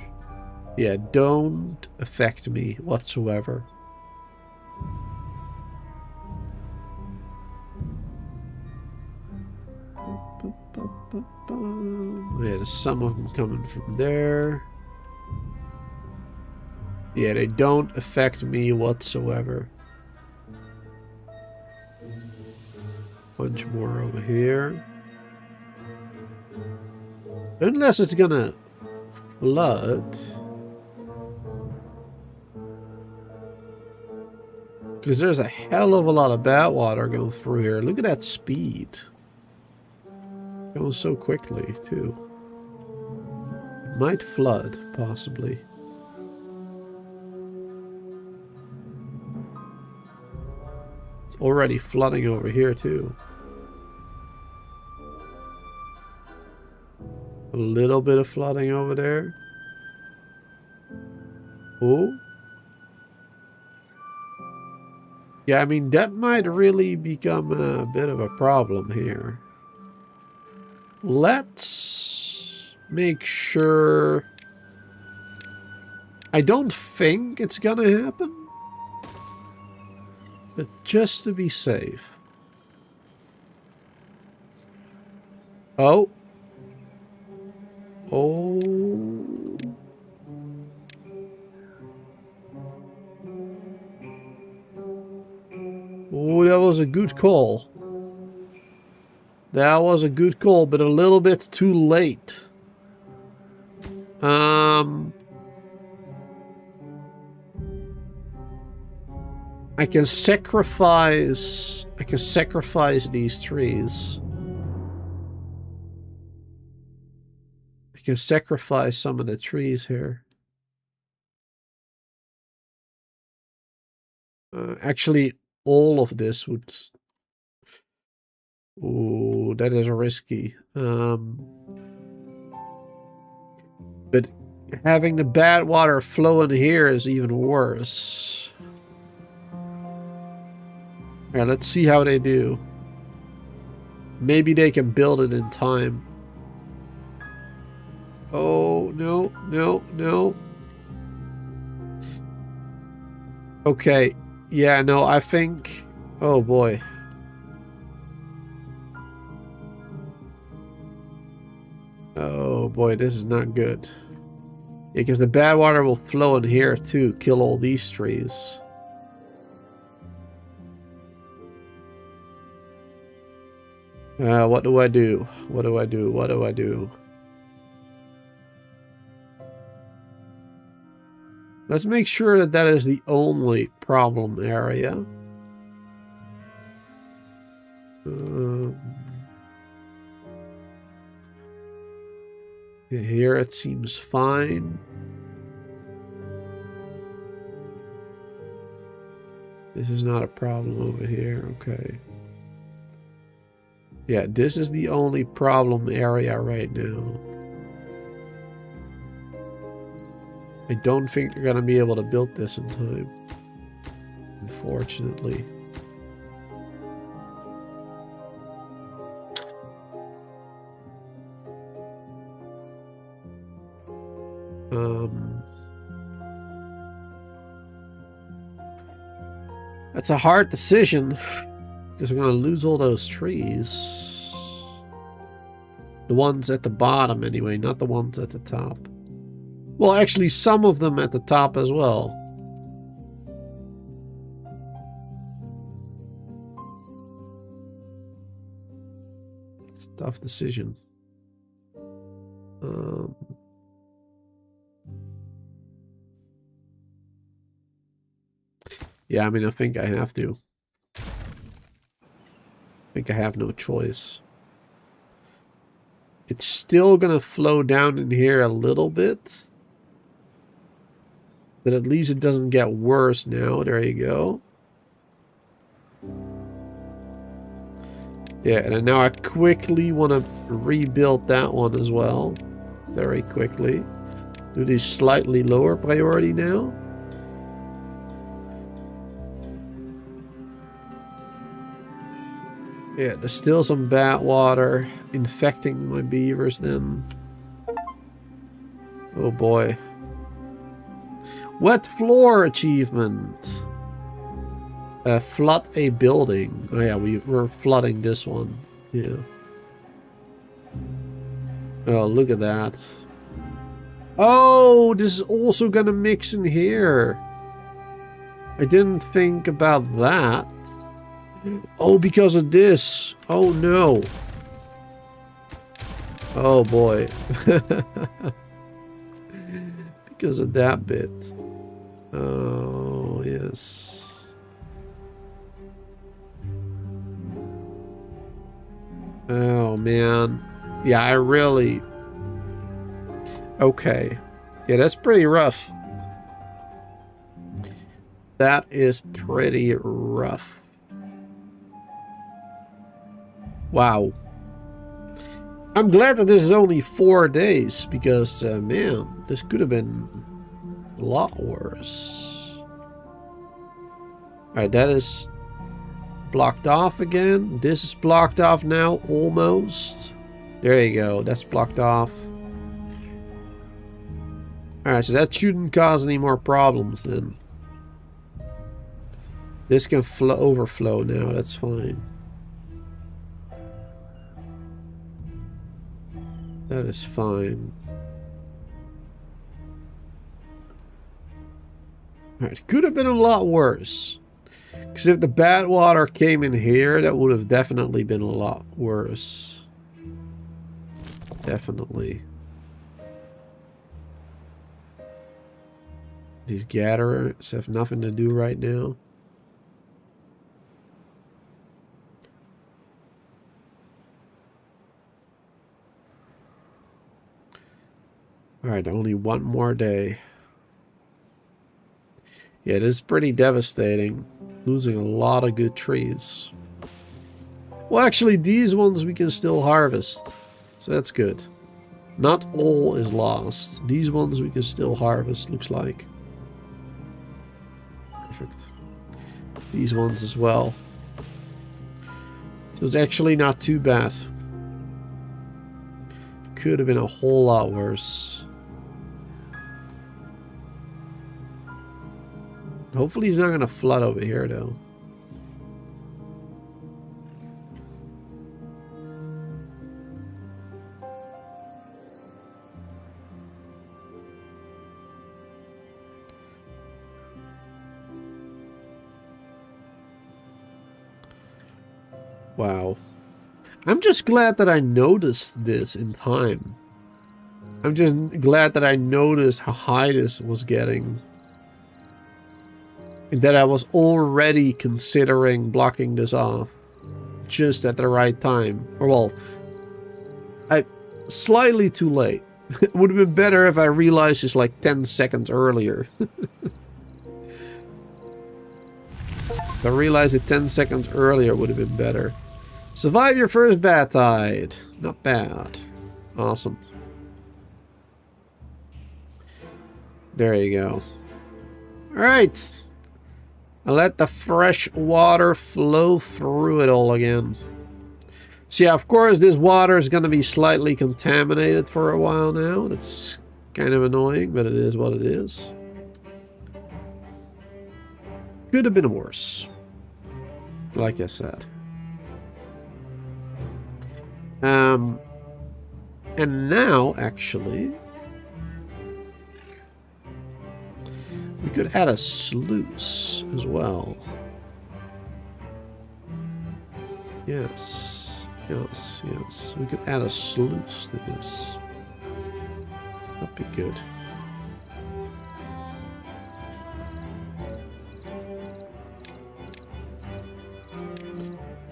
yeah, don't affect me whatsoever. Yeah, there's some of them coming from there. Yeah, they don't affect me whatsoever. Bunch more over here. Unless it's gonna flood. Because there's a hell of a lot of badwater going through here. Look at that speed. Going so quickly, too. It might flood, possibly. It's already flooding over here, too. A little bit of flooding over there. Oh. Yeah, I mean, that might really become a bit of a problem here. Let's make sure... I don't think it's gonna happen. But just to be safe. Oh. Oh. Oh, that was a good call. That was a good call, but a little bit too late. I can sacrifice these trees. I can sacrifice some of the trees here. Actually, all of this would... Ooh, that is risky. But having the bad water flow in here is even worse. Alright, let's see how they do. Maybe they can build it in time. Oh, no, no, no. Okay. Yeah, no, I think... Oh, boy. Oh, boy, this is not good. Yeah, because the bad water will flow in here, too. Kill all these trees. What do I do? What do I do? What do I do? Let's make sure that that is the only problem area. Here it seems fine. This is not a problem over here. Okay. Yeah, this is the only problem area right now. I don't think they're gonna be able to build this in time, unfortunately. That's a hard decision, because we're gonna lose all those trees. The ones at the bottom anyway, not the ones at the top. Well, actually, some of them at the top as well. It's a tough decision. Yeah, I mean, I think I have to. I think I have no choice. It's still gonna flow down in here a little bit. But at least it doesn't get worse now. There you go. Yeah, and now I quickly want to rebuild that one as well. Very quickly. Do these slightly lower priority now. Yeah, there's still some bad water infecting my beavers then. Oh boy. Wet floor achievement. Flood a building. Oh yeah, we're flooding this one. Yeah. Oh, look at that. Oh, this is also gonna mix in here. I didn't think about that. Oh, because of this. Oh, no. Oh, boy. Because of that bit. Oh, yes. Oh, man. Yeah, I really... Okay. Yeah, that's pretty rough. That is pretty rough. Wow. I'm glad that this is only 4 days, because, man, this could have been a lot worse. Alright, that is blocked off again. This is blocked off now, almost. There you go, that's blocked off. Alright, so that shouldn't cause any more problems then. This can overflow now, that's fine. That is fine. Alright, it could have been a lot worse. Because if the bad water came in here, that would have definitely been a lot worse. Definitely. These gatherers have nothing to do right now. Alright, only one more day. Yeah, it is pretty devastating. Losing a lot of good trees. Well, actually, these ones we can still harvest. So that's good. Not all is lost. These ones we can still harvest, looks like. Perfect. These ones as well. So it's actually not too bad. Could have been a whole lot worse. Hopefully he's not going to flood over here, though. Wow. I'm just glad that I noticed this in time. I'm just glad that I noticed how high this was getting. And that I was already considering blocking this off. Just at the right time. Or well, slightly too late. It would have been better if I realized this like 10 seconds earlier. If I realized it 10 seconds earlier, would have been better. Survive your first bad tide. Not bad. Awesome. There you go. Alright. I'll let the fresh water flow through it all again. So yeah, of course this water is going to be slightly contaminated for a while now. That's kind of annoying, but it is what it is. Could have been worse. Like I said. And now, actually, we could add a sluice as well. Yes, yes, yes. We could add a sluice to this. That'd be good.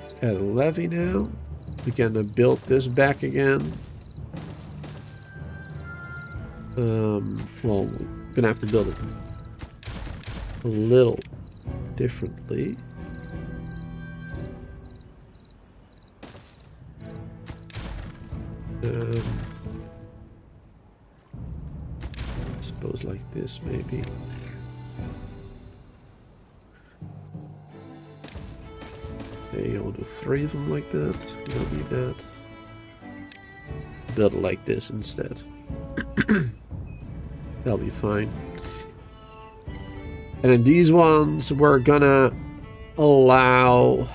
Let's add a levee now. We can build this back again. Well, we're gonna have to build it a little differently. I suppose like this, maybe. Okay, I'll do 3 of them like that. We don't need that. Build it like this instead. That'll be fine. And then these ones we're gonna allow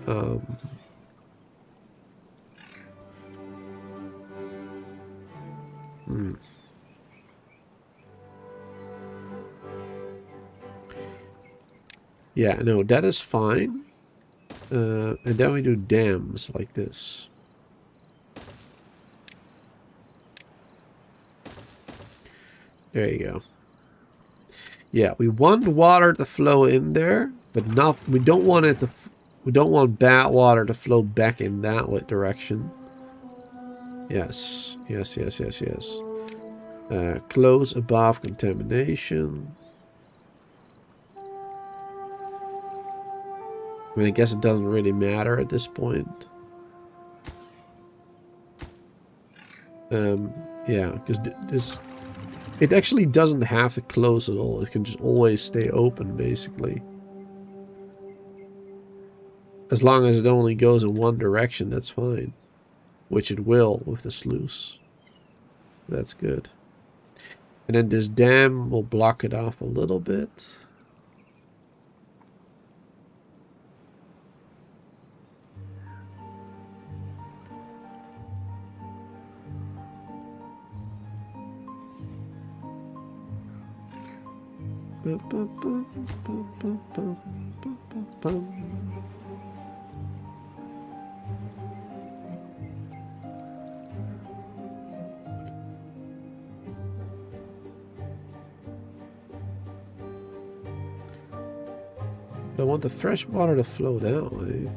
Um, Yeah, no, that is fine. And then we do dams like this. There you go. Yeah, we want water to flow in there, but not. We don't want it to. We don't want bad water to flow back in that direction. Yes, yes, yes, yes, yes. Close above contamination. I mean, I guess it doesn't really matter at this point. Yeah, because this... It actually doesn't have to close at all. It can just always stay open, basically. As long as it only goes in one direction, that's fine. Which it will with the sluice. That's good. And then this dam will block it off a little bit. I want the fresh water to flow down,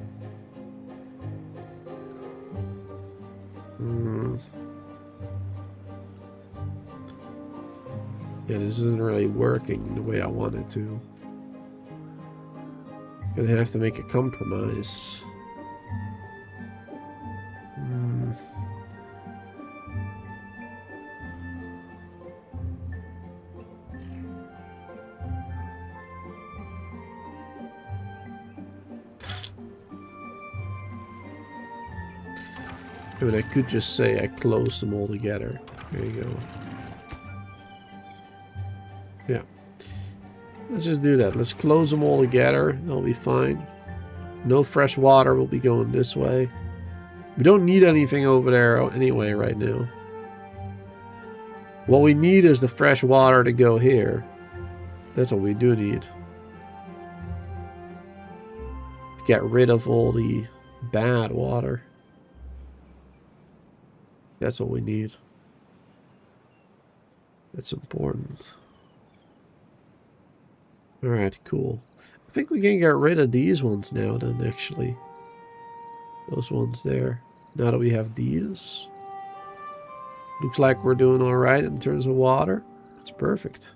Yeah, this isn't really working the way I want it to. Gonna have to make a compromise. I mean, I could just say I close them all together. There you go. Yeah. Let's just do that. Let's close them all together. That'll be fine. No fresh water will be going this way. We don't need anything over there anyway right now. What we need is the fresh water to go here. That's what we do need. To get rid of all the bad water. That's what we need. That's important. Alright, cool. I think we can get rid of these ones now then, actually. Those ones there. Now that we have these. Looks like we're doing alright in terms of water. That's perfect.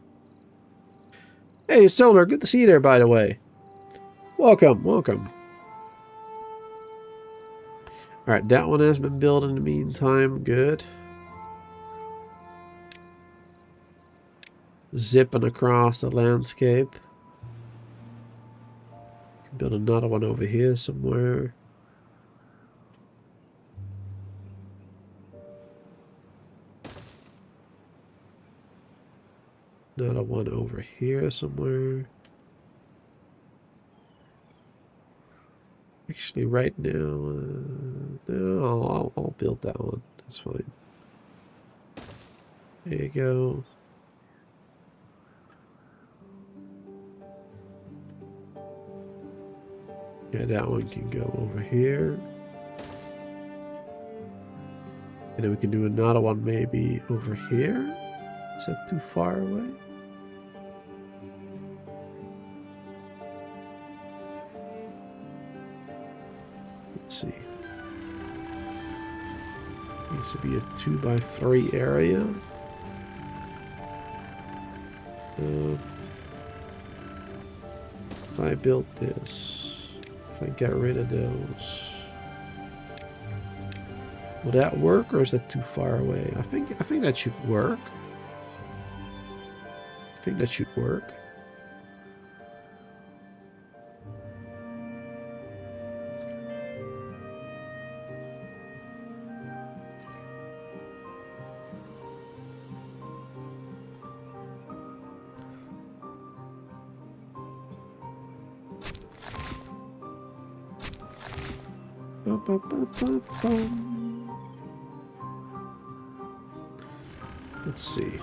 Hey, Solar, good to see you there, by the way. Welcome, welcome. Alright, that one has been built in the meantime. Good. Zipping across the landscape. Build another one over here somewhere. Another one over here somewhere. Actually, right now, no, I'll build that one. That's fine. There you go. Yeah, that one can go over here. And then we can do another one maybe over here. Is that too far away? Let's see. Needs to be a 2x3 area. If I built this, if I get rid of those, will that work, or is that too far away? I think that should work. I think that should work. Let's see.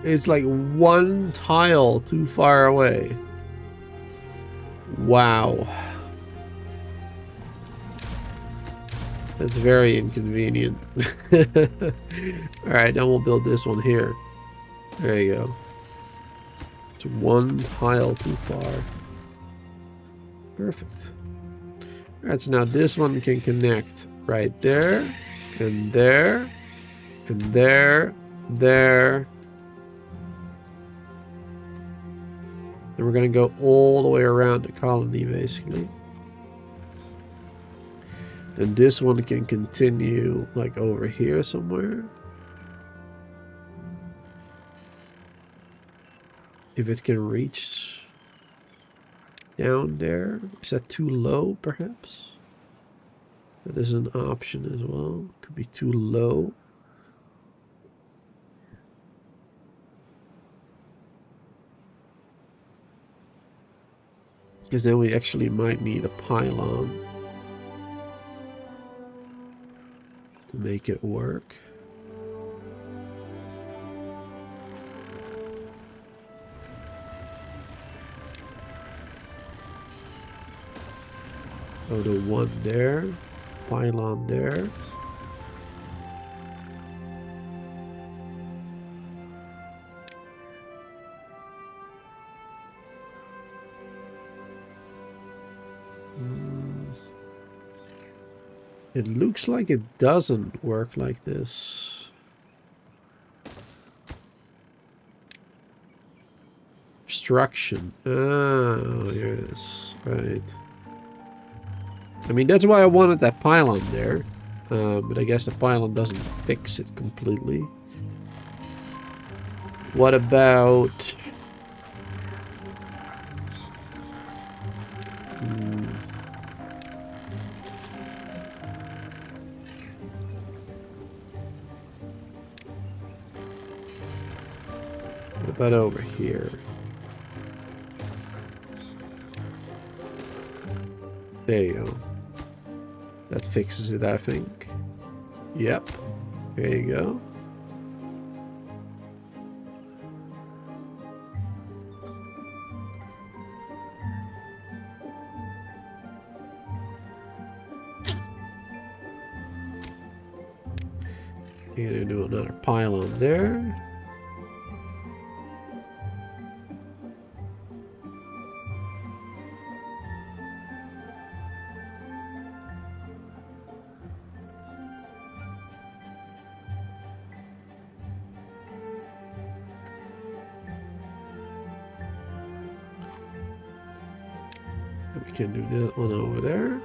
It's like one tile too far away. Wow. That's very inconvenient. Alright, then we'll build this one here. There you go. It's one tile too far. Perfect. Alright, so now this one can connect right there, and there, and there, there. Then we're going to go all the way around the colony, basically. And this one can continue, like, over here somewhere. If it can reach down there. Is that too low, perhaps? That is an option as well. Could be too low. Because then we actually might need a pylon to make it work. So the one there, pylon there. It looks like it doesn't work like this. Obstruction. Oh, yes. Right. I mean, that's why I wanted that pylon there. But I guess the pylon doesn't fix it completely. What about... What about over here? There you go. That fixes it, I think. Yep. There you go. You're gonna do another pylon there. We can do that one over there.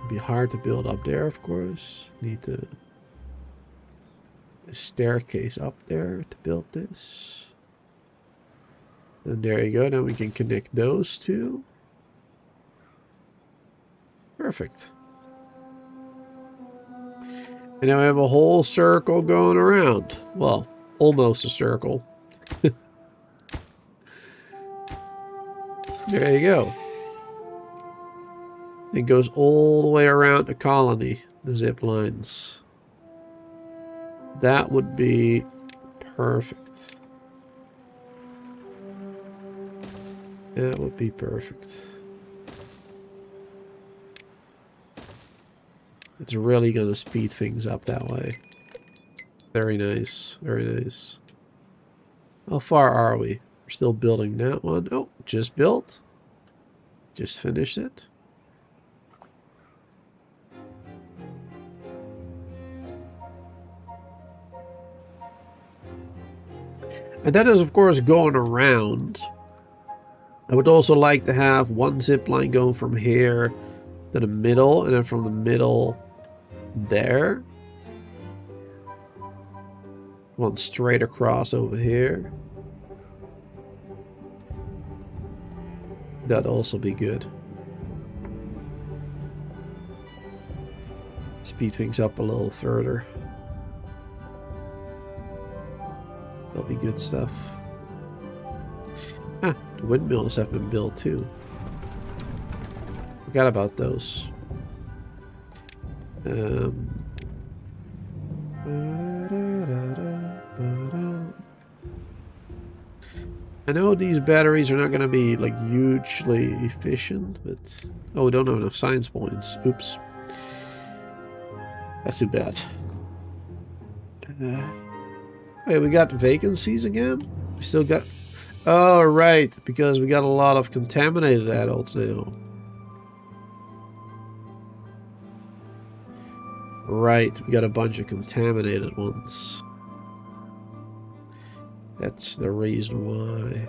Be hard to build up there, of course. Need a staircase up there to build this. And there you go. Now we can connect those two. Perfect. And now we have a whole circle going around. Well, almost a circle. There you go. It goes all the way around the colony, the zip lines. That would be perfect. That would be perfect. It's really going to speed things up that way. Very nice. Very nice. How far are we? We're still building that one. Oh, just built. Just finished it. And that is, of course, going around. I would also like to have one zip line going from here to the middle, and then from the middle there. One straight across over here. That'd also be good. Speed things up a little further. That'll be good stuff. Ah, the windmills have been built too. Forgot about those. I know these batteries are not going to be like hugely efficient, but oh, we don't have enough science points. Oops, that's too bad. Wait, we got vacancies again? We still got... Oh, right, because we got a lot of contaminated adults now. Right, we got a bunch of contaminated ones. That's the reason why.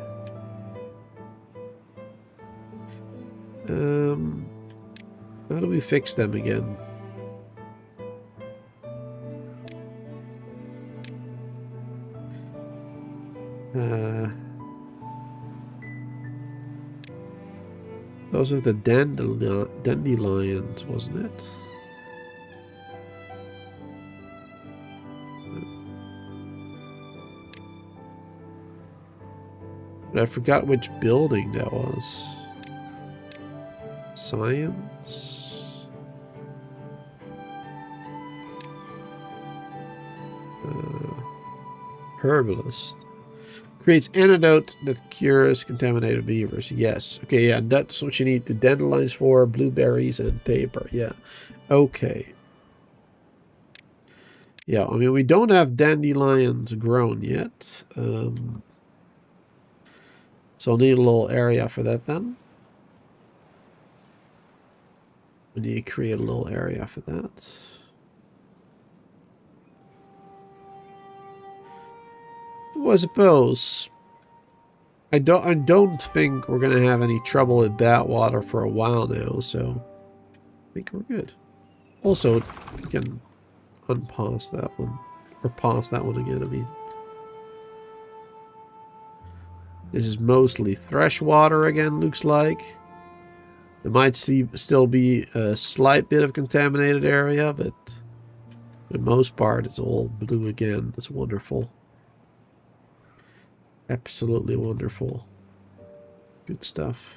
How do we fix them again? Those are the dandelions, wasn't it? But I forgot which building that was. Science? Herbalist. Creates antidote that cures contaminated beavers. Yes. Okay, yeah, that's what you need the dandelions for, blueberries and paper. Yeah. Okay. Yeah, I mean, we don't have dandelions grown yet. So I'll need a little area for that then. We need to create a little area for that. Well, I suppose I don't think we're gonna have any trouble with badwater for a while now, so I think we're good. Also, we can unpause that one, or pause that one again. I mean, this is mostly fresh water again. Looks like there might still be a slight bit of contaminated area, but for the most part, it's all blue again. That's wonderful. Absolutely wonderful. Good stuff.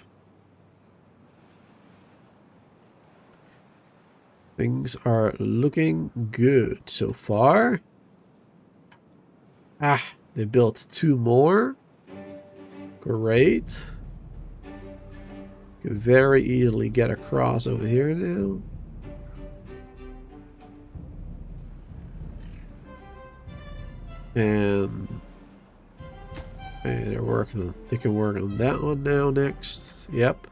Things are looking good so far. Ah, they built 2 more. Great. Can very easily get across over here now. And they can work on that one now next. Yep.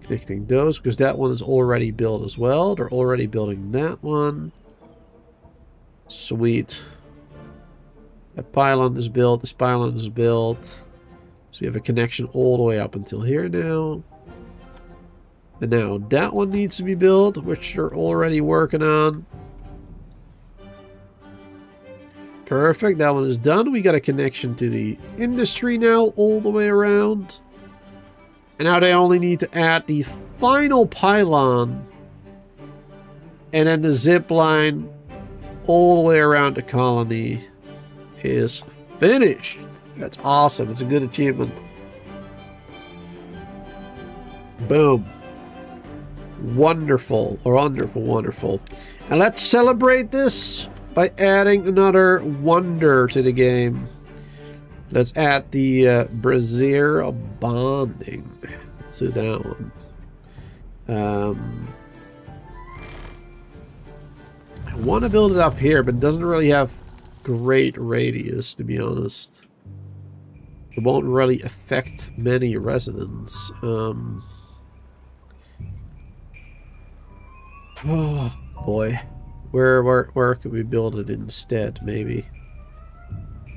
Connecting those, because that one is already built as well. They're already building that one. Sweet. That pylon is built. This pylon is built. So we have a connection all the way up until here now. And now that one needs to be built, which they're already working on. Perfect, that one is done. We got a connection to the industry now all the way around. And now they only need to add the final pylon. And then the zip line all the way around the colony is finished. That's awesome. It's a good achievement. Boom. Wonderful. Wonderful, wonderful. And let's celebrate this by adding another wonder to the game. Let's add the brazier bonding. Let's do that one. I want to build it up here, but it doesn't really have great radius, to be honest. It won't really affect many residents. Oh boy. Where could we build it instead, maybe?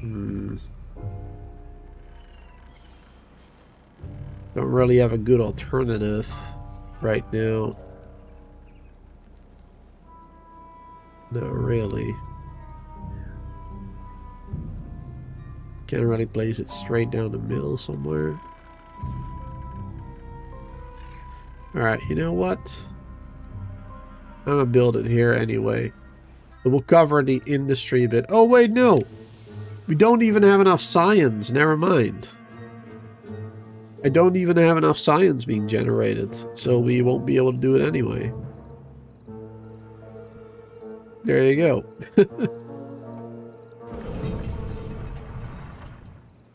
Don't really have a good alternative right now. Not really. Can't really place it straight down the middle somewhere. Alright, you know what? I'm gonna build it here anyway. It will cover the industry a bit. Oh, wait, no. We don't even have enough science. Never mind. I don't even have enough science being generated. So we won't be able to do it anyway. There you go.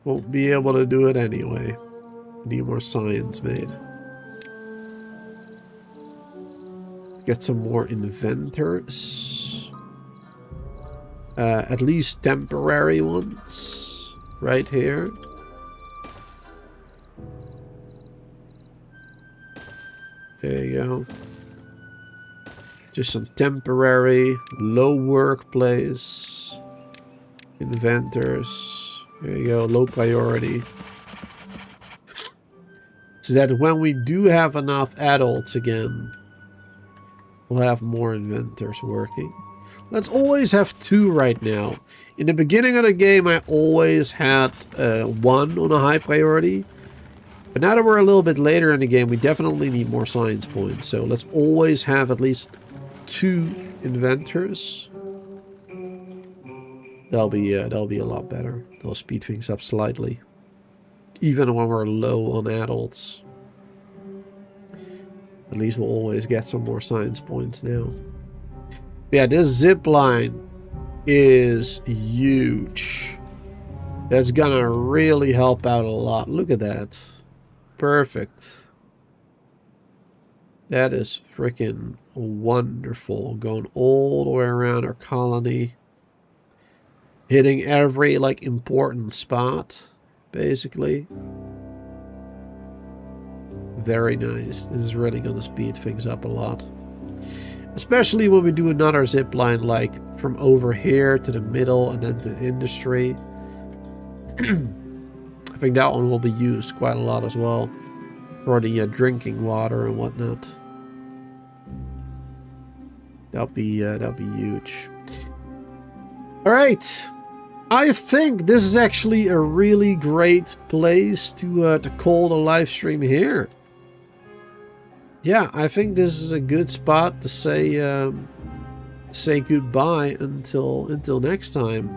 Won't be able to do it anyway. Need more science made. Get some more inventors. At least temporary ones. Right here. There you go. Just some temporary, low workplace inventors. There you go, low priority. So that when we do have enough adults again, we'll have more inventors working. Let's always have 2 right now. In the beginning of the game, I always had 1 on a high priority. But now that we're a little bit later in the game, we definitely need more science points. So let's always have at least 2 inventors. That'll be a lot better. That'll speed things up slightly, even when we're low on adults. At least we'll always get some more science points now. Yeah, this zip line is huge. That's gonna really help out a lot. Look at that. Perfect. That is freaking wonderful. Going all the way around our colony. Hitting every, like, important spot, basically. Very nice. This is really going to speed things up a lot. Especially when we do another zip line, like, from over here to the middle and then to industry. I think that one will be used quite a lot as well. For the drinking water and whatnot. That'll be huge. Alright. I think this is actually a really great place to call the live stream here. Yeah, I think this is a good spot to say goodbye until next time.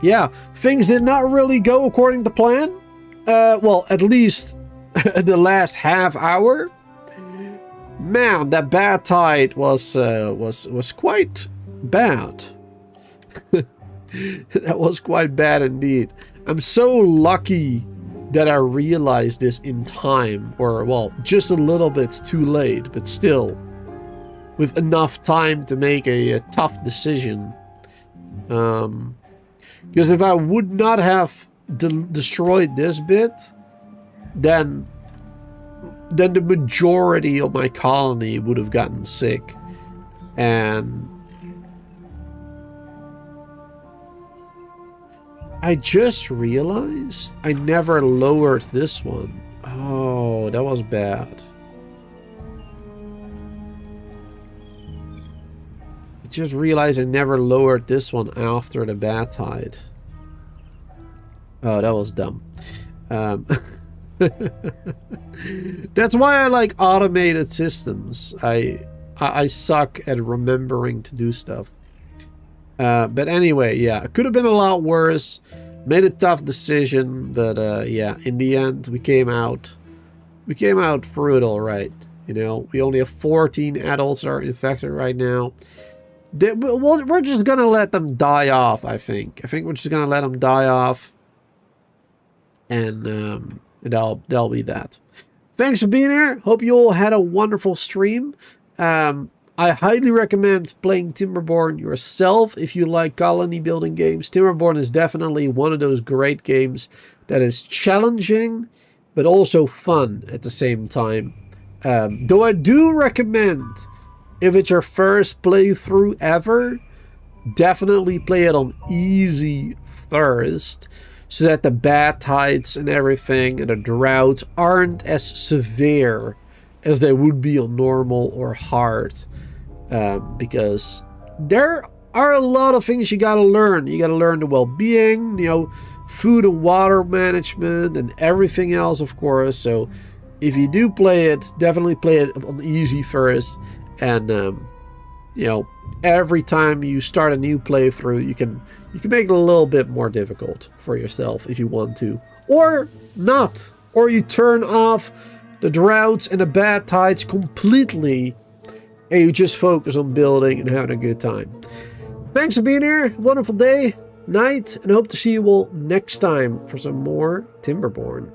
Yeah, things did not really go according to plan. Well, at least the last half hour. Man, that bad tide was quite bad. That was quite bad indeed. I'm so lucky that I realized this in time, or well, just a little bit too late, but still with enough time to make a tough decision. Because if I would not have destroyed this bit, then the majority of my colony would have gotten sick. And I just realized I never lowered this one. Oh, that was bad. I just realized I never lowered this one after the bad tide. Oh, that was dumb. That's why I like automated systems. I suck at remembering to do stuff. But anyway, yeah, it could have been a lot worse. Made a tough decision, but yeah, in the end, we came out through it all right. You know, we only have 14 adults that are infected right now. We're just gonna let them die off. I think we're just gonna let them die off, and that'll be that. Thanks for being here. Hope you all had a wonderful stream. I highly recommend playing Timberborn yourself if you like colony building games. Timberborn is definitely one of those great games that is challenging, but also fun at the same time. Though I do recommend, if it's your first playthrough ever, definitely play it on easy first, so that the bad tides and everything and the droughts aren't as severe as they would be on normal or hard. Because there are a lot of things you gotta learn. You gotta learn the well-being, you know, food and water management and everything else, of course. So if you do play it, definitely play it on easy first. And, you know, every time you start a new playthrough, you can make it a little bit more difficult for yourself if you want to. Or not. Or you turn off the droughts and the bad tides completely, and you just focus on building and having a good time. Thanks for being here. Wonderful day, night, and hope to see you all next time for some more Timberborn.